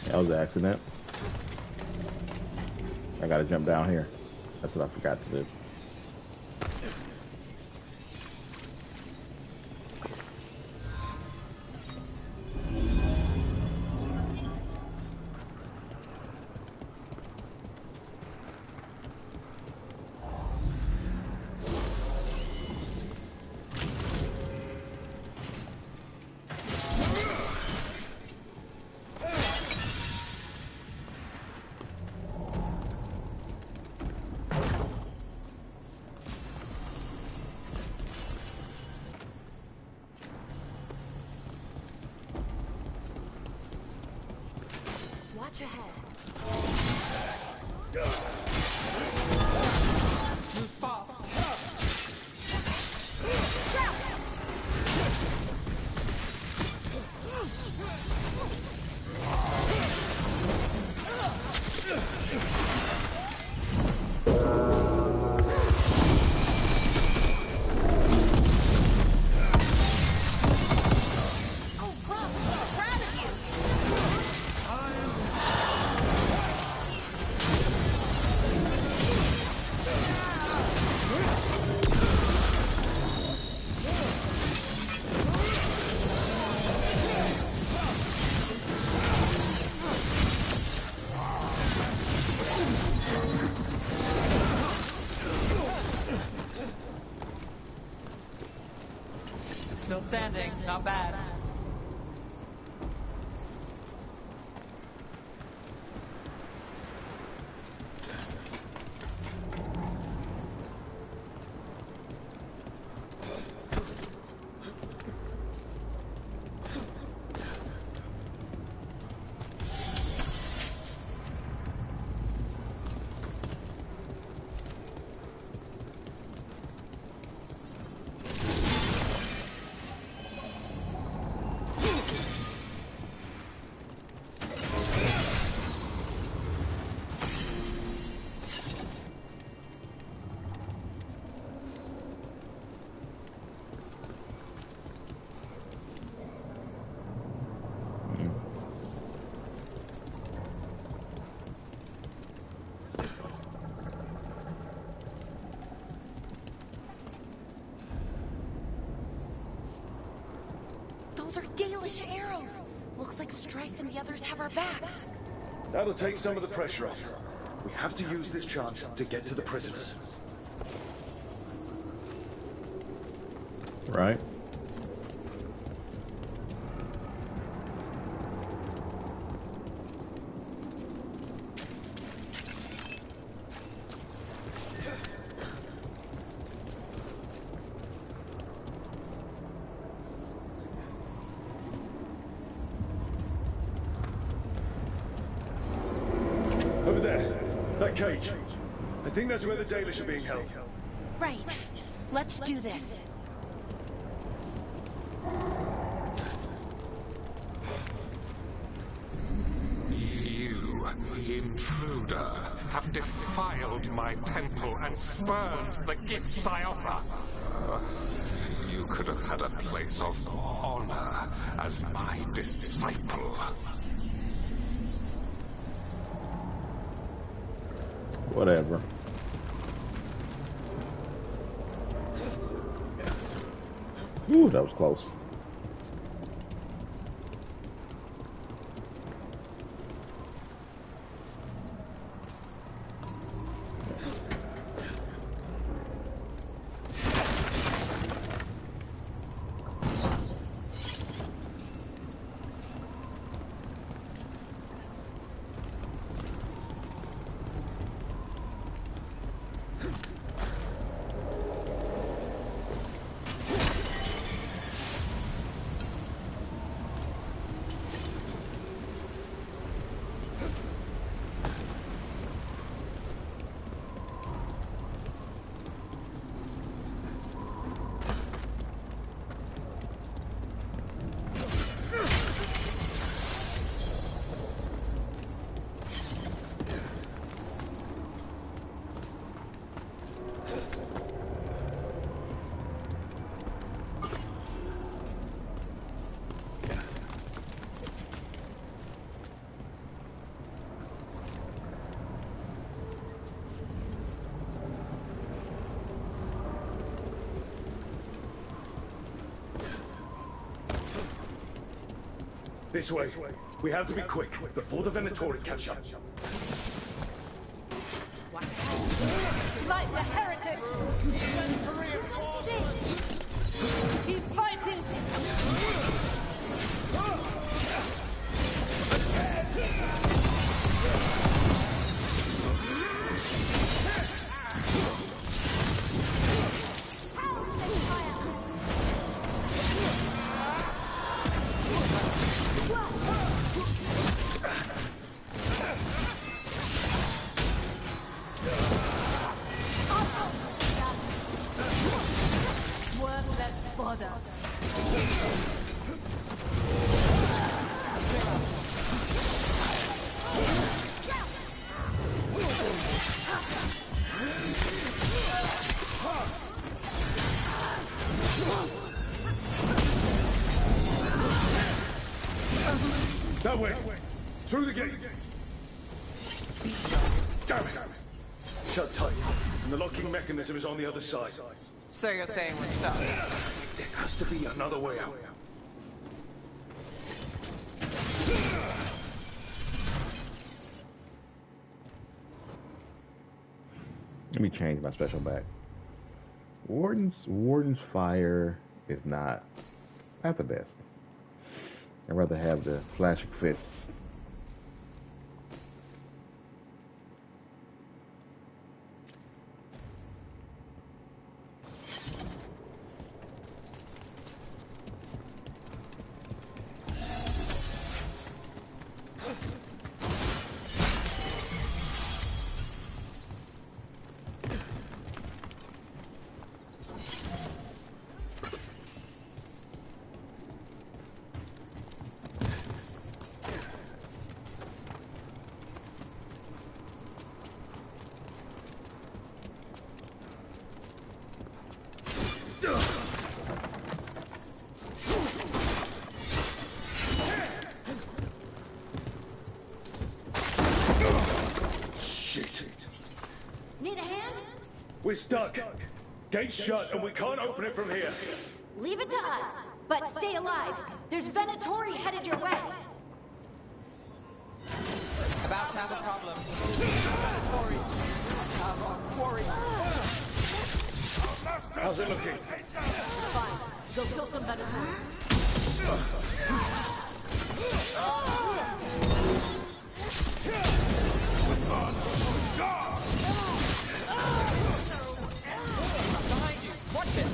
That was an accident. I gotta jump down here. That's what I forgot to do. Watch your head. Move fast. Still standing, not bad. Those are Dalish arrows. Looks like Strife and the others have our backs. That'll take some of the pressure off. We have to use this chance to get to the prisoners. Right. Over there. That cage. I think that's where the Dalish are being held. Right. Let's do this. You, intruder, have defiled my temple and spurned the gifts I offer. You could have had a place of honor as my disciple. Whatever. Ooh, that was close. This way. We have to be quick before the Venatori catch up. Smite the heretic! Keep fighting! Worthless fodder. That way! Through the gate! Damn it! Shut tight. And the locking mechanism is on the other side. So you're saying we're stuck? There has to be another way out. Let me change my special back. Warden's fire is not the best. I'd rather have the flashing fists. Need a hand? We're stuck. Gate's shut and we can't open it from here. Leave it to us. But stay alive. There's Venatori headed your way. About to have a problem. Venatori. Quarry. How's it looking? Fine. Go kill some Venatori. Behind you. Watch it.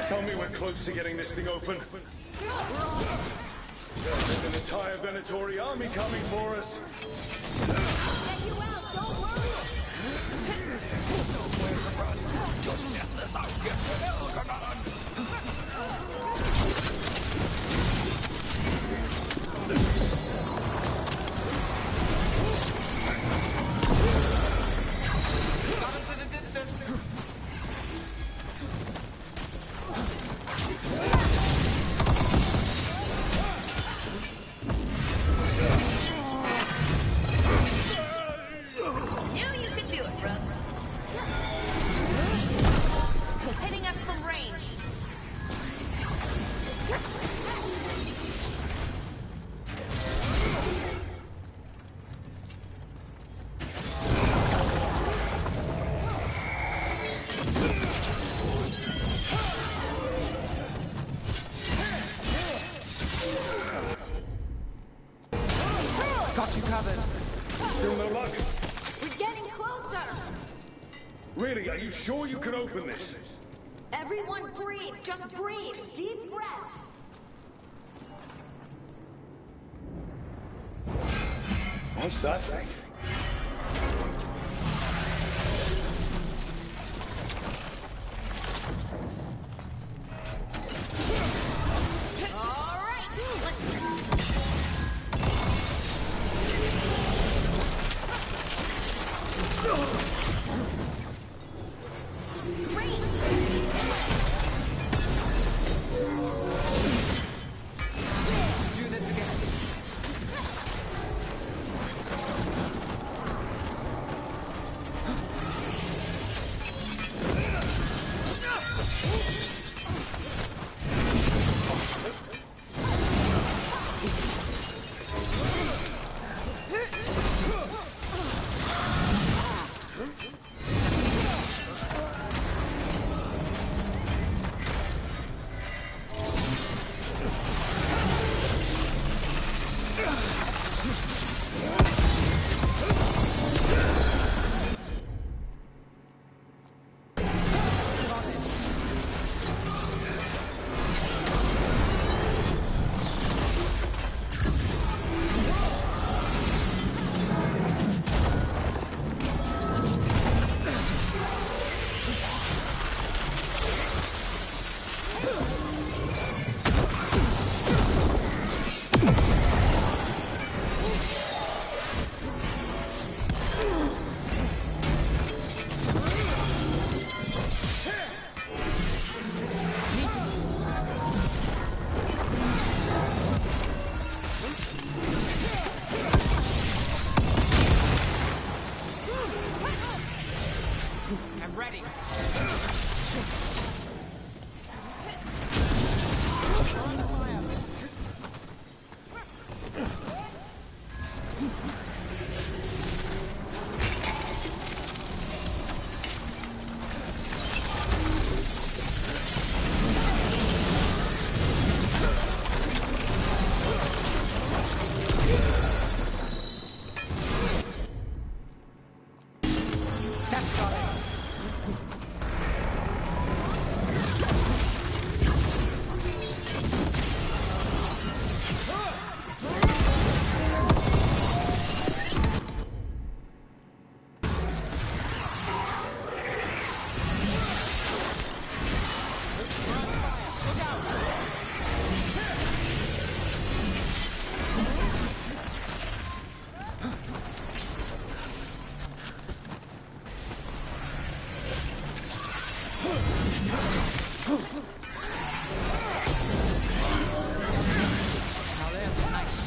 Tell me we're close to getting this thing open. There's an entire Venatori army coming for us. Get you out, don't worry. Got us in a distance. Knew you could do it, Rook. Hitting us from range. Got you covered. Still no luck? We're getting closer. Really, are you sure you can open this? Everyone breathe. Just breathe. Deep breaths. What's that thing? All right, let's Do this again.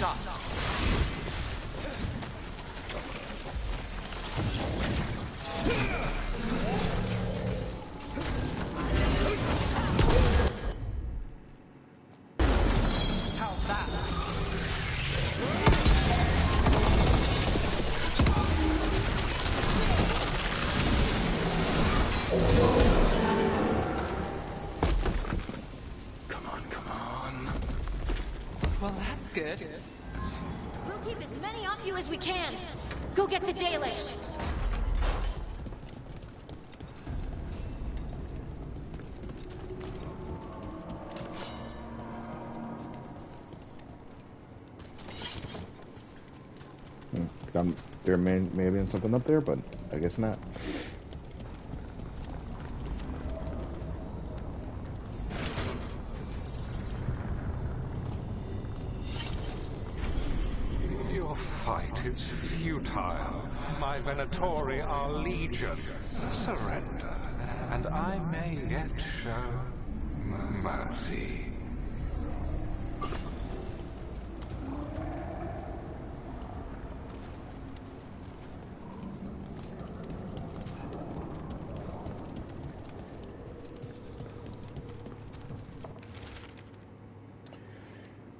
Stop. How's that? Come on, come on. Well, that's good. We'll keep as many off you as we can. Go get the Dalish. There may have been something up there, but I guess not. Your fight is futile. My Venatori are legion. Surrender, and I may yet show mercy.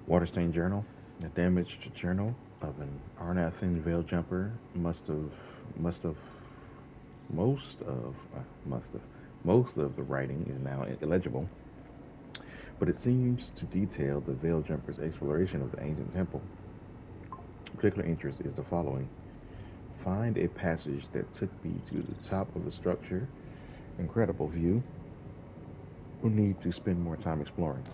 Waterstained journal. The damaged journal of an Arnathan veil jumper most of the writing is now illegible, but it seems to detail the veil jumper's exploration of the ancient temple. Particular interest is the following: find a passage that took me to the top of the structure. Incredible view. We'll need to spend more time exploring.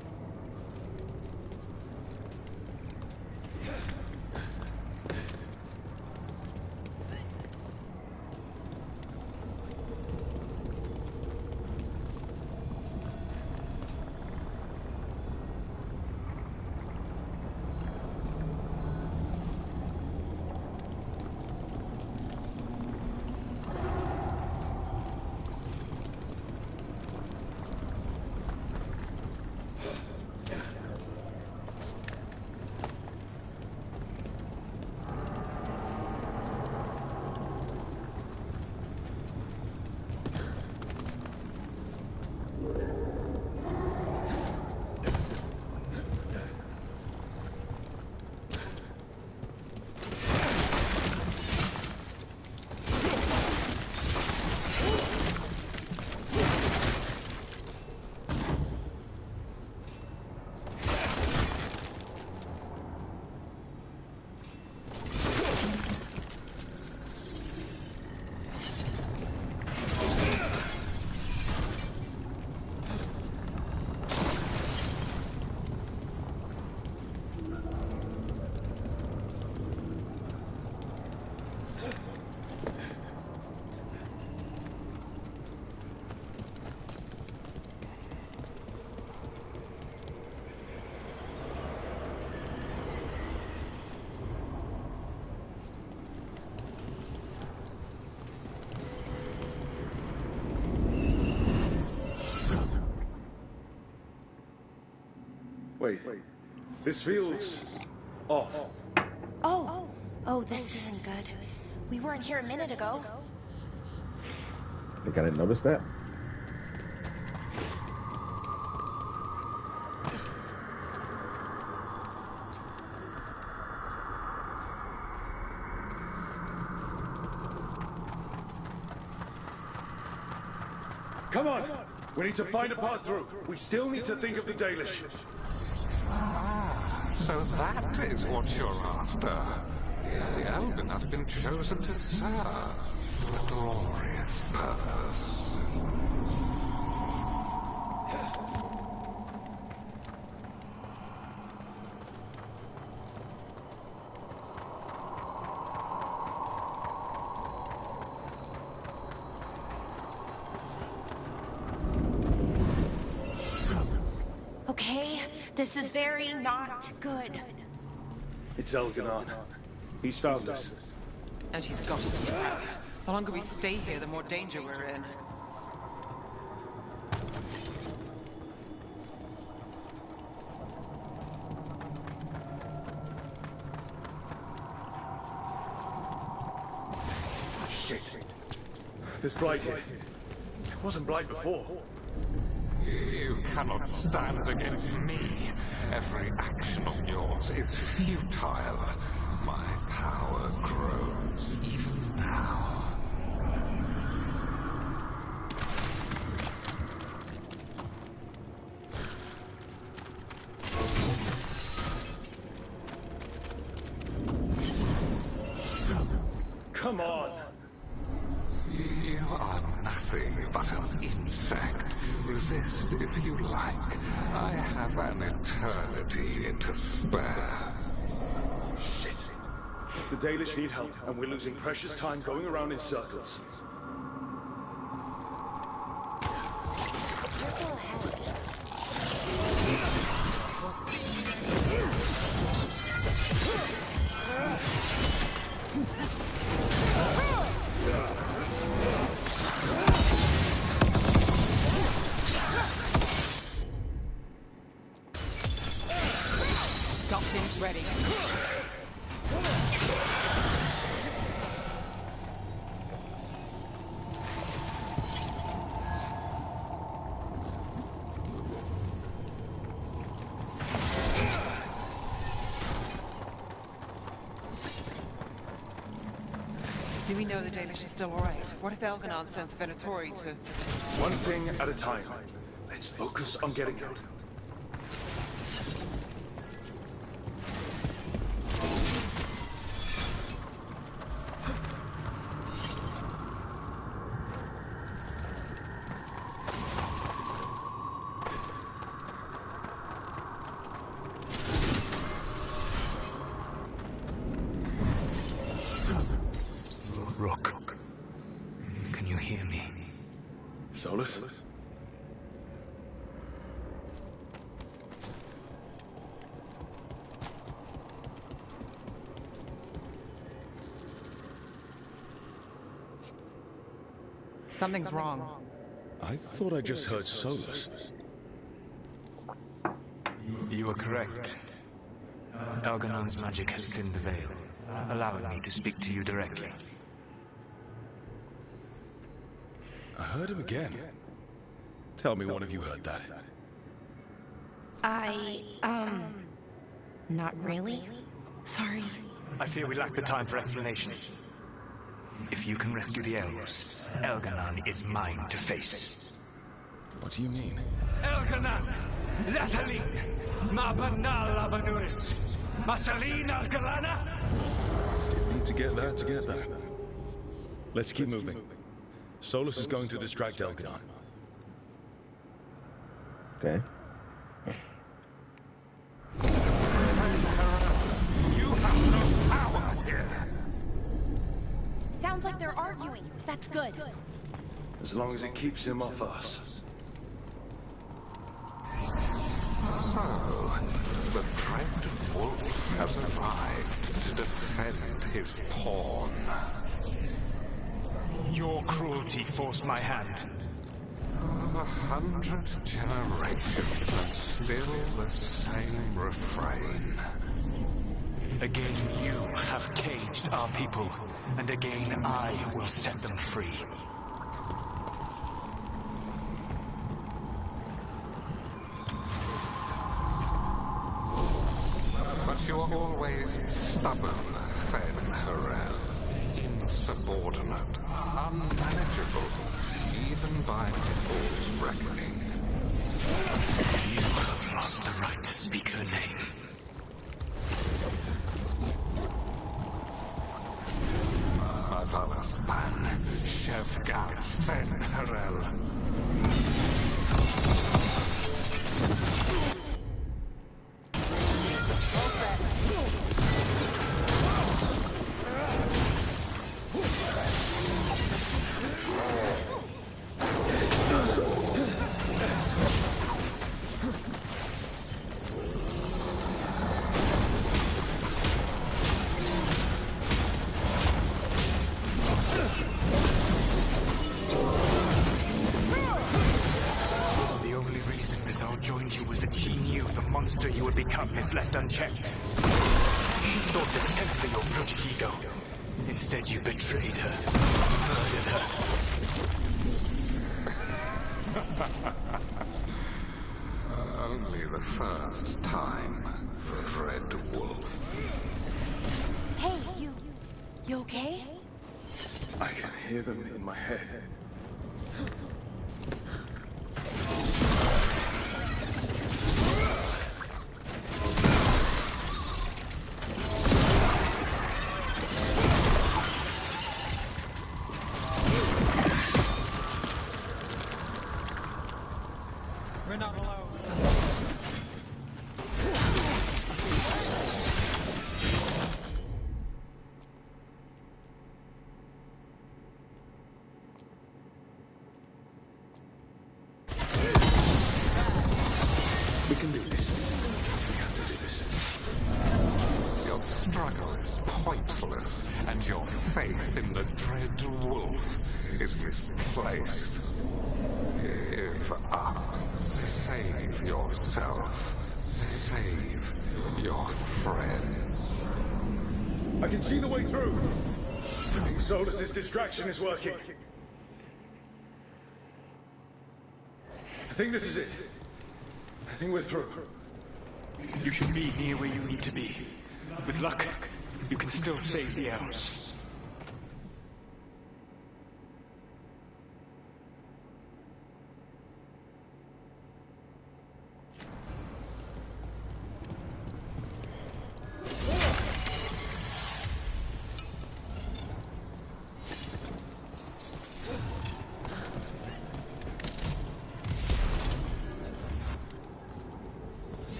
Wait. This feels off. Oh, this isn't good. We weren't here a minute ago. I think I didn't notice that. Come on! We need to find a path through. We still need to think of the Dalish. Ah, so that is what you're after. The Elven has been chosen to serve a glorious purpose. Okay, this is very not good. It's Elganon. He's found us. And she's got us trapped. The longer we stay here, the more danger we're in. Shit. There's blight here. It wasn't blight before. You cannot stand against me. Every action of yours is futile. My power grows even now. Come on! You are nothing but an insect. Resist if you like. I have an eternity to spare. Shit. The Dalish need help, and we're losing precious time going around in circles. Got things ready. Do we know the Dalish is still alright? What if Elganon sends the Venatori to... One thing at a time. Let's focus on getting out. Rook, can you hear me? Solus? Something's wrong. I thought I just heard Solus. You are correct. Elganon's magic has thinned the veil, allowing me to speak to you directly. I heard him again. Tell me one of you heard that. Not really. Sorry. I fear we lack the time for explanation. If you can rescue the elves, Elganon is mine to face. What do you mean? Elganon! Lathalin! Mabanal Avanuris! Masalin Algalana! Didn't need to get that. Let's keep moving. Solus is going to distract Elganon. Okay. You have no power here. Sounds like they're arguing. That's good. As long as it keeps him off us. So, the dread wolf has arrived to defend his pawn. Your cruelty forced my hand. 100 generations and still the same refrain. Again, you have caged our people, and again I will set them free. But you are always stubborn, Fen Harel. Insubordinate, unmanageable, even by people's reckoning. You have lost the right to speak her name. Avalas Ban, Shevgar Fen Harel. You would become if left unchecked. She thought to temper your brutish ego. Instead, you betrayed her, murdered her. Only the first time, Dread Wolf. Hey, you okay? I can hear them in my head. We're not alone. We can do this. We have to do this. Your struggle is pointless, and your faith in the Dread Wolf is misplaced. Give up. Save yourself. Save your friends. I can see the way through. I think Solus's distraction is working. I think this is it. I think we're through. You should be near where you need to be. With luck, you can still save the elves.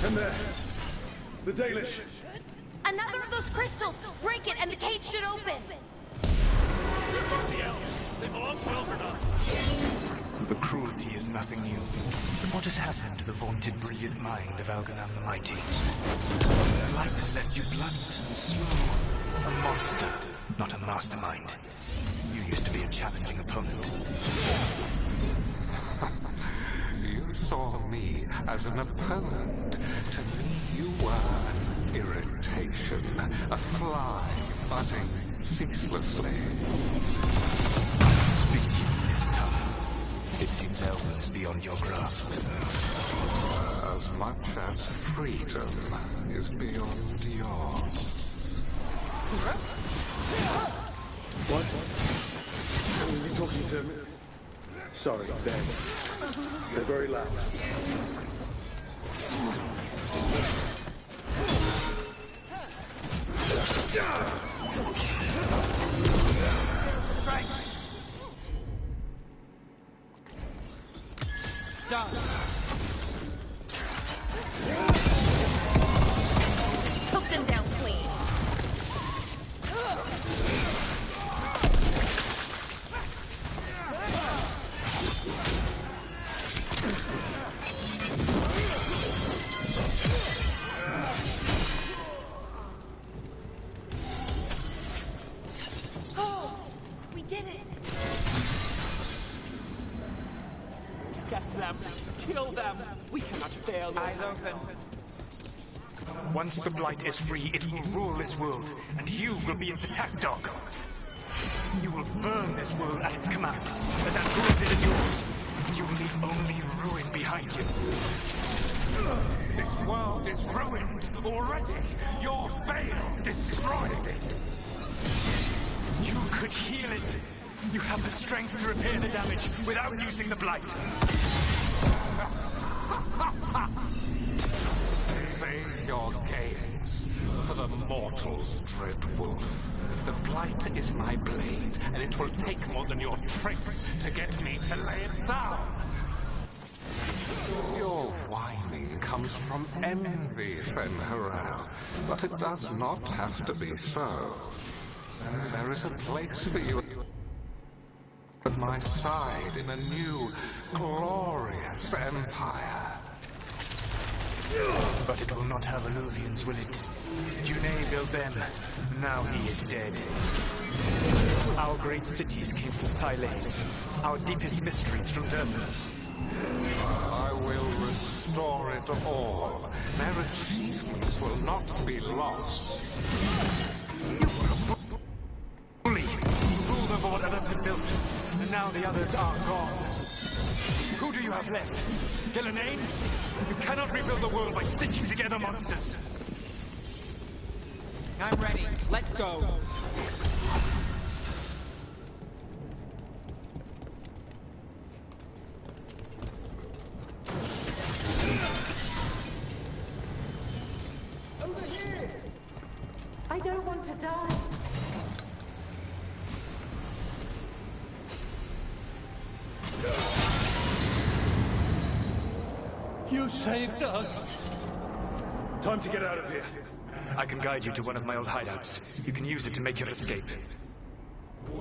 And there. The Dalish. Another of those crystals! Break it and the cage should open! The elves. They belong to Elgernot. The cruelty is nothing new. But what has happened to the vaunted brilliant mind of Elganon the Mighty? The light has left you blunt and slow. A monster, not a mastermind. You used to be a challenging opponent. You saw me as an opponent. To me, you were an irritation, a fly buzzing ceaselessly. Speak to you this time. It seems Elven is beyond your grasp. As much as freedom is beyond yours. What? Are you talking to me? Sorry, they're very loud. Done. Took them down clean. Oh, we did it. Get them. Kill them. We cannot fail. Eyes open. Once the Blight is free, it will rule this world, and you will be its attack dog. You will burn this world at its command, as Andrua did at yours. You will leave only ruin behind you. This world is ruined already. Your veil destroyed it. You could heal it. You have the strength to repair the damage without using the Blight. Save your games for the mortals, Dread Wolf. The Blight is my blade, and it will take more than your tricks to get me to lay it down. Your whining comes from envy, Fen'Harel, but it does not have to be so. There is a place for you at my side in a new, glorious empire. But it will not have Illuvians, will it? Junei built them. Now he is dead. Our great cities came from Silex. Our deepest mysteries from Durtha. I will restore it all. Their achievements This will not be lost. Bully! You ruled over what others had built, and now the others are gone. Who do you have left? Gillenane? You cannot rebuild the world by stitching together monsters. I'm ready. Let's go. Over here! I don't want to die. You saved us! Time to get out of here. I can guide you to one of my old hideouts. You can use it to make your escape.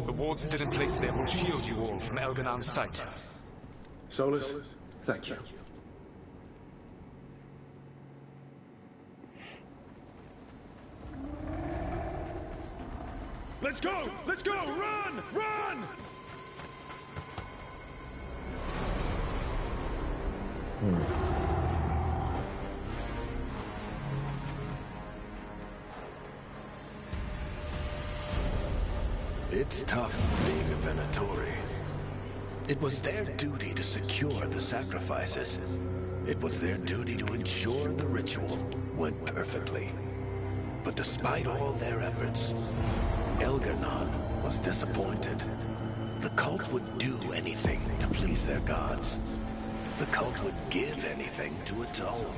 The wards still in place there will shield you all from Elganan's sight. Solus, thank you. Let's go! Let's go! Run! Run! It's tough being a Venatori. It was their duty to secure the sacrifices. It was their duty to ensure the ritual went perfectly. But despite all their efforts, Elgar'nan was disappointed. The cult would do anything to please their gods. The cult would give anything to atone.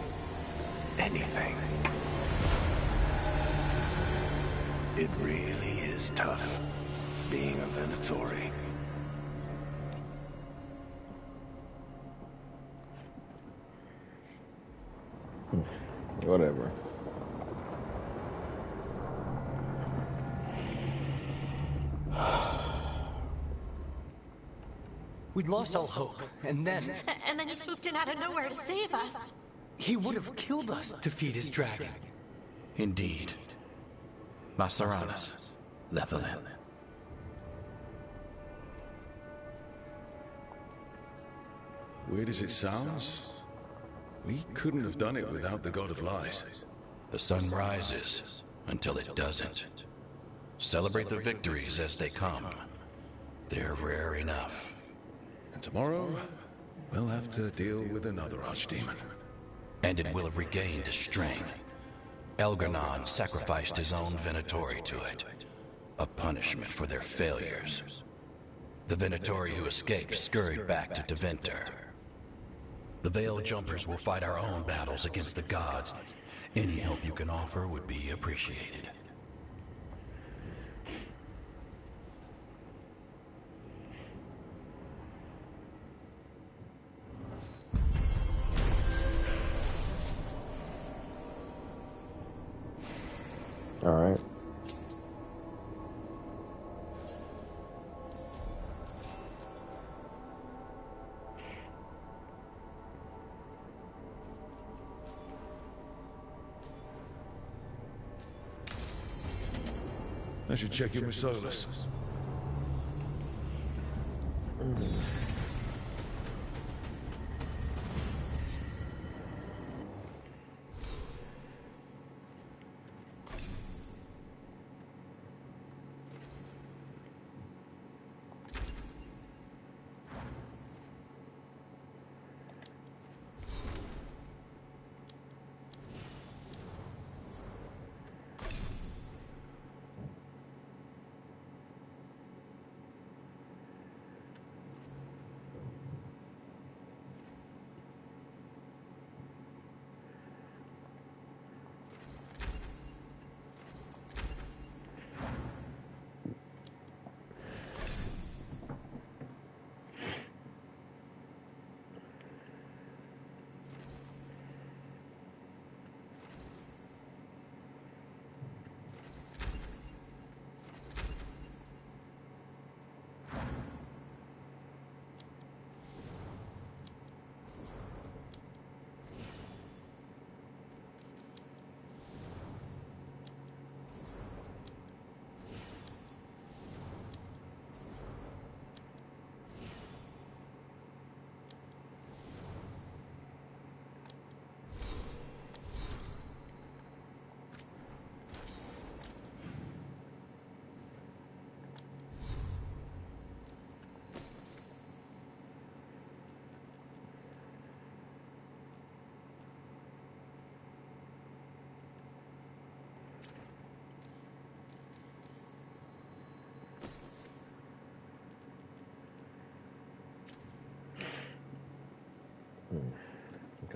Anything. It really is tough being a Venatori. Whatever. We'd lost all hope, and then... And then you swooped in out of nowhere to save us. He would have killed us to feed his dragon. Indeed. Masaranas, Lethalin. Weird as it sounds, we couldn't have done it without the God of Lies. The sun rises until it doesn't. Celebrate the victories as they come. They're rare enough. And tomorrow, we'll have to deal with another archdemon. And it will have regained its strength. Elgar'nan sacrificed his own Venatori to it. A punishment for their failures. The Venatori who escaped scurried back to Deventer. The Veil Jumpers will fight our own battles against the gods. Any help you can offer would be appreciated. All right. I should check in with Solus.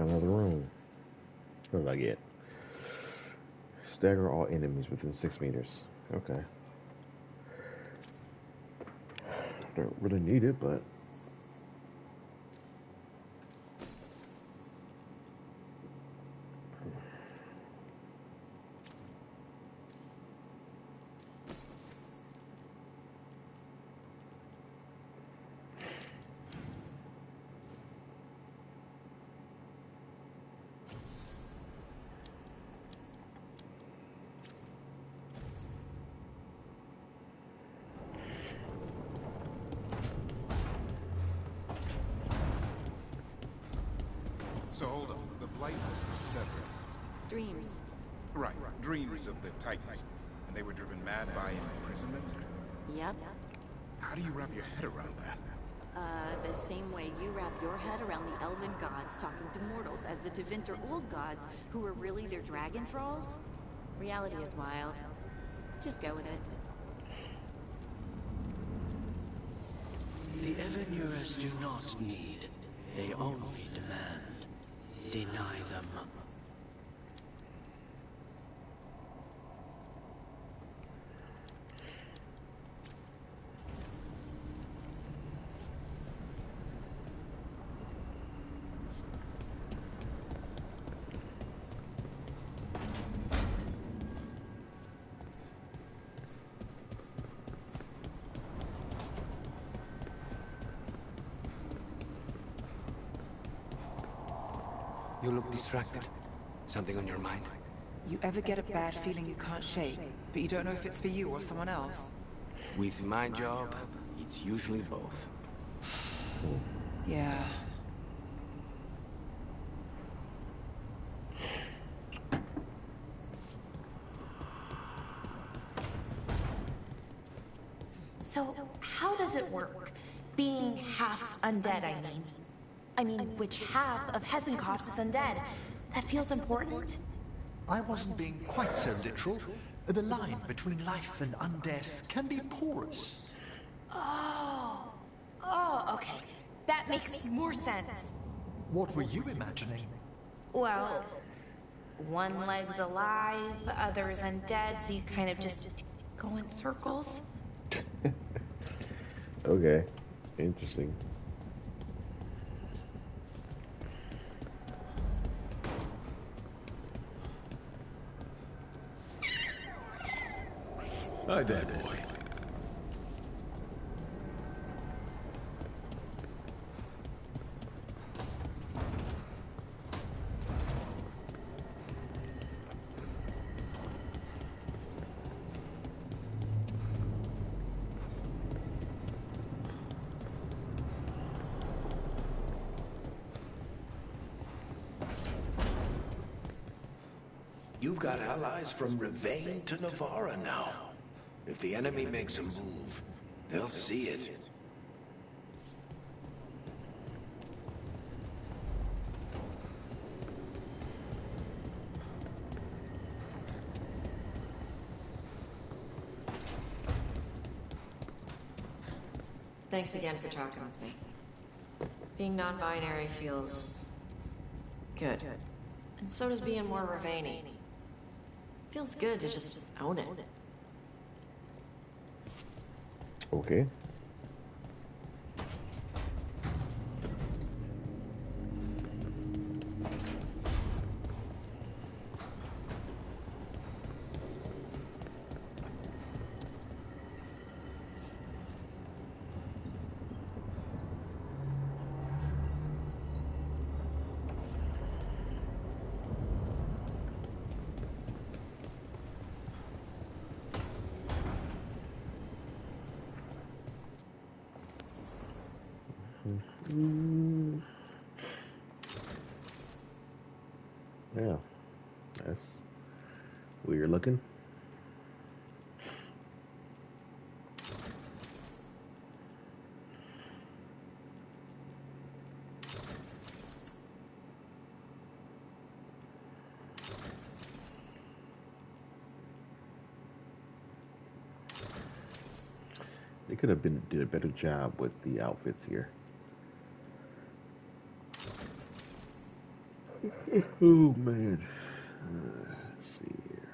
another room. What did I get? Stagger all enemies within 6 meters. Okay. Don't really need it, but So hold on. The Blight was the seven. Dreams. Right. Dreams of the Titans. And they were driven mad by imprisonment? Yep. How do you wrap your head around that? The same way you wrap your head around the elven gods talking to mortals as the Tevinter old gods who were really their dragon thralls. Reality is wild. Just go with it. The Evanurers do not need. They only demand. Deny them. You look distracted. Something on your mind? You ever get a bad feeling you can't shake, but you don't know if it's for you or someone else? With my job, it's usually both. Yeah. So, how does it work? Being half undead, I mean, which half of Hezenkos is undead? That feels important. I wasn't being quite so literal. The line between life and undeath can be porous. Oh, okay. That makes more sense. What were you imagining? Well, one leg's alive, the other is undead, so you kind of just go in circles. okay. Interesting. Hi there, boy. You've got allies from Rivain to Navarra now. If the enemy makes a move, they'll see it. Thanks again for talking with me. Being non-binary feels good. And so does being more Rivain-y. Feels good to just own it. Okay. Yeah, that's weird looking. They could have did a better job with the outfits here. Oh man. Let's see here.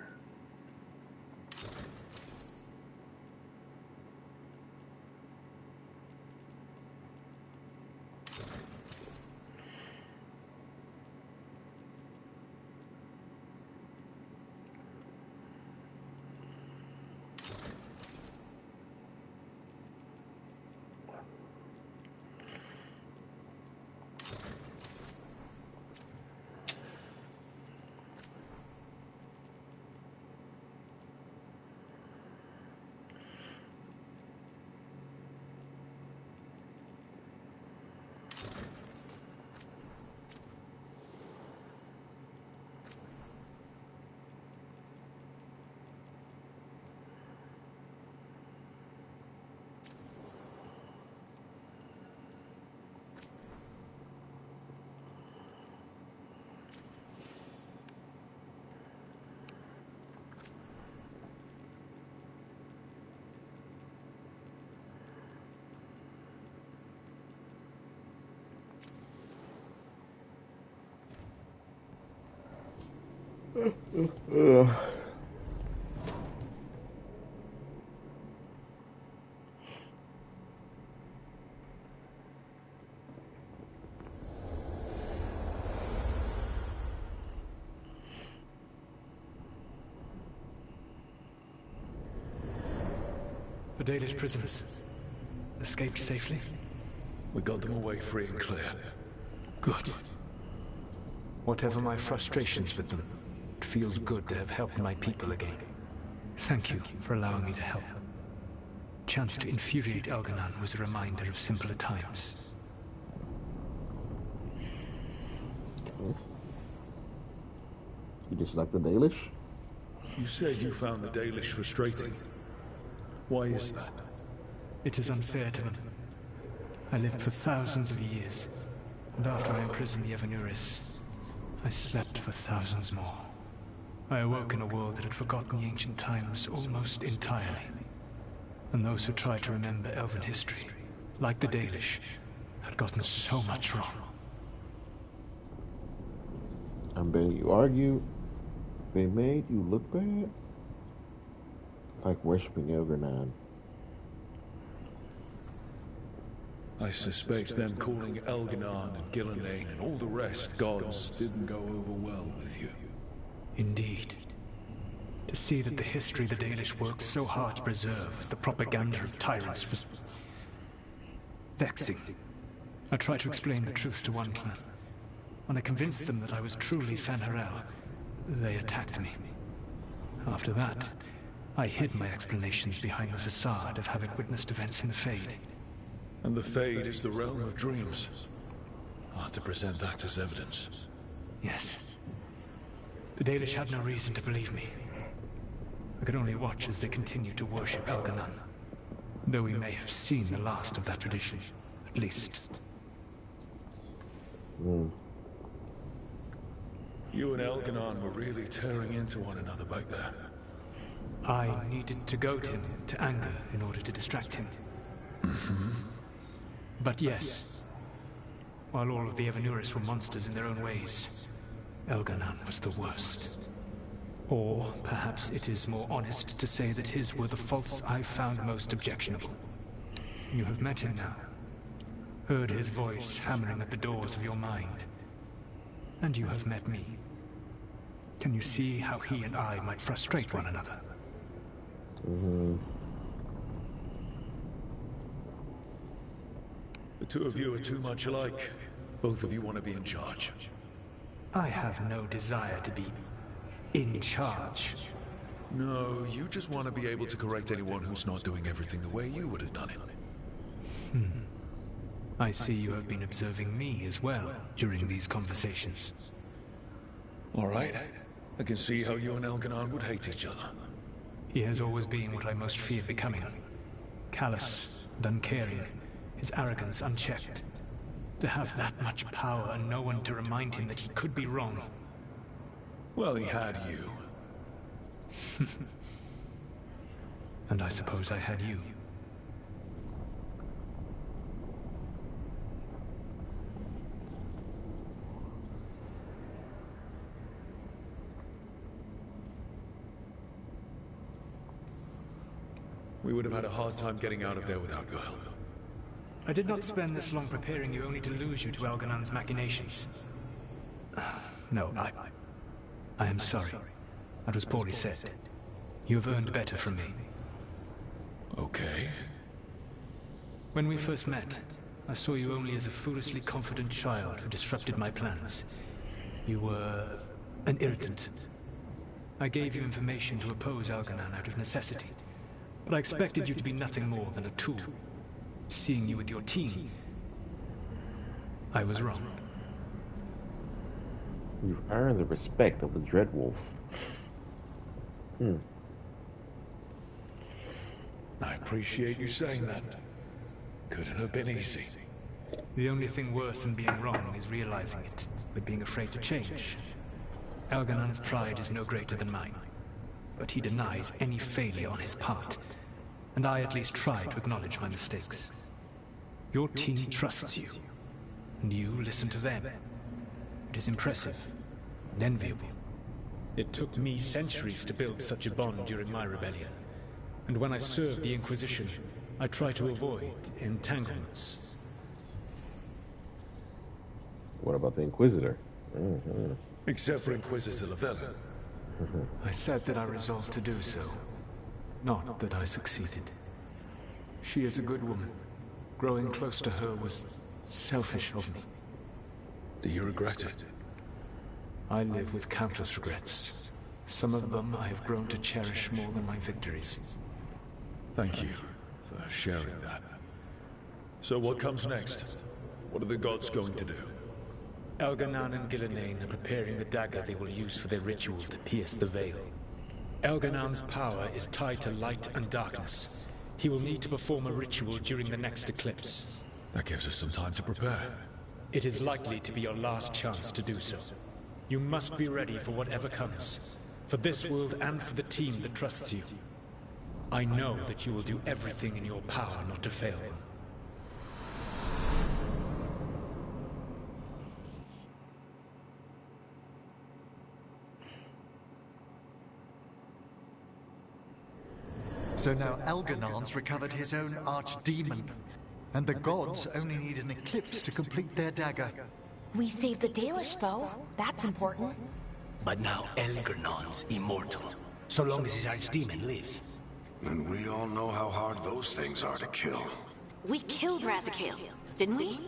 The Dalish prisoners escaped safely? We got them away free and clear. Good. Whatever my frustrations with them, it feels good to have helped my people again. Thank you for allowing me to help. Chance to infuriate Elganon was a reminder of simpler times. You just like the Dalish? You said you found the Dalish frustrating. Why is that? It is unfair to them. I lived for thousands of years, and after I imprisoned the Evanuris, I slept for thousands more. I awoke in a world that had forgotten the ancient times almost entirely. And those who tried to remember Elven history, like the Dalish, had gotten so much wrong. I bet you argue they made you look bad? Like worshipping Elganon. I suspect them calling Elganon and Gillenane and all the rest gods didn't go over well with you. Indeed. To see that the history the Dalish worked so hard to preserve was the propaganda of tyrants was vexing. I tried to explain the truth to one clan. When I convinced them that I was truly Fen'Harel, they attacked me. After that, I hid my explanations behind the facade of having witnessed events in the Fade. And the Fade is the realm of dreams. I'll have to present that as evidence. Yes. The Dalish had no reason to believe me. I could only watch as they continued to worship Elganon, though we may have seen the last of that tradition, at least. You and Elganon were really tearing into one another back there. I needed to goad him to anger in order to distract him. But yes, while all of the Evanuris were monsters in their own ways, Elganon was the worst. Or perhaps it is more honest to say that his were the faults I found most objectionable. You have met him now, heard his voice hammering at the doors of your mind. And you have met me. Can you see how he and I might frustrate one another? The two of you are too much alike. Both of you want to be in charge. I have no desire to be in charge. No, you just want to be able to correct anyone who's not doing everything the way you would have done it. I see you have been observing me as well during these conversations. All right. I can see how you and Elganon would hate each other. He has always been what I most feared becoming. Callous and uncaring, his arrogance unchecked. To have that much power and no one to remind him that he could be wrong. Well, he had you. And I suppose I had you. We would have had a hard time getting out of there without your help. I did not spend this long preparing you only to lose you to Elganon's machinations. No, I am sorry. That was poorly said. You have earned better from me. Okay. When we first met, I saw you only as a foolishly confident child who disrupted my plans. You were an irritant. I gave you information to oppose Elganon out of necessity, but I expected you to be nothing more than a tool. Seeing you with your team, I was wrong. You've earned the respect of the Dreadwolf. I appreciate you saying that. Couldn't have been easy. The only thing worse than being wrong is realizing it, but being afraid to change. Elganon's pride is no greater than mine, but he denies any failure on his part, and I at least try to acknowledge my mistakes. Your team trusts you, and you listen to them. It is impressive and enviable. It took me centuries to build such a bond during my rebellion, and when I served the Inquisition, I tried to avoid entanglements. What about the Inquisitor? Except for Inquisitor Lavella. I said that I resolved to do so, not that I succeeded. She is a good woman. Growing close to her was selfish of me. Do you regret it? I live with countless regrets. Some of them I have grown to cherish more than my victories. Thank you for sharing that. So what comes next? What are the gods going to do? Elganon and Gillenane are preparing the dagger they will use for their ritual to pierce the veil. Elganon's power is tied to light and darkness. He will need to perform a ritual during the next eclipse. That gives us some time to prepare. It is likely to be your last chance to do so. You must be ready for whatever comes, for this world and for the team that trusts you. I know that you will do everything in your power not to fail them. So now Elganon's recovered his own archdemon, and the gods only need an eclipse to complete their dagger. We saved the Dalish, though. That's important. But now Elganon's immortal, so long as his archdemon lives. And we all know how hard those things are to kill. We killed Razikale, didn't we?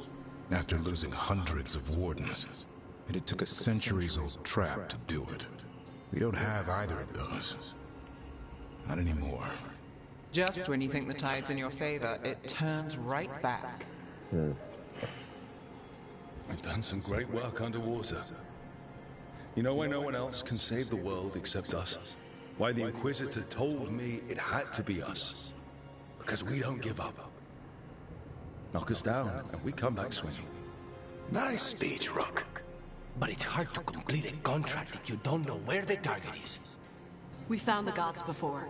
After losing hundreds of wardens, and it took a centuries-old trap to do it. We don't have either of those. Not anymore. Just when you think the tide's in your favor, it turns right back. We've done some great work underwater. You know why no one else can save the world except us? Why the Inquisitor told me it had to be us. Because we don't give up. Knock us down, and we come back swinging. Nice speech, Rook. But it's hard to complete a contract if you don't know where the target is. We found the gods before.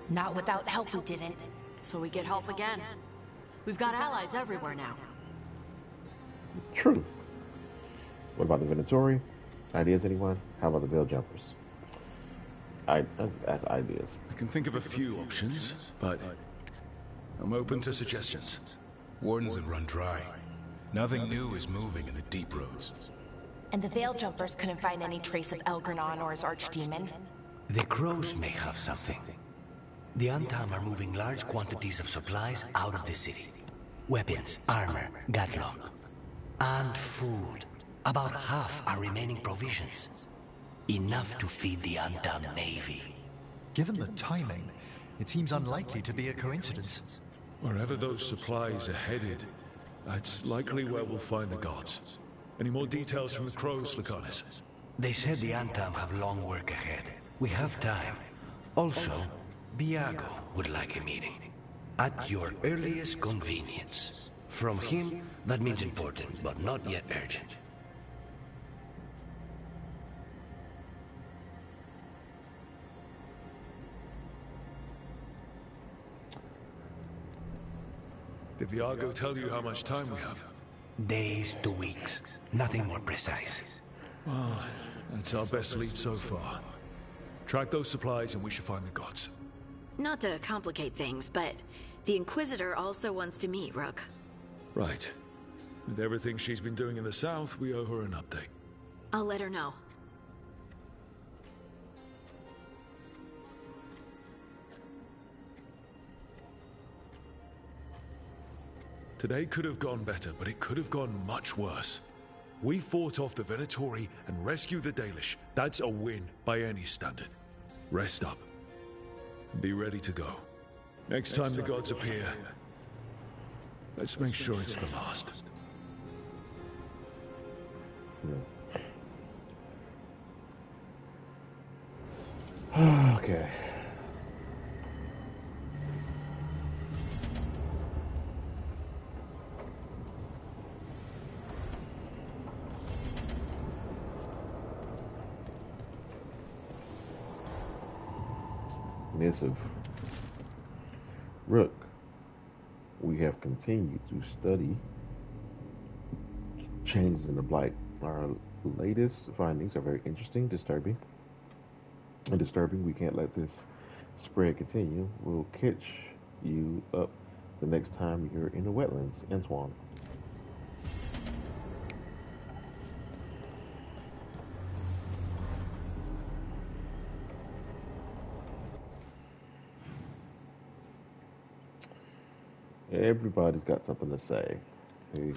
Not without help, we didn't. So we get help again. We've got allies everywhere now. True. What about the Venatori? Ideas, anyone? How about the Veil Jumpers? I just ask ideas. I can think of a few options, but I'm open to suggestions. Wardens have run dry. Nothing new is moving in the deep roads. And the Veil Jumpers couldn't find any trace of Elganon or his archdemon. The crows may have something. The Antam are moving large quantities of supplies out of the city. Weapons, armor, gatlock. And food. About half are remaining provisions. Enough to feed the Antam navy. Given the timing, it seems unlikely to be a coincidence. Wherever those supplies are headed, that's likely where we'll find the gods. Any more details from the crows, Lucanus? They said the Antam have long work ahead. We have time. Also, Biago would like a meeting. At your earliest convenience. From him, that means important, but not yet urgent. Did Viago tell you how much time we have? Days to weeks. Nothing more precise. Well, that's our best lead so far. Track those supplies and we should find the gods. Not to complicate things, but the Inquisitor also wants to meet Rook. Right. With everything she's been doing in the south, we owe her an update. I'll let her know. Today could have gone better, but it could have gone much worse. We fought off the Venatori and rescued the Dalish. That's a win by any standard. Rest up. Be ready to go. Next time the gods appear, let's make sure it's the last. Okay. Missive. Rook, we have continued to study changes in the Blight. Our latest findings are very interesting, disturbing. We can't let this spread continue. We'll catch you up the next time you're in the wetlands, Antoine. Everybody's got something to say. Hey.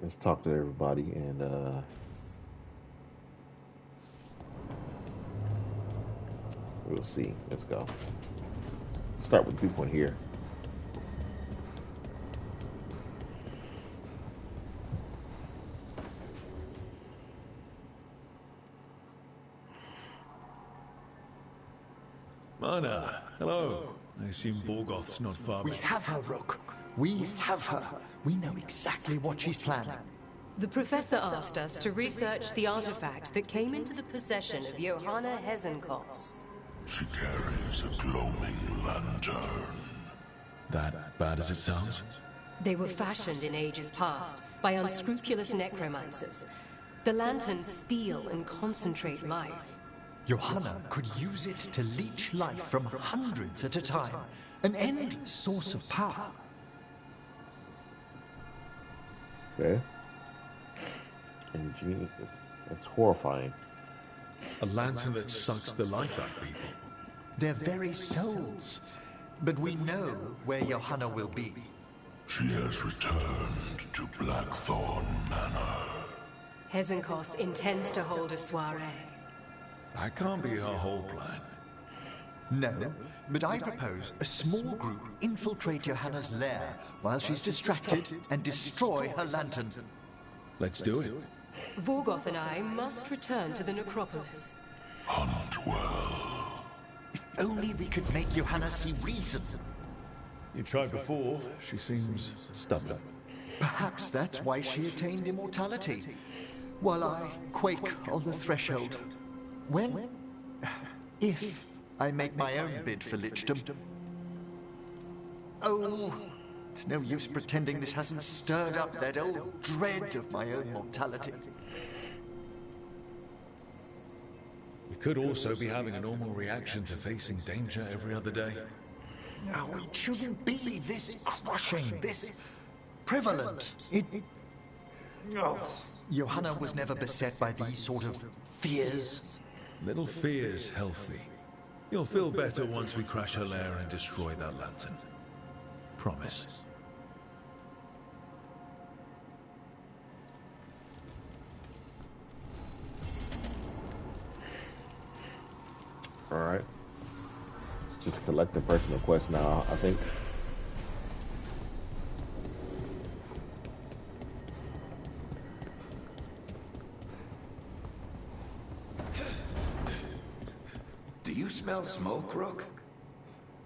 Let's talk to everybody and we'll see. Let's go. Start with people in here. Mana, hello. I assume Vorgoth's not far We back. have her, Rook. We have her. We know exactly what she's planning. The Professor asked us to research the artifact that came into the possession of Johanna Hezenkos. She carries a gloaming lantern. That bad as it sounds? They were fashioned in ages past by unscrupulous necromancers. The lanterns steal and concentrate life. Johanna could use it to leech life from hundreds at a time. An endless source of power. Okay. Ingenious. That's horrifying. A lantern that sucks the life out of people. Their very souls. But we know where Johanna will be. She has returned to Blackthorn Manor. Hezenkos intends to hold a soiree. That can't be our whole plan. No, but I propose a small group infiltrate Johanna's lair while she's distracted and destroy her lantern. Let's do it. Vorgoth and I must return to the necropolis. Hunt well. If only we could make Johanna see reason. You tried before. She seems stubborn. Perhaps that's why she attained immortality, while I quake on the threshold. When? If I make my own bid for lichdom. Oh, it's no use pretending this hasn't stirred up that old dread of my own mortality. We could also be having a normal reaction to facing danger every other day. No, it shouldn't be this crushing, this prevalent. No. Johanna was never beset by these sort of fears. Little fear's healthy. You'll feel better once we crash her lair and destroy that lantern. Promise. Alright. It's just collecting personal quests now, I think. Do you smell smoke, Rook?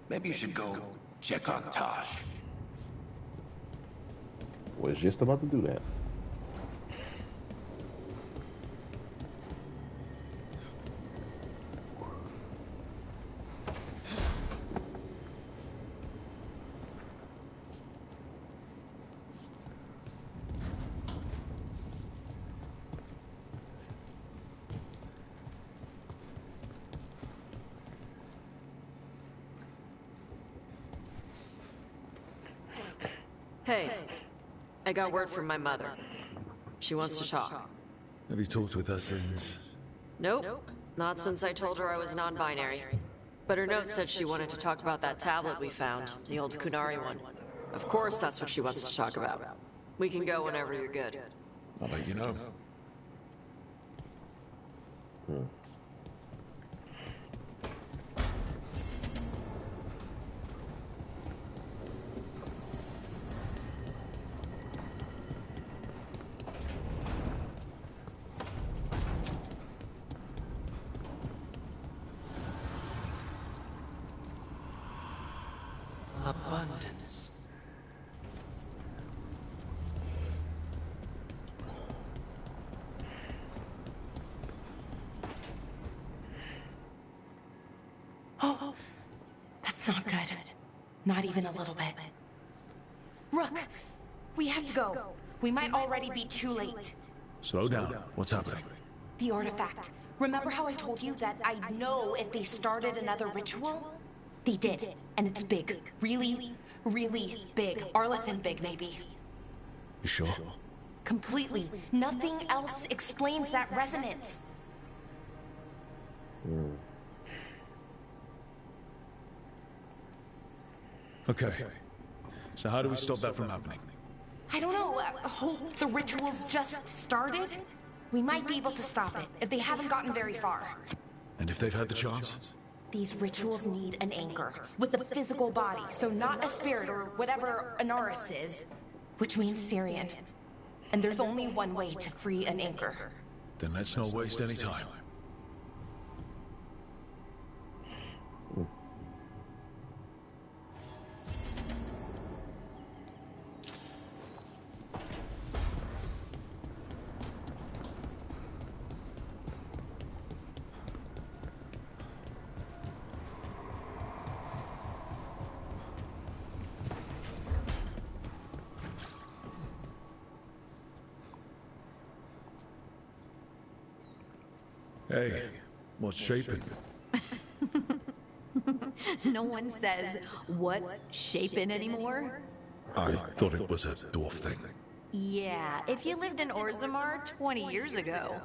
Maybe you should go check on Tosh. Was just about to do that. Hey, I got word from my mother. She wants to talk. Have you talked with her since? Nope, not since I told her I was non-binary. But her note said she wanted to talk about that tablet we found, the old Kunari one. Of course that's what she wants to talk about. We can go whenever you're good. I'll let you know. Abundance. Oh, that's not good. Not even a little bit. Rook, we have to go. We might already be too late. Slow down. What's happening? The artifact. Remember how I told you that I know if they started another ritual? They did, and it's big. Really, really big. Arlethan big, maybe. You sure? Completely. Nothing else explains that resonance. Okay. So how do we stop that from happening? I don't know. Hope the ritual's just started? We might be able to stop it, if they haven't gotten very far. And if they've had the chance? These rituals need an anchor, with a physical body, so not a spirit or whatever Anaris is, which means Syrian. And there's only one way to free an anchor. Then let's not waste any time. Hey, what's shaping? No one says, what's shaping anymore? I thought it was a dwarf thing. Yeah, if you lived in Orzammar 20 years ago.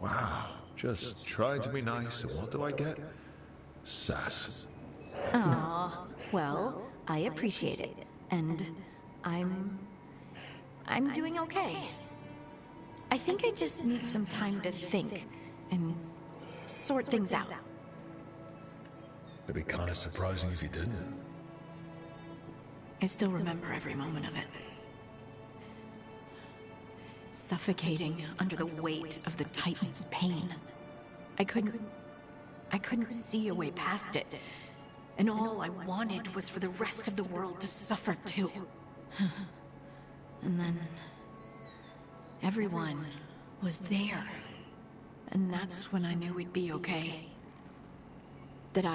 Wow, just trying to be nice, and what do I get? Sass. Aw, well, I appreciate it. And I'm doing okay. I think I just need some time to think and sort things out. It'd be kind of surprising if you didn't. I still remember every moment of it. Suffocating under the weight of the Titan's pain. I couldn't see a way past it. And all I wanted was for the rest of the world to suffer too. And then everyone was there. And that's when I knew we'd be okay. That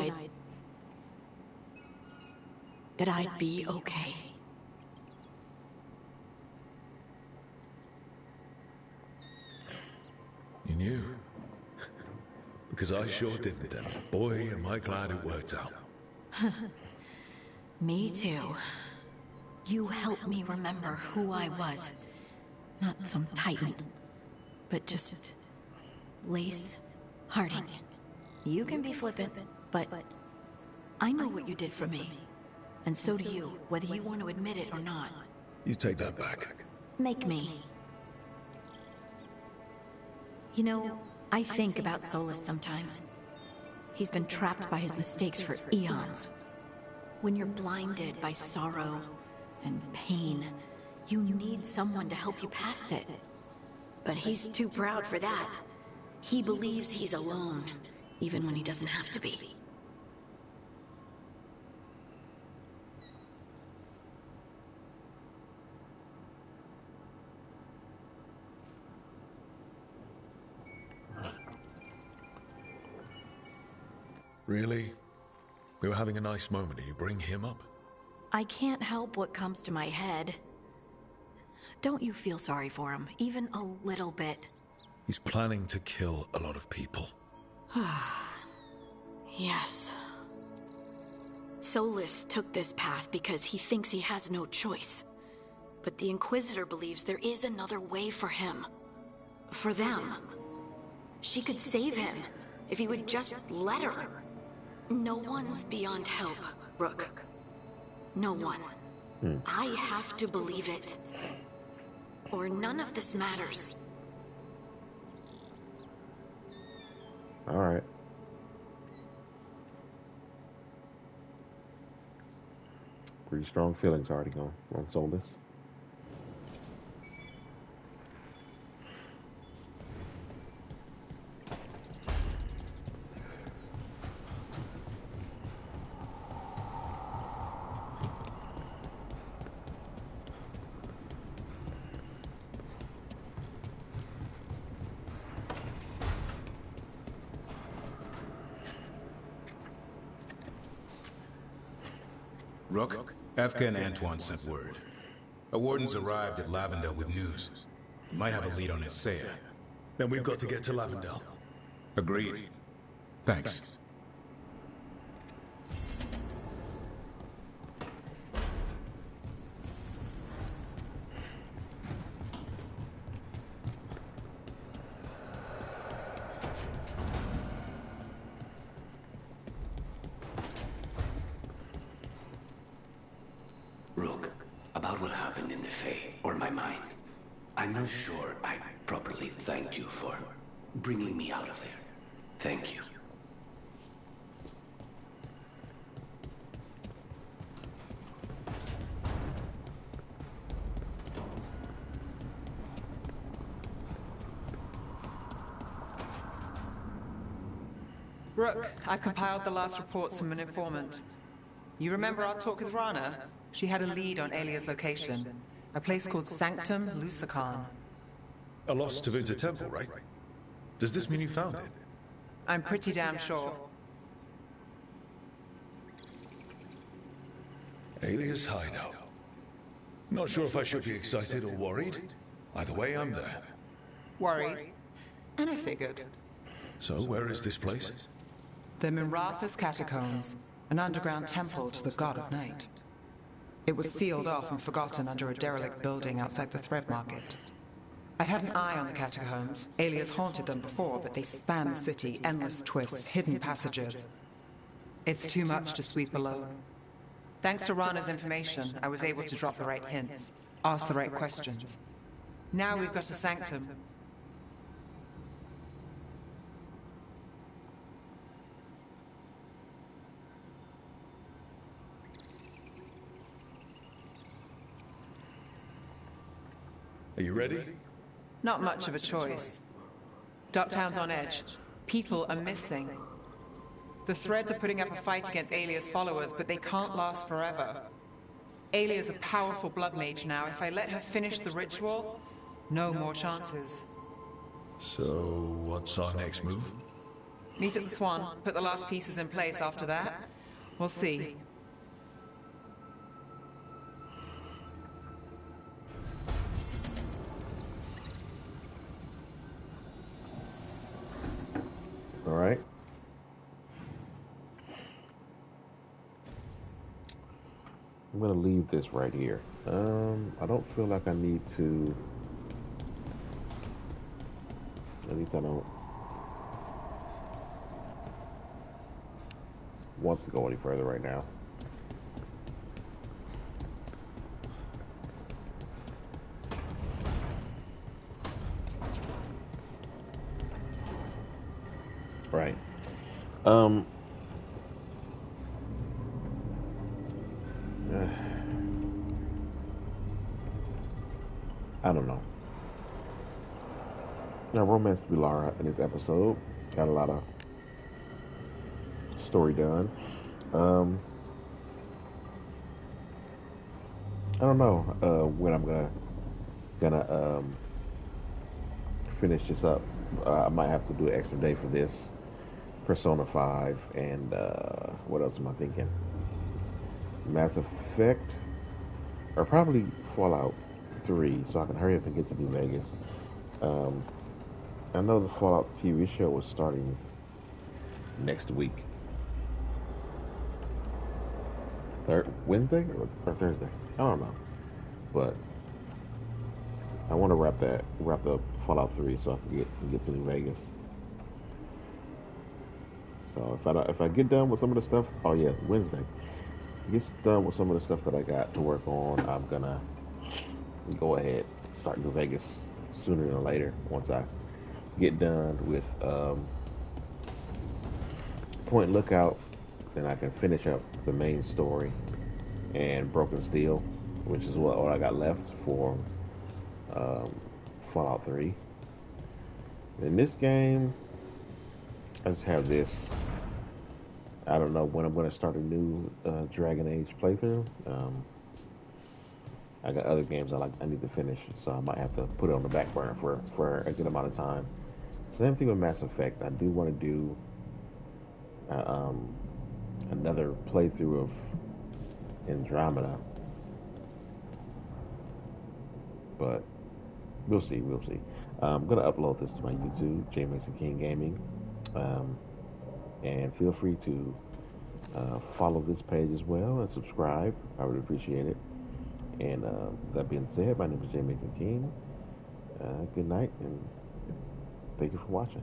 I'd be okay. You knew? Because I sure didn't, and boy, am I glad it worked out. Me too. You helped me remember who I was. Not some titan, but just Lace Harding. You can be flippant, but I know what you did for me. And so do you, whether you want to admit it or not. You take that back. Make me. You know, I think about Solus sometimes. He's been trapped by his mistakes for eons. When you're blinded by sorrow and pain, you need someone to help you past it. But he's too proud for that. He believes he's alone, even when he doesn't have to be. Really? We were having a nice moment and you bring him up? I can't help what comes to my head. Don't you feel sorry for him, even a little bit? He's planning to kill a lot of people. Yes. Solus took this path because he thinks he has no choice. But the Inquisitor believes there is another way for him. For them. She could save him if he would just let her. No one's beyond help, Rook. No one. I have to believe it. Or none of this matters. All right. Pretty strong feelings already on Solus. Rook, Efka and Antoine sent word. A warden's arrived at Lavendel with news. He might have a lead on Isaiah. Then we've got to get to Lavendel. Agreed. Thanks. Rook, about what happened in the Fae, or my mind. I'm not sure I properly thanked you for bringing me out of there. Thank you. Rook, I've compiled the last reports from an informant. You remember our talk with Rana? She had a lead on Alia's location. A place called Sanctum Lucican. A lost Tevinter temple, right? Does this mean you found it? I'm pretty damn sure. Alia's hideout. Not sure if I should be excited or worried. Either way, I'm there. Worried. And I figured. So, where is this place? The Miratha's Catacombs, an underground temple to the god of night. It was sealed off and forgotten under a derelict building outside the Thread Market. I've had an eye on the catacombs. Alias haunted them before, but they span the city, endless twists, hidden passages. It's too much to sweep alone. Thanks to Rana's information, I was able to drop the right hints, ask the right questions. Now we've got a sanctum. Are you ready? Not much of a choice. Docktown's on edge. People are missing. The Threads are putting up a fight against Alia's followers, but they can't last forever. Alia's a powerful blood mage now. If I let her finish the ritual, no more chances. So, what's our next move? Meet at the Swan, put the last pieces in place after that. We'll see. All right. I'm gonna leave this right here. I don't feel like I need to. At least I don't want to go any further right now. Right. I don't know. Now, Romance Bilara in this episode got a lot of story done. I don't know when I'm gonna finish this up. I might have to do an extra day for this. Persona 5, and what else am I thinking? Mass Effect, or probably Fallout 3, so I can hurry up and get to New Vegas. I know the Fallout TV show was starting next week. Wednesday or Thursday? I don't know. But I want to wrap up Fallout 3 so I can get to New Vegas. So if I get done with some of the stuff, oh yeah, Wednesday. Get done with some of the stuff that I got to work on, I'm gonna go ahead start New Vegas sooner than later. Once I get done with Point Lookout, then I can finish up the main story and Broken Steel, which is what all I got left for Fallout 3. In this game, I just have this. I don't know when I'm going to start a new Dragon Age playthrough. I got other games I need to finish, so I might have to put it on the back burner for a good amount of time. Same thing with Mass Effect. I do want to do another playthrough of Andromeda, but we'll see. I'm gonna upload this to my YouTube, J Mason King Gaming, and feel free to follow this page as well and subscribe. I would appreciate it. And that being said, my name is J Mason King. Good night, and thank you for watching.